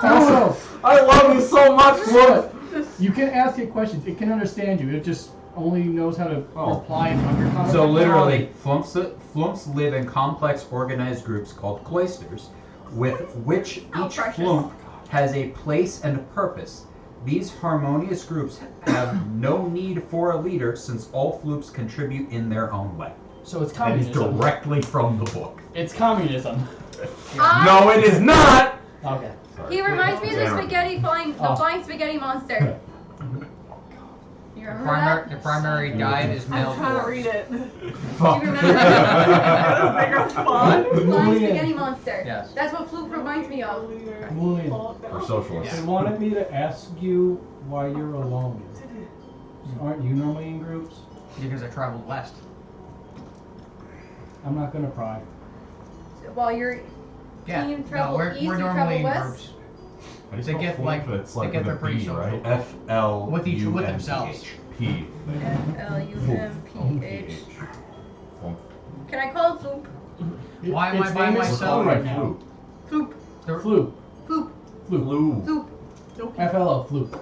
Also, I love you so much, Fluke. you can ask it questions. It can understand you. It just only knows how to Oh. reply in undercommon. So literally, flumps live in complex organized groups called cloisters, with which How each precious. flump has a place and a purpose. These harmonious groups have no need for a leader since all floops contribute in their own way. So it's That is communism. directly from the book. It's communism. No, it is not. Okay. He reminds me of the Anarchy. spaghetti flying, the Oh. flying spaghetti monster. You The remember primary, that? the primary guide is I'm male trying to dwarves. read it. Do you remember that? That's bigger fun. Flying Mulian. spaghetti monster. Yes. That's what Floop reminds me of. Mulian. Or socialists. They wanted me to ask you why you're alone. Aren't you normally in groups? Because I traveled west. I'm not gonna pry. While you're Yeah. team No, travel we're east, you normally travel in west. groups. How do you They spell get, flunk? like- It's they like get with their a pretty B, social. right? FL With each- with themselves. P. F-L-U-M-P-H. Flunk. Can I call him Floop? Why am Its I by name is myself Floop right now? Floop. Floop. Floop. Blue. Floop. FLO. Floop.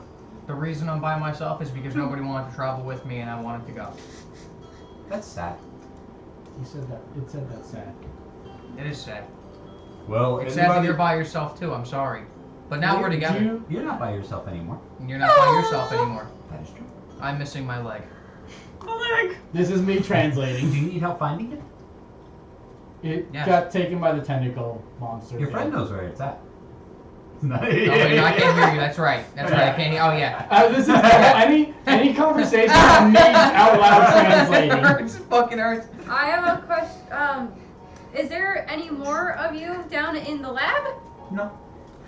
The reason I'm by myself is because nobody wanted to travel with me and I wanted to go. That's sad. He said that. It said that sad. It is sad. Well, It's sad that you're by yourself too, I'm sorry. But now we're together. Do you- You're not by yourself anymore. And you're not by yourself anymore. That is true. I'm missing my leg. Leg. This is me Do translating. you need help finding it? It Yes. got taken by the tentacle monster. Your friend knows where it's at. Oh wait, no, I can't hear you. That's right. That's right. I can't hear. Oh yeah. This is any conversation that needs out loud translating. It hurts. It fucking hurts. I have a question. Is there any more of you down in the lab? No,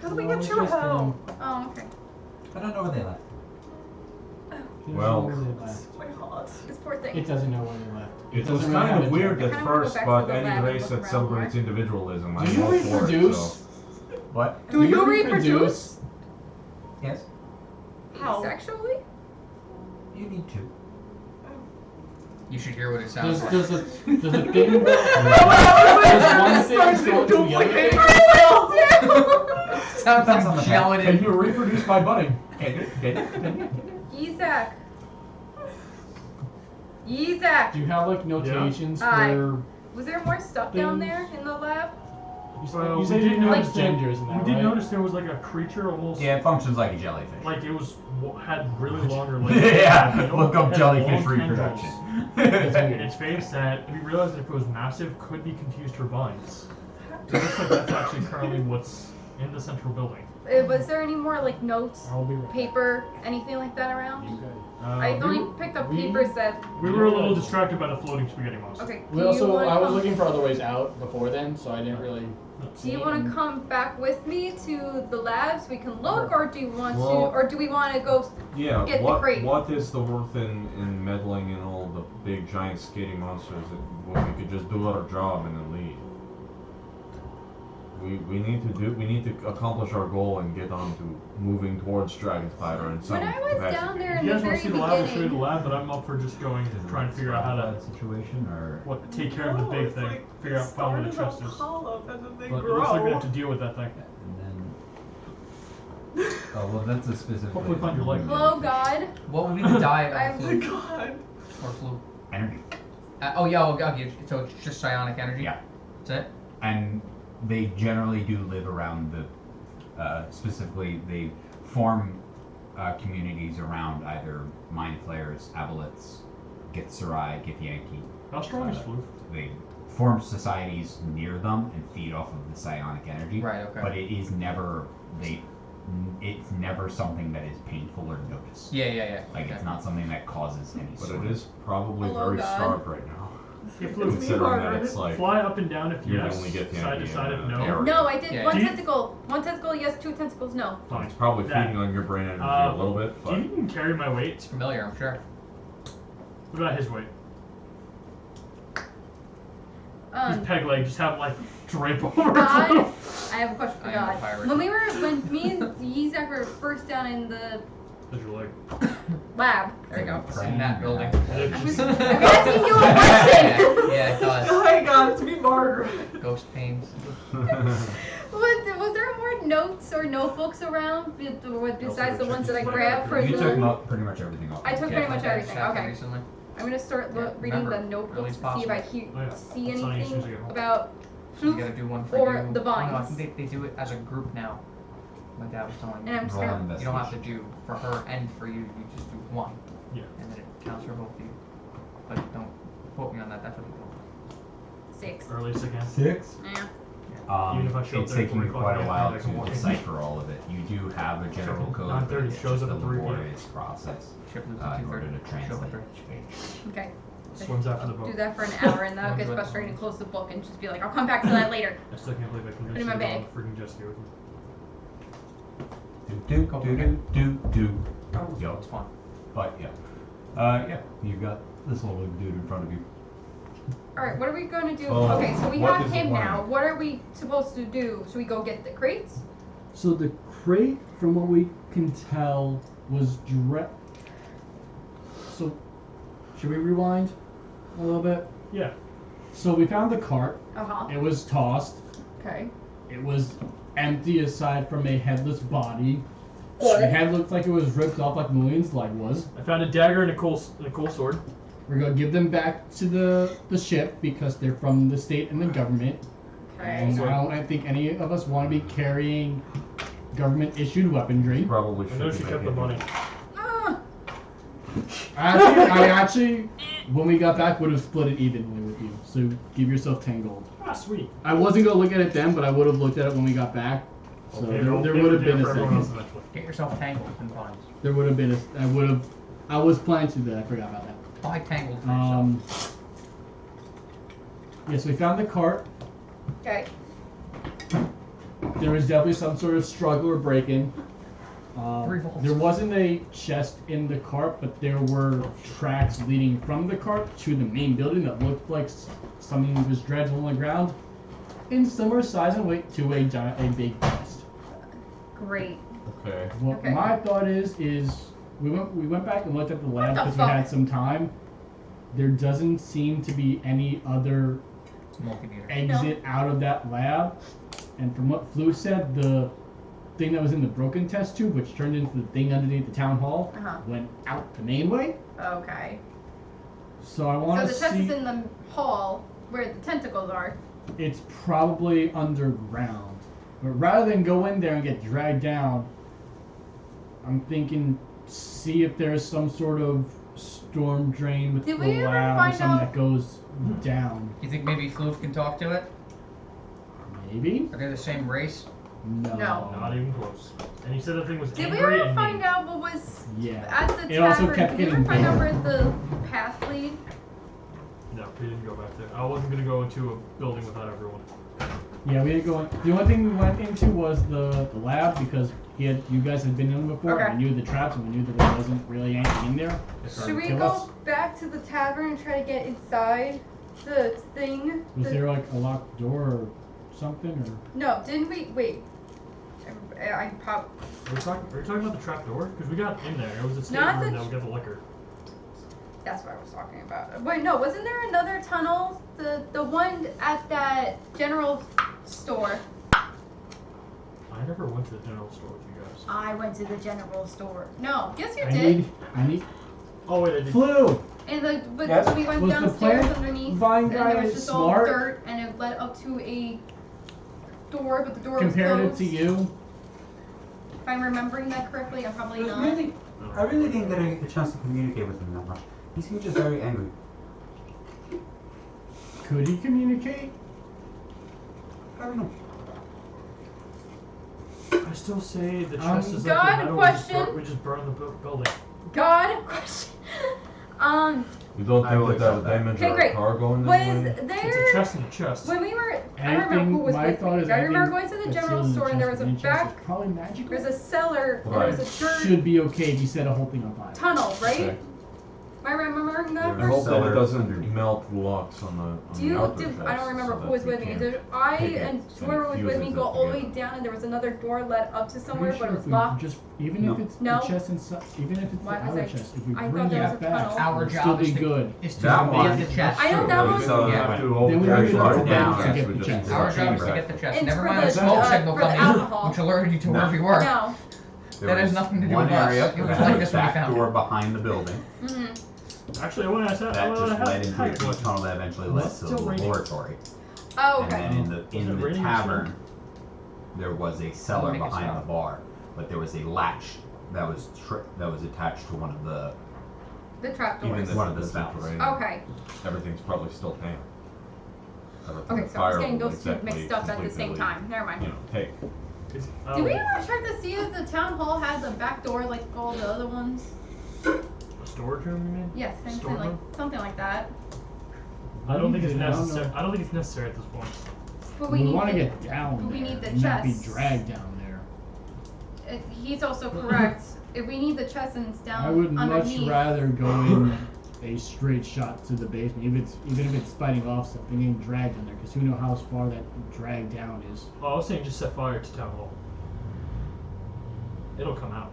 How do we No, get it's your just, help? Oh, okay. I don't know where they left. Well- Where they left. My heart. This poor thing. It doesn't know where they left. It was doesn't really kind have of a weird job. at I kinda wanna go first, back to but the any lab and race look that around celebrates more. individualism, Do I'm you all for it. reproduce? So. What? Do you reproduce? Yes. How? Sexually? You need to. You should hear what it sounds like. Does a thing does one thing go to the other? Sounds That's on the like back. gelatin. Can you reproduce by budding? Isaac. Isaac. Do you have like notations Aye. for? Was there more stuff down there in the lab? Well, You said we you did didn't notice notice that- genders in that, We did right? notice there was like a creature almost. Yeah, it functions like a jellyfish. Like it was had really longer legs. Yeah, It look up had jellyfish long reproduction. tendrils in its face that we realized that if it was massive, could be confused for vines. So it looks like that's actually currently what's in the central building. Was there any more like notes, I'll be right. paper, anything like that around? You good? I only picked up papers that. We were a little distracted by the floating spaghetti monster. Okay. We do you also, wanna I was come- looking for other ways out before then, so I didn't really. Do you want to come back with me to the lab so we can look, or do you want Well- to, or do we want to go? Yeah, Get the crate. what is the worth in meddling in all the big giant skating monsters when we could just do our job and then leave? We need to accomplish our goal and get on to moving towards Dragonspider in some When I was capacity. down there If in you the guys want very to see the lab, we'll show you the beginning, lab, but I'm up for just going to try and figure out how to situation or take care of the No, big it's thing. like Figure out find where the start chest as a is. polyp and then they But it grow. looks like we have to deal with that thing. and then oh well, that's a specific. Hopefully find your leg. hello God. What would be the diet I'm- of Oh the my flu god. or flu? energy. Oh yeah, okay. So it's just psionic energy. Yeah. That's it. And they generally do live around the. Specifically, they form communities around either mind flayers, aboleths, Githzerai, Githyanki. How strong is Uh, flu? They form societies near them and feed off of the psionic energy. Right. Okay. But it is never it's never something that is painful or noticed. Yeah. Like Okay. it's not something that causes any But sort it of. is probably Hello, very God. stark right now. Yeah, It's flu. me, Considering that Margaret. it's like Fly up and down if you yes. only get the Side to idea side if in no. an area. No, I did Yeah. one Do you- tentacle. One tentacle, yes. 2 tentacles, no. Fine. it's probably That. feeding on your brain energy a little bit, Do but you even carry my weight? It's familiar, I'm sure. What about his weight? His Um, peg leg just have like drape over God, it. I have a question for I am a God. pirate. When me and Isaac were first down in the There's your leg. lab, There you go. It's Praying in that building. I'm asking you a question. Yeah, it does. Oh my god, it's me, Margaret. Ghost pains. Was there more notes or notebooks around besides the ones that I grabbed for You took the? pretty much everything off. I took Yeah, pretty much that everything. happened Okay. Recently. I'm gonna start Yeah, reading the remember, notebooks early to see if I possible. Oh, yeah. see That's not as soon as anything you get home. about You Floof. gotta do one for or you. the Oh, no, I vines. think they do it as a group now. My dad was telling me. And I'm just Roll gonna. investigation. You don't have to do for her and for you. You just do one. Yeah. And then it counts for both of you. But don't quote me on that. That's what he told me. 6. Or at least again. 6. Yeah. Even if I show up It's there at taking 3 you quite a o'clock, while I can to walk in. decipher all of it. You do have a general code, but 9:30 it's shows just up a at 3 p.m. laborious process Ship leaves in at order 2:30. to translate. Okay. Swims after the Do boat. that for an hour and that'll get Runs with frustrating. it. Close the book and just be like, I'll come back to that later. I still can't believe I Put in convinced my you to go on bag. the freaking jet ski with me. Do. Oh, Yo. it's fun. But yeah. Yeah, you've got this little dude in front of you. Alright, what are we going to do? Well, Okay, so we what have is the him plan? now. What are we supposed to do? Should we go get the crates? So the crate, from what we can tell, was So, should we rewind a little bit? Yeah. So we found the cart. Uh-huh. It was tossed. Okay. It was empty aside from a headless body. The head looked like it was ripped off like Mulian's leg was. I found a dagger and a cool sword. We're gonna give them back to the ship because they're from the state and the government. Okay. And I think any of us want to be carrying government-issued weaponry. Probably I should know be she kept the making- money. Ah, I actually, when we got back, would have split it evenly with you. So give yourself 10 gold. Ah, sweet. I wasn't gonna look at it then, but I would have looked at it when we got back. So Okay, there would have been a for everyone else second. eventually. Get yourself tangled in vines. There would have been a. I was planning to do that. I forgot about that. Buy tangled for yourself. Yes, we found the cart. okay. There was definitely some sort of struggle or break-in. 3 volts. There wasn't a chest in the cart, but there were tracks leading from the cart to the main building that looked like something was dredged on the ground, in similar size and weight to a big chest. Great. Okay. What Okay. my thought is we went back and looked at the lab the because we fuck? had some time. There doesn't seem to be any other It's a multimeter. exit out of that lab. And from what Flu said, the thing that was in the broken test tube, which turned into the thing underneath the town hall, Uh-huh. went out the main way. Okay. So I So want the to chest see. is in the hall where the tentacles are. It's probably underground. But rather than go in there and get dragged down, I'm thinking see if there's some sort of storm drain with Did the we ever lab or find something out- that goes down. You think maybe Floof can talk to it? Maybe? Are they the same race? No. Not even close. And he said the thing was Did we angry ever and find mean. out what was Yeah. at the It also tavern? kept Did we ever getting find out bigger. where the path lead? No, we didn't go back there. I wasn't gonna go into a building without everyone. Yeah, we didn't go in. The only thing we went into was the lab because you guys had been in before. Okay. And we knew the traps and we knew that there wasn't really anything in there. It's Should we kill go us? back to the tavern and try to get inside the thing? Was The- there like a locked door or something? Or No, didn't we? Wait. I pop. Are you talking about the trap door? Because we got in there. It was a Not stateroom the that we got the liquor. That's what I was talking about. Wait, no, wasn't there another tunnel? The one at that general store. I never went to the general store with you guys. I went to the general store. No, yes you I did. need Oh wait, I did. Flu. And but Yes? we went Was the downstairs plant underneath, vine and guy there was just smart? all dirt, and it led up to a door, but the door Compared it was to closed. you. If I'm remembering that correctly, I'm probably not. I really didn't get a chance to communicate with him that much. He seemed just very angry. Could he communicate? I don't know. I still say the chest is God, like the metal. question. We just burn the building. God, question. You don't I think will that that'll accept that. damage Okay, our great. cargo in Was any way? It's a there chest in a chest. when we were? I don't remember Anything- who was my with thought me. is I remember anything going to the that's general sealed in store, and there was chest a in chest back. is probably magical. There's a cellar. And there was a dirt Should be okay if you set a whole thing on fire. tunnel, right? Okay. Am I remembering that? There I was hope that it cellar doesn't underneath. melt the locks on the Do you? outer Did, chest, I don't remember so who that was we with me. can't Did I take it and and whoever was with me fuse go it all the way together. down, and there was another door led up to somewhere, Pretty but sure it was if we locked? Just even No. if it's No? the chest inside, even if it's Why the was outer I- chest, if we I bring thought there was that a back, tunnel. Our it'll still job be is to, good. is to That get one. the chest. I know that So one. we still Yeah. have to Then we carry need to our go down to get we the just chest. Our job is to Right. get the chest. It's Never for mind the, the smoke signal for the coming, alcohol. which alerted you to No. where we were. No. There That has was nothing to do one with us. area It was that like had a this when we back found door it. behind the building Mm-hmm. Actually, I want to ask that. that just led into a question. deep tunnel that eventually led What's to the still raining? laboratory. Oh, And okay. then in Was the it raining tavern, there was a cellar Make it behind stop. the bar, but there was a latch that was attached to one of the The trap Even doors. if one of the it's spouts. raining, Okay. everything's probably still damp. Okay, so I was getting those two mixed up at the same time. Never mind. You know, take. Did we ever check to see if the town hall has a back door like all the other ones? A storage room, you mean? Yes, something like that. I don't think it's I don't necessary. know. I don't think it's necessary at this point. But We need want to the- get down but we there need the and not be chests. dragged down there. He's also correct. If we need the chestnuts down I would much underneath. rather go in a straight shot to the basement, even if it's fighting off stuff and getting dragged in there, because who knows how far that drag down is. Oh, I was saying just set fire to town hall. It'll come out.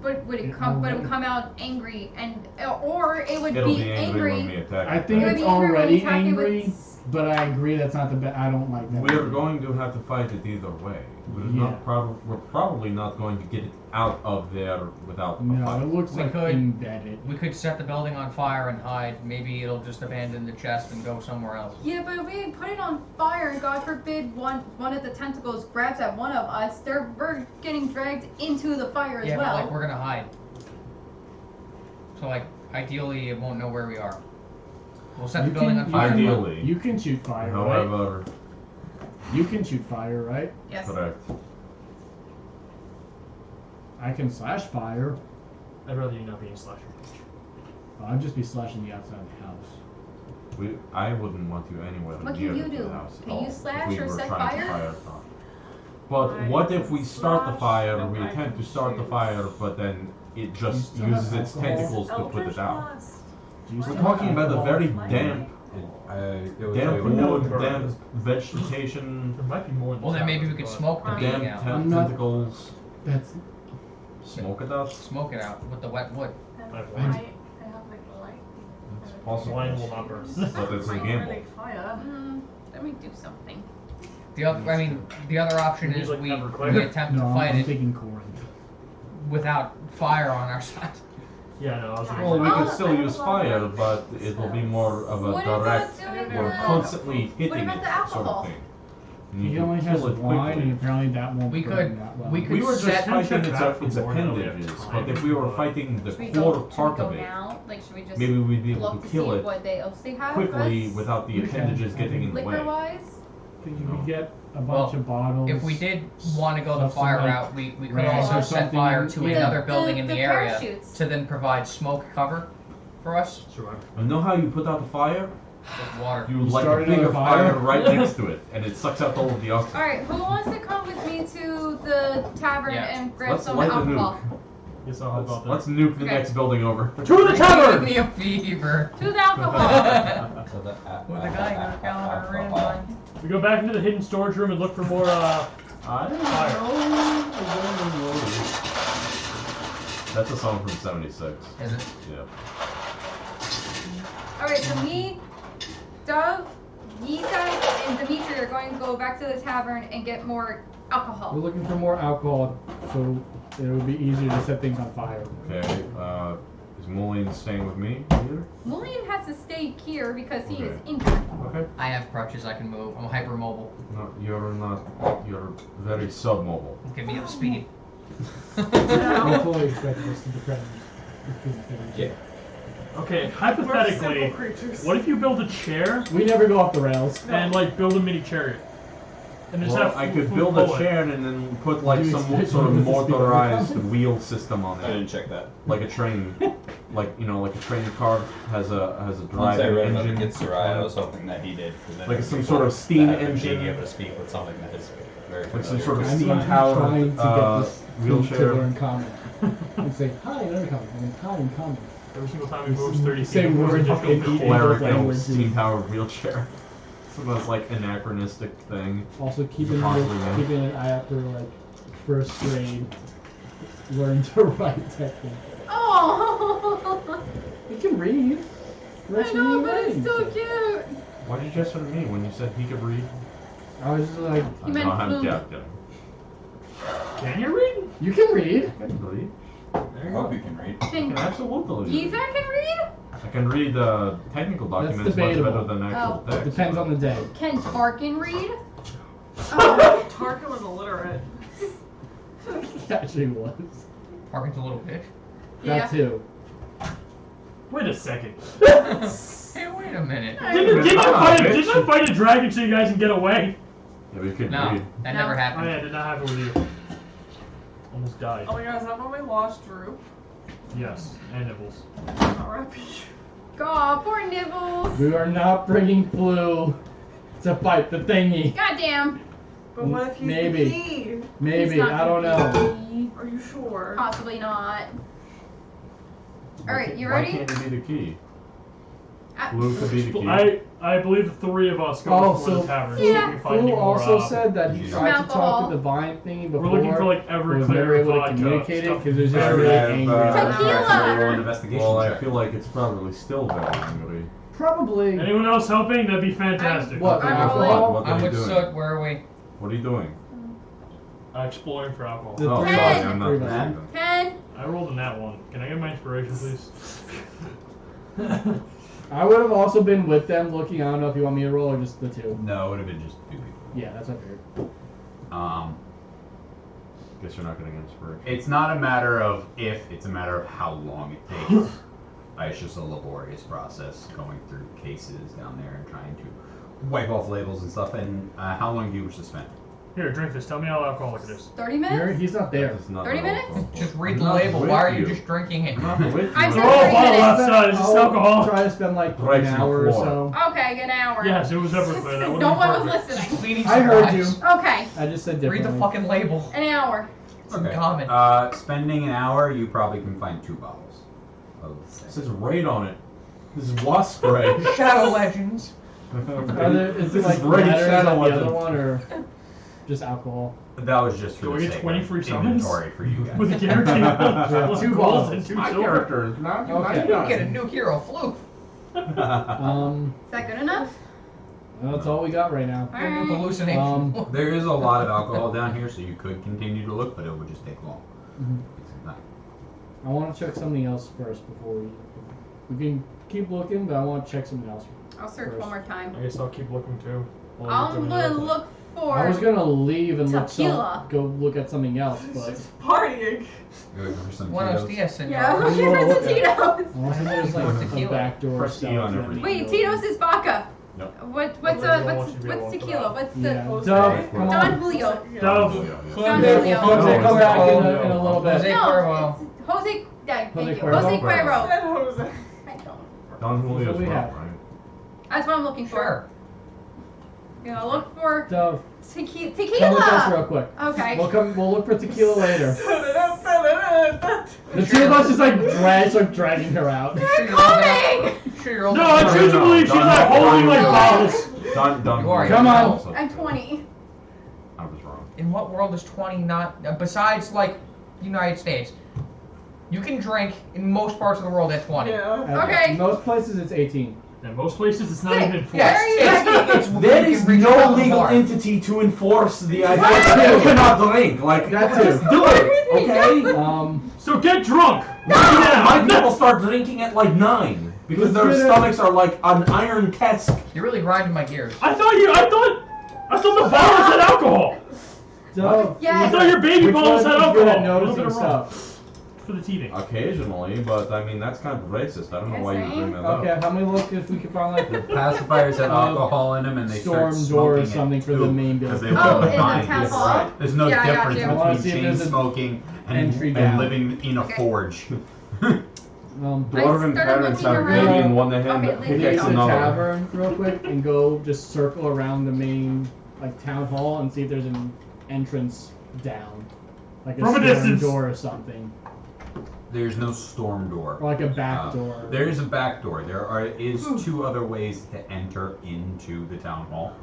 But would it It come? But it would already- come out angry, and or it would It'll be angry when we attack. I think It would it's be angry when already attacking with angry, but I agree that's not the best. I don't like that. We're going to have to fight it either way. Yeah. We're probably not going to get it out of there without a No, fight. it looks We like could- embedded. We could set the building on fire and hide. Maybe it'll just abandon the chest and go somewhere else. Yeah, but if we put it on fire and God forbid one of the tentacles grabs at one of us, we're getting dragged into the fire as Yeah, well. but like we're gonna hide. So like ideally it won't know where we are. We'll set the building on fire. Ideally. You can shoot fire, right? However, You can shoot fire, right? Yes. correct. I can slash fire. I'd rather you not be in slasher. I'd just be slashing the outside of the house. I wouldn't want you anywhere What near can you the do? house at Can all, you if slash we or were set trying to fire? it off. But what if we start the fire, we attempt to start the fire, but then it just still have uses its alcohol? tentacles to put it out? Do you We're still talking have about a alcohol? very damp, damp wood, burn. damp vegetation, There might be more than Well then maybe we could smoke the being damp out. I'm not- tentacles. That's Smoke it out? Smoke it out with the wet wood. I have I wine. have like a light. It's possible. Wine will not burn. But it's a gamble. Fire. Let me do something. The other option Maybe is like we Everclear. attempt no. to I'm fight it thinking Corinth. without fire on our side. Yeah, no, I was Well, we Oh, could still use fire, but it will be more of a What about direct, doing we're the? constantly hitting about it the sort alcohol? of thing. You He need only to has kill it wine, and quickly. apparently that won't We burn could- that well. we could We were just set- fighting check its, back its for more than we have appendages, time, but if we were but- fighting the Should we core go? Should part we go of it, now? Like, should we just maybe we'd be able look to to see kill it what they have? quickly without the We can. appendages getting in the Liquor way. wise? Think you could get a bunch Well, of bottles. If we did want to go the Something fire like route, we could rags also or set something fire in- to yeah. another building in the area parachutes. to then provide smoke cover for us Sure. You know how you put out the fire? with water. You You light start a bigger another fire? fire right next to it, and it sucks out all of the oxygen. Alright, who wants to come with me to the tavern Yeah. and grab Let's some light the alcohol? nuke. Yes, I'll help out there. Let's nuke the Okay. next building over. To the Give tavern! me a fever. To the alcohol! So the, With the guy who's calendar in mind. We go back into the hidden storage room and look for more, I don't Fire. know. That's a song from '76. Is it? Yeah. Alright, so me, Dove, Yizak, and Dimitri are going to go back to the tavern and get more We're alcohol. looking for more alcohol, so it would be easier to set things on fire. Okay. Is Mullion staying with me here? Mullion has to stay here because he is Okay. injured. Okay. I have crutches. I can move. I'm hypermobile. No, you're not. You're very submobile. Give me up speed. I fully expect us to defend. Yeah. Okay, We're hypothetically, simple creatures. what if you build a chair We never go off the rails. and like build a mini chariot? And just Well, have I could food build a pull it? chair and then put like Do you some expect sort of this to be motorized overcome? wheel system on I didn't it, check that. like a train, like like a train car has a Once I driving read about engine. the Gitsurai, on I it. was hoping that he did. 'cause then Like it'd some be sort of cool steam to have him engine. being able to speak with something that is very Like some familiar. sort of I'm steam trying powered to get this wheelchair. to learn common. And say, hi, learn common. And then, hi, in common. Every single time he moves 30 feet, Same he moves word, additional fucking feet. eat. Clerical language. steam powered wheelchair. Some of those like anachronistic thing. Also, keeping Possibly, yeah. keeping an eye out for like first grade. Learn to write technique. Oh! You can read. I know, but it's so cute! What did you just sort of mean when you said he could read? I was just like, You meant I'm food. kidding. Can you read? you can read. I can read. I hope you can read. I can Can absolutely read. Yizak can read? I can read technical documents much debatable. better than actual Oh. text. Depends on the day. Can Tarkin read? Oh, Tarkin was illiterate. It actually was. Parkin's a little bitch. Yeah. That too. Wait a second. Hey, wait a minute. Didn't I fight a dragon so you guys can get away? Yeah, but you couldn't No, read. that No. never Oh happened. yeah, it did not happen with you. Almost died. Oh my god, is that when we lost Drew? Yes, and Nibbles. R.I.P. God, poor Nibbles. We are not bringing Blue to fight the thingy. Goddamn. But what if he's Maybe. the key? Maybe, He's not I don't know. gonna be. Are you sure? Possibly not. Alright, you Why ready? can't it be the key? Uh, Blue could be the key. I believe the three of us go Oh, before the so tavern. Yeah. So we can find any Blue more, also said that he Some tried to alcohol. talk to the Vine thingy before. we're looking for like but every was never clear able to vodka communicate it stuff. because it was just I really have, angry. Tequila! roll an investigation Well, I check. feel like it's probably still very angry. Probably. Anyone else helping? That'd be fantastic. What, the I'm alcohol? What are I'm you with doing? Soot. Where are we? What are you doing? Exploring for alcohol. The Oh, three sorry, of us. I'm Three of not us. listening. 10. I rolled in that one. Can I get my inspiration, please? I would have also been with them looking. I don't know if you want me to roll or just the two. No, it would have been just 2 people. Yeah, that's what I figured. Guess you're not getting inspiration. It's not a matter of if, it's a matter of how long it takes. It's just a laborious process going through cases down there and trying to wipe off labels and stuff. And how long do you wish to spend? Here, drink this. Tell me how alcoholic it is. 30 minutes? He's not there. That is not 30 what I was minutes? going for. Just read I'm the not label. with Why are you you. just drinking it? I'm not with you. I'm They're sorry. all 30 bottled minutes. outside. Is this I'll alcohol? try to spend like Right an to the hour or floor. so. Okay, an hour. Yes, it was Everclear. That would No have one been was perfect. listening. Cleaning I heard supplies. you. Okay, I just said Read differently. the fucking label. an hour. It's common. Spending an hour, you probably can find 2 bottles of It thing. says raid on it. This is wasp spray. Shadow Legends. Are there, is it This like is raid letters shadow on the weapon. other one or just alcohol? That was just for Do the I get sake 20 of free summons? inventory for you guys. With a guarantee of 2 gold bottles. and 2 My silver. character is not Okay. You get a new hero, Floof. Is that good enough? Well, that's all we got right now. Alright. Hallucination. There is a lot of alcohol down here, so you could continue to look, but it would just take long. Mhm. Take some time. I want to check something else first before we can keep looking, but I want to check something else. I'll search First. one more time. I guess I'll keep looking too. while you're I'm doing gonna other look for. I was gonna leave and Tequila. go look at something else, but Partying. You're looking for some Buenos Tito's? dias, senor. Yeah, I'm What do you looking wanna for look at? Tito's. unless there's like a Tequila. back door Press E stuff on that everything. we Wait, go- Tito's is vodka. Nope. What's Well, then I want you to be able to what's look for tequila? that. What's Yeah, the Dove, come Don on. Julio? Dove. Don We'll Julio. come back in a little bit. Jose No, Cuervo. it's Jose. Yeah, thank you. Cuervo? Jose Cuervo. Said Jose. I don't. Don Julio's What we well, have? right? That's what I'm looking for. Sure. You know, look for Dove, tequila. come with us real quick. Okay. We'll look for tequila later. Da-da-da-da-da-da. The two of us just like dragging her out. They're coming. Sure, you're old. No, I choose to believe she's like holding like bottles. Don You are. Julio Come on. also. I'm 20. I was wrong. In what world is 20 not besides like United States? You can drink in most parts of the world at 20. Yeah. Okay. In most places it's 18. In most places, it's not Sick. even enforced. Yes, it's There you is can reach no out to the legal bar. entity to enforce the idea that you cannot drink. Like, That too. just do it, okay? So get drunk. My people start drinking at like 9 because their Let's get it. stomachs are like an iron cask. You're really grinding my gears. I thought the bottles had alcohol. So, Yeah. I thought your baby which bottles one had is good alcohol. at A little bit noticing of rum. stuff? For the teething. Occasionally, but I mean that's kind of racist. I don't know why you bring that Okay, up. how many look if we can find The like pacifiers have alcohol in them, and they storm start door or smoking something it for the too, main because they building? Oh, live in the behind town this. hall? Right. There's no Yeah, I got difference you. I wanna between see if chain there's an smoking entry and down. living in a Okay. forge. Dwarven started parents looking have around. baby in one hand, Okay, and leave get pickaxe to in the another. tavern real quick and go just circle around the main like town hall and see if there's an entrance down, like a From a storm distance. door or something, There's no storm door. or like a back door. There is a back door. There is 2 other ways to enter into the town hall.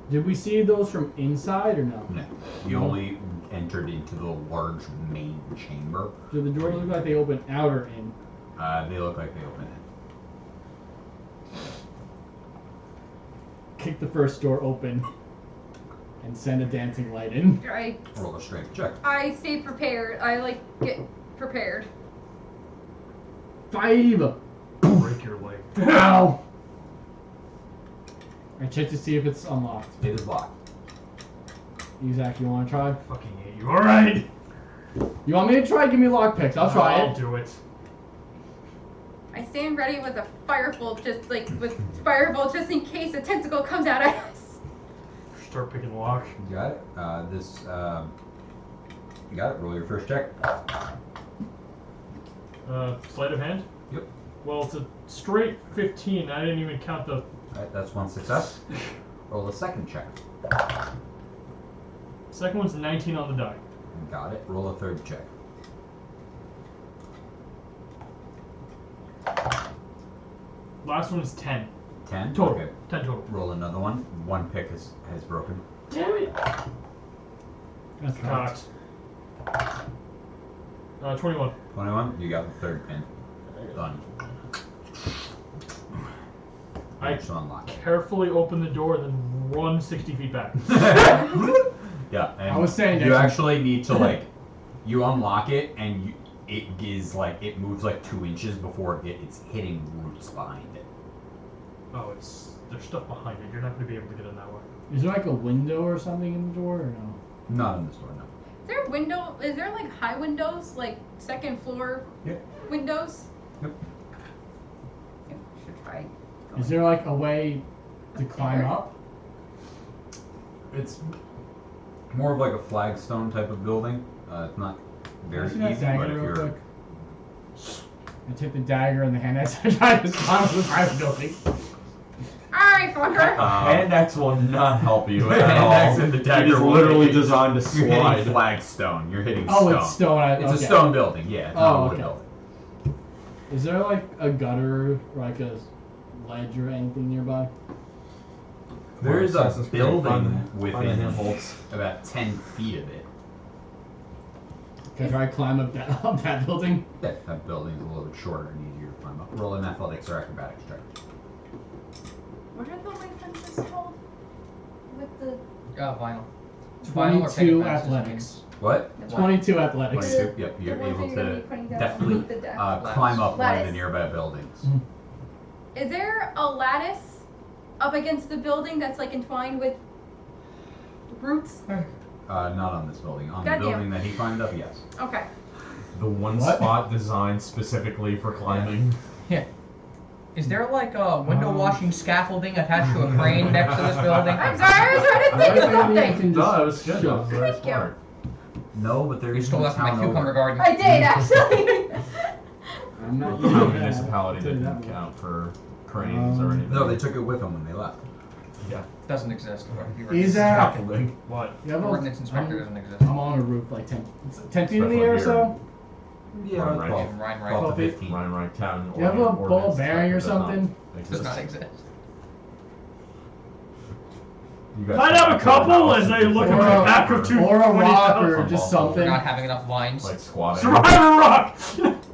Did we see those from inside or no? No, you only entered into the large main chamber. Do the doors look like they open out or in? They look like they open it. Kick the first door open and send a dancing light in. Roll a strength check. I stay prepared. I get prepared. 5. Break your leg. Ow! I check to see if it's unlocked. It is locked. Isaac, you want to try? Fucking hate you. All right. You want me to try? Give me lockpicks. I'll try I'll it. do it. I stand ready with a firebolt, just in case a tentacle comes out at us. Start picking lock. You got it. You got it. Roll your first check. Sleight of hand? Yep. Well, it's a straight 15. I didn't even count the. Alright, that's one success. Roll the second check. Second one's 19 on the die. Got it. Roll a third check. Last one is 10. 10? Total. Okay. 10 total. Roll another one. One pick has broken. Damn it! That's Cocked. 21. 21? You got the third pin. Done. I Just unlock it. carefully open the door, then run 60 feet back. Yeah, and I was saying you that- actually need to like, you unlock it and it is like it moves like 2 inches before it's hitting roots behind it. Oh, there's stuff behind it. You're not going to be able to get in that way. Is there like a window or something in the door or no? Not in this door, no. Is there like high windows, like second floor windows? Yep. Yeah, should try. Is there like a way to climb there? up? It's more of like a flagstone type of building. It's not very Can I see easy, that but dagger if real you're... quick? I take the dagger in the hand as I try to climb up the private building. Alright, fucker. Hand axe will not help you at Hand all. axe and the dagger It is will literally hit you. designed to You're hitting slide. flagstone. You're hitting Oh, stone. it's stone. It's Okay. a stone building. Yeah, it's not a Oh, wood okay. building. Is there like a gutter or like a ledge or anything nearby? There is a Assassin's Creed building fun within handholds. about 10 feet of it. Can I try to climb up that building? Yeah, that building's a little bit shorter and easier to climb up. Roll an athletics or acrobatics check. What are the white fences called? With the Vinyl. Vinyl or 22 paper fences, athletics. What? 22 athletics. 22? Yep, you're the ones able that you're gonna to be putting down definitely the deck. climb up one of the Lattice. nearby buildings. Is there a lattice up against the building that's like entwined with roots? Not on this building. On the Goddamn. building that he climbed up, yes. Okay. The one What? spot designed specifically for climbing. Yeah. Is there like a window washing scaffolding attached to a crane next to this building? I'm sorry, I was trying to think of something. No, it was good. That was very Thank you. smart. No, but You there's stole that from my town cucumber over. garden. I did actually. I'm not The using that. municipality I'll tell you didn't that count for cranes or Um, anything. No, they took it with them when they left. Yeah. Doesn't exist. Is that- Scaffolding. What? You have a- Ordnance inspector I'm- doesn't exist. I'm on a roof like 10 feet in the Especially air or here. so. Yeah, Ryan Wright. 12. Ryan Wright. 12 to Well, 15. Ryan Wright Town. Do you have a Ordnance ball bearing or Inspector something? Does not exist. You guys Might have a couple as they look at Or my a- back of two. Or a rock or 20,000. just We're something. not having enough lines. like squatting. Survivor rock!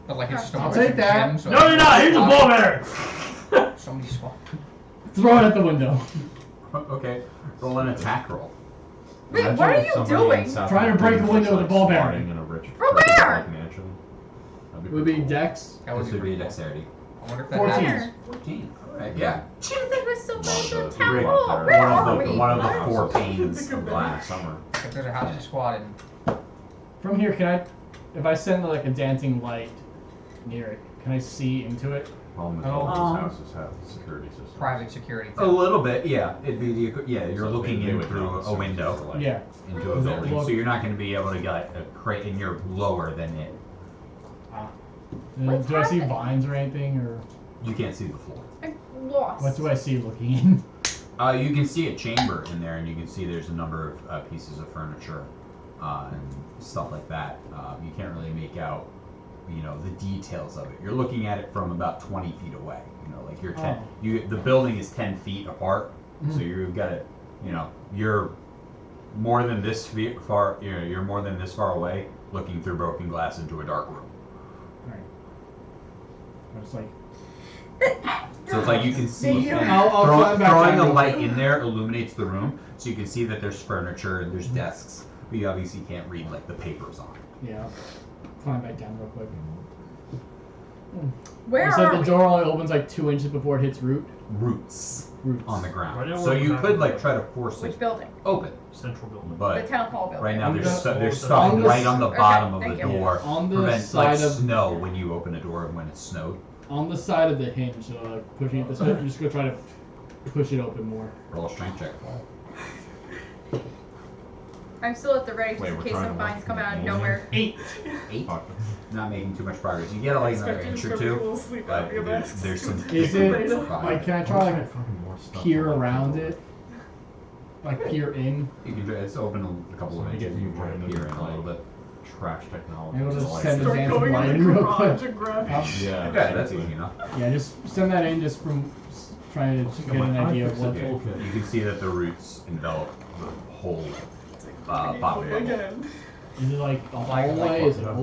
But like it's just a I'll bunch of take that. gems, so No, you're not. Here's a ball bearing. Somebody swap. Throw it at the window. Okay, roll an attack roll. Wait, Imagine what are if you somebody doing? in South Trying to break Africa the window was, with a ball bearing. squatting in a rich From person's, where? like, mansion. That'd Would be pretty cool. dex. That would This be would be a pretty cool. dexterity. I wonder if that 14. happens. 14. Alright, yeah. Jesus, we're so close to Love the the- town great hall. up there. Where One are of we? the, one of the What? 4 panes Think of of glass. summer. If there's a house to squat in, From here, can I, if I send like a dancing light near it, can I see into it? Almost Oh. all those houses have security systems. private security. A little bit, yeah. It'd be the you're So looking they in would through know a certain window things like- Yeah. into a Does it building, look- so you're not going to be able to get a crate, and you're lower than it. What's Do I see happening? vines or anything, or You can't see the floor. I'm lost. what do I see looking in? You can see a chamber in there, and you can see there's a number of pieces of furniture and stuff like that. You can't really make out, the details of it. You're looking at it from about 20 feet away. Like you're 10. Oh. The building is 10 feet apart, so you've got it. You're more than this far. You're more than this far away, looking through broken glass into a dark room. Alright. I was like, So it's like you can see. and I'll climb back throwing down a real light quick. in there illuminates the room, so you can see that there's furniture and there's desks, but you obviously can't read like the papers on it. yeah. Climb back down real quick. Where It's like are the we? door only opens like 2 inches before it hits Roots roots. on the Why ground, don't so we you open could that like try to force Which it building? open, Central building. The but town hall building. right now I'm there's gonna- there's On stuff the right on the Okay, bottom of thank the you. door On the prevent side like of snow when you open a door when it's snowed. on the side of the hinge, so like pushing it this way. I'm just gonna try to push it open more. Roll a strength check. I'm still at the ready just Wait, in we're case trying some to vines work come out of from nowhere. 8. 8. Fuck. Not making too much progress. You get like another inch or two, but there's some. Is it Five. like? Can I try like Fucking more stuff peer on around my it? Like peer in? You can. It's open a couple of So inches. get You you can try to random, peer in a little like, bit. trash technology. Maybe we'll just Like- send Start advanced going in lighting the real garage quick. and grab Yeah. Okay, that's easy enough. Yeah, just send that in just from trying to get an idea of what. Okay. You can see that the roots envelop the whole bottom level. again. Is it like a Like- hallway? Is it $13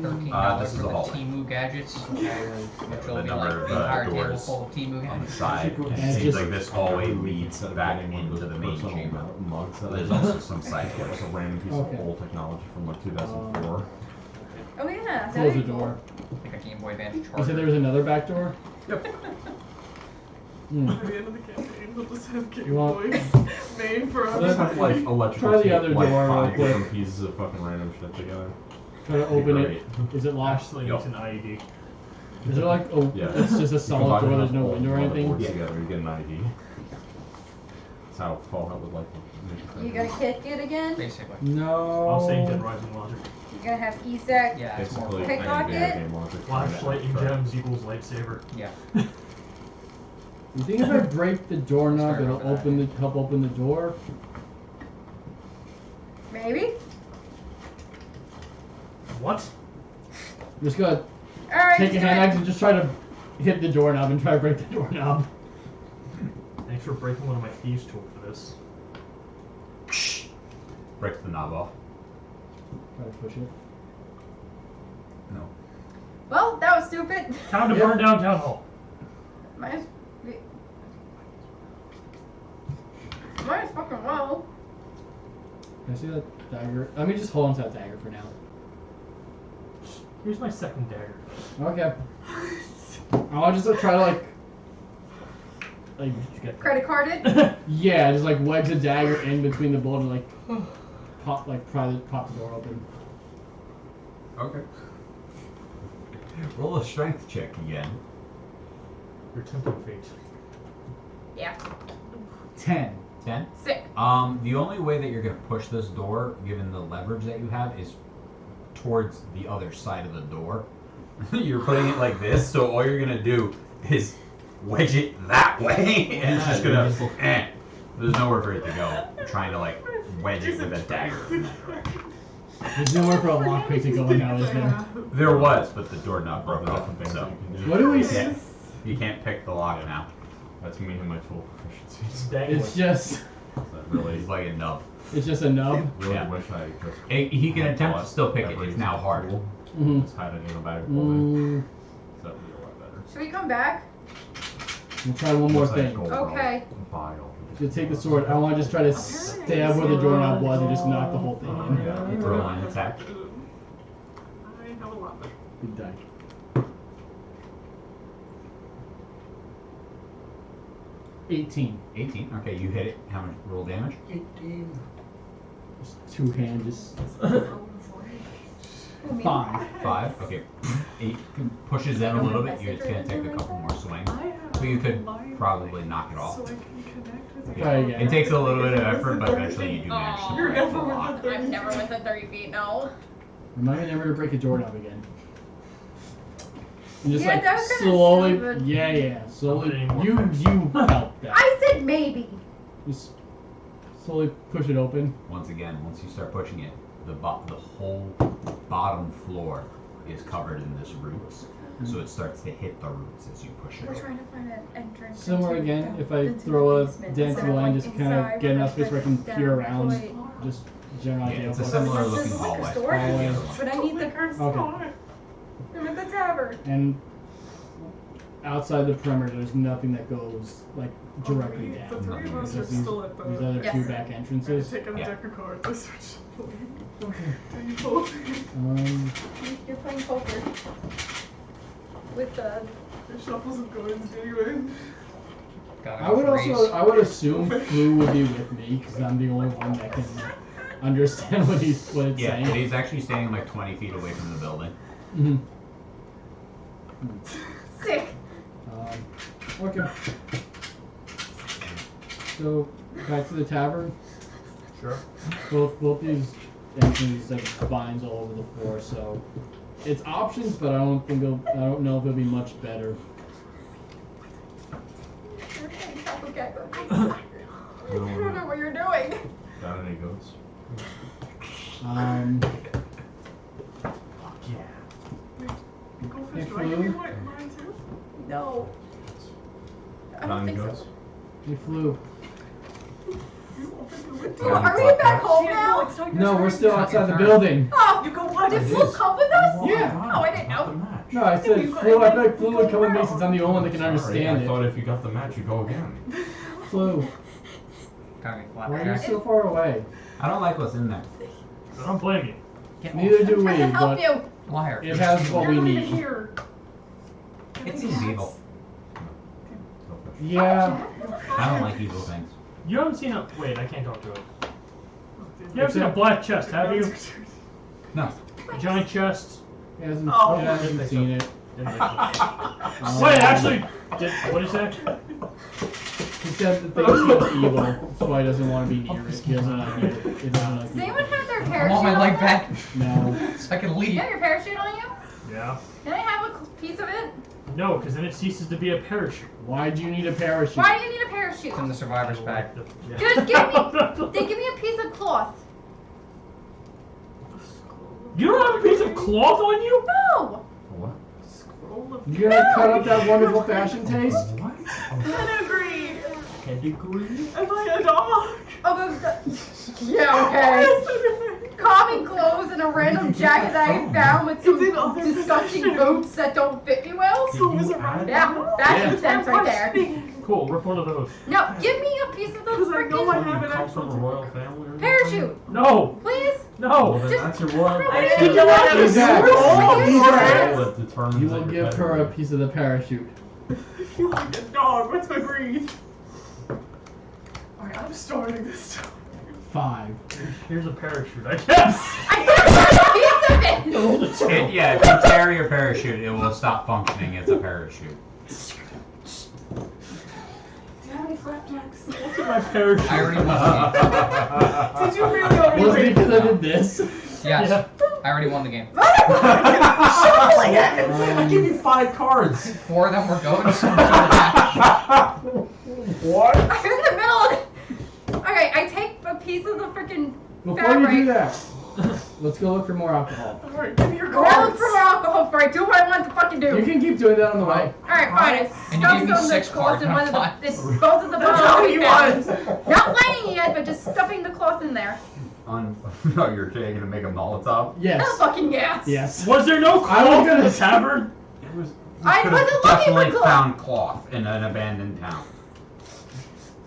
open? This is for a the hallway. Temu gadgets, which will The be number like of, the entire table doors full of Temu On the gadgets. side, And it it's seems just- like this hallway leads Instead of back getting one of into those the main personal chamber. mugs that There's I- also some side Like doors. a random piece Okay. of old technology from like 2004. Oh yeah, Close the very cool. door. Like a Game Boy Advance You charger. said there was another back door? Yep. Hmm. By the end of the campaign, we'll just have Game You want- Boys made for Let's Just other have like electrical Try the tape, other like door real 5 quick. different pieces of fucking random shit together. Try to open it. Is it locked? Ashley makes an IED. Is there like a, Yeah. it's just a You solid combine door, enough there's no all window or anything? motherboards Yeah. together, you get an ID. That's how Fallout would like to make You gonna kick it again? Basically. No. I'm saying Dead Rising logic. You're gonna have Isaac. Yeah, it's more Basically, Pickpocket? I am video game logic. Flashlight and gems equals lightsaber. Yeah. You think if I break the doorknob, Start it'll with that. open the help open the door? Maybe. What? I'm just gonna All right. take a let's do hand it. axe and just try to hit the doorknob and try to break the doorknob. Thanks for breaking one of my thieves' tools for this. Breaks the knob off. Try to push it. No. Well, that was stupid. Time to Yep. burn down Town Hall. Might as fucking well. Can I see that dagger? Let me just hold on to that dagger for now. Here's my second dagger. Okay. I'll just try to like get Credit carded. yeah, just like wedge the dagger in between the bullet and like pop the door open. Okay. Roll a strength check again. Your tempting fate. Yeah. 10. 10. Sick. The only way that you're gonna push this door, given the leverage that you have, is towards the other side of the door. You're putting it like this, so all you're gonna do is wedge it that way, and it's just gonna. There's nowhere for it to go. You're trying to like wedge it with a dagger from that direction. There's nowhere for a lockpick to go in now, is there? There was, but the doorknob broke off, Different things so that you can do. What do we yeah, say? you can't pick the lock now. That's me and my tool proficiencies. It's dangling. It's just That really, It's like a nub. it's just a nub. really Yeah. wish I just. He can had attempt to bought still pick it. every It's now hard. tool, Mm-hmm. Just had it in a bag for me. Mm, So that'd be a lot better. Should we come back? we'll try one more Just like thing. gold Okay. Vial. To take the sword, I want to just try to stab where the doorknob was and just knock the whole thing in. Yeah, you throw an attack. I have a lot. Good die. $18. 18. Okay, you hit it. How much roll damage? Just two hands, just Who, me? 5. 5. Okay. 8 pushes in a little bit. You're just gonna take a couple more swings. So you could probably knock it off. So I can connect with Try again. It takes a little bit of effort, but eventually you do manage to Aw. You're break the never lock. with the I'm never within 30 feet. No. Remind me never to break a doorknob again. And just Yeah, like that was kinda slowly, stupid. yeah, slowly. How many You more help that. I said maybe. Just slowly push it open. Once again, once you start pushing it, the whole bottom floor is covered in this roots. So it starts to hit the roots as you push it We're over. trying to find an entrance. Similar into again, the- if I into throw the a basement dent instead to the of, line, like, just kind inside of get enough where space where I the can down peer around. way. Just general Yeah, idea it's of a what- similar This is looking the liquor hallway. store. Hallway. But I need the Okay. I'm at the tavern. And outside the perimeter, there's nothing that goes like directly The down. three of us It's are just these still at other the. Yes. two back Trying to entrances. take out a Yeah. deck of cards. I start shuffling. Okay. Do you fold? You're playing poker. With the. The shuffles of coins anyway. Gotta I would go also, raise. I would assume Flu would be with me because I'm the only one that can understand what it's Yeah, saying. he's actually standing like 20 feet away from the building. Mhm. Sick. Okay. So back to the tavern. Sure. Both these entries have vines all over the floor, so it's options, but I don't know if it'll be much better. Okay. I don't know what you're doing. Got any goats? Go Hey, fish. Do I give you Flu. mine too? No. I Got don't any think goats? so. He flew. You open the window. Dude, are we back home Yeah, now? it's like No, your we're turn. still outside the building. Oh, You go what? did Flu come with us? Yeah. Oh, I didn't know. Match. No, I said Flu. I feel like Flu would come with me since I'm the only one that can Sorry, understand I it. thought if you got the match, you go again. Flu, Kind of why are you flapjack. so far away? I don't like what's in there. I don't blame you. Get Neither off. do I'm we, trying to help but you. Liar. it has what we You're not even need. here. It seems evil. Yeah. I don't like evil things. You haven't seen a. Wait, I can't talk to it. You haven't seen a black chest, have you? No. A giant chest. He hasn't, Oh. he hasn't seen it. Wait, actually, what did you say? He said that things seem evil, that's why he doesn't want to be near it. He doesn't like it. He doesn't like Does anyone evil. have their I parachute want my on leg you? back No. so I can You leave. have your parachute on you? Yeah. Can I have a piece of it? No, because then it ceases to be a parachute. Why do you need a parachute? Why do you need a parachute? It's in the survivor's pack. Yeah. Just give me. Then give me a piece of cloth. You don't have a piece of cloth on you? No. What? Scroll of You gonna cut up that wonderful fashion taste? What? pedigree. Pedigree? Am I a dog? Oh, yeah, okay. Common clothes and a random jacket that I found with It's in other some disgusting possessions. boots that don't fit me well. So it was around. Yeah, fashion sense right there. Cool, rip one of those. No, give me a piece of the Because I know I freaking have an Come from a actual. royal family or parachute, No! please. Well, No! then Just- that's your royal I Just didn't know I had a Exactly. scroll. Exactly. that determines You that will your give her a pedigree. piece of the parachute. You're like a dog. What's my breed? Alright, I'm starting this stuff. 5. Here's a parachute, I guess! I got a piece of it. Yeah, if you tear your parachute, it will stop functioning as a parachute. Do you have any flapjacks? What's in my parachute? I already won the Did you really already Was it win? because I did this? game. Yes. I already won the game. Shuffling it! I give you 5 cards. 4 of them were ghosts and 2 were back. What? I'm in the middle of it. Okay, I take a piece of the freaking Before fabric. you do that, let's go look for more alcohol. Alright, give me your Go out cards. for more alcohol before I do what I want to fucking do. You can keep doing that on the way. Alright, fine. And you Stuff gave me some of the 6 cloth cards, in not one of the. 5. It's both of the That's bottles how we you found. want. Not lighting it yet, but just stuffing the cloth in there. No, you're gonna make a Molotov? Yes. Oh fucking yes. Yes. Was there no I was cloth in gonna the say- tavern? It was. I Could've wasn't looking definitely for cloth. found cloth in an abandoned town.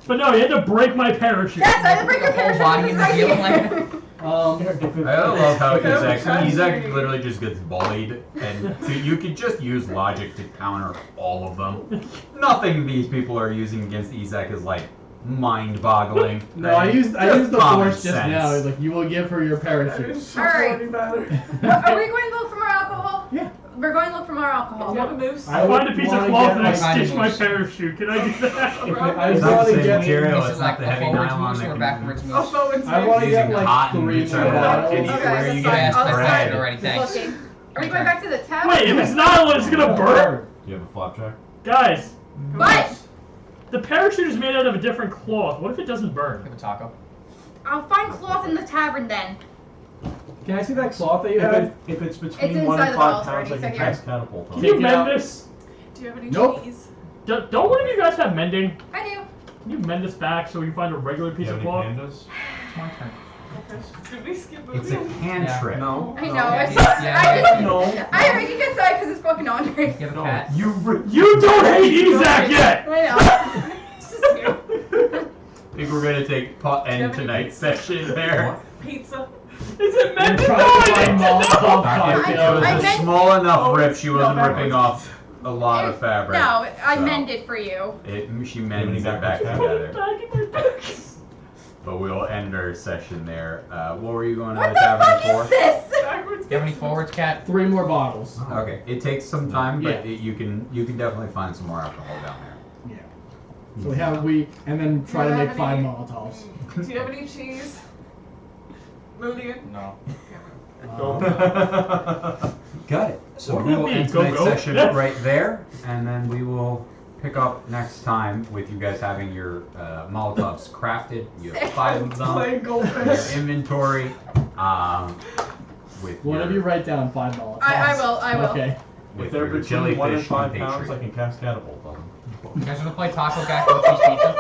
But no, you had to break my parachute. Yes, I had to break Put a the whole parachute body in right the deal here. I love how Okay. Ezek literally just gets bullied, and so you could just use logic to counter all of them. Nothing these people are using against Ezek is like mind-boggling. No, I used the common force just sense. now. It's like you will give her your I parachute. didn't shuffle Alright. any better. Are we going to look for more alcohol? Yeah. We're going to look for more alcohol. Do you have a moose? I I would find a piece of wanna cloth get, and I like, stitch my moose. parachute. Can I do that? If I It's just not want the to same get, material. This it's is not like the a heavy forwards nylon moose that or a can- backwards A moose. forward I want to Using get like cotton 3 to more try to- bottles. Can you- Okay, where are you that's getting fine. I'll bread? start Already, thanks. looking. Are we going back to the tavern? Wait, if it's nylon, it's gonna burn? Do you have a flapjack? Guys, What? the parachute is made out of a different cloth. What if it doesn't burn? Give a taco. I'll find cloth in the tavern then. Can I see that cloth that you If, had? if it's between It's 1 inside and the 5 bottles pounds, already, I can so here. cast catapult on Can it. you Take it mend out. this? Do you have any Nope. cheese? Don't one of you guys have mending? I do. Can you mend this back so we can find a regular Do piece you of have any cloth? pandas? It's my turn. Okay. Did we skip It's a moving? cantrip. No. I know. Yeah, It's just, yeah, I just, No. I already get excited because it's fucking Andre. You have a No. cat. You don't hate Ezek yet! I know. It's just you. I think we're gonna end tonight's session there. Pizza. Is it meant I'm to trying to find know? Molotov I- It was cocktails. I a meant- small enough rip. She No, wasn't backwards. ripping off a lot of fabric. No, I so mended for you. She mends it back backwards Put it together. back in my bag. But we'll end our session there. What were you going to What the the tavern fuck for? is this? Backwards. Do you have any forwards, cat? 3 more bottles. Okay, it takes some time, but Yeah. you can definitely find some more alcohol down there. Yeah. So and then try to make 5 Molotovs. Do you have any cheese? Mooney? No. Got it. So What we would will it be? end Go, tonight's go? session right there, and then we will pick up next time with you guys having your Molotovs crafted. You have 5 of them. Playing Your goldfish. inventory. With Whatever your, you wite down 5 Molotovs. I will. Okay. with If they're your between 1 and jellyfish 5 pounds, I compatriot. can cast catapult on them. You guys want to play Taco Gecko with cheese pizza?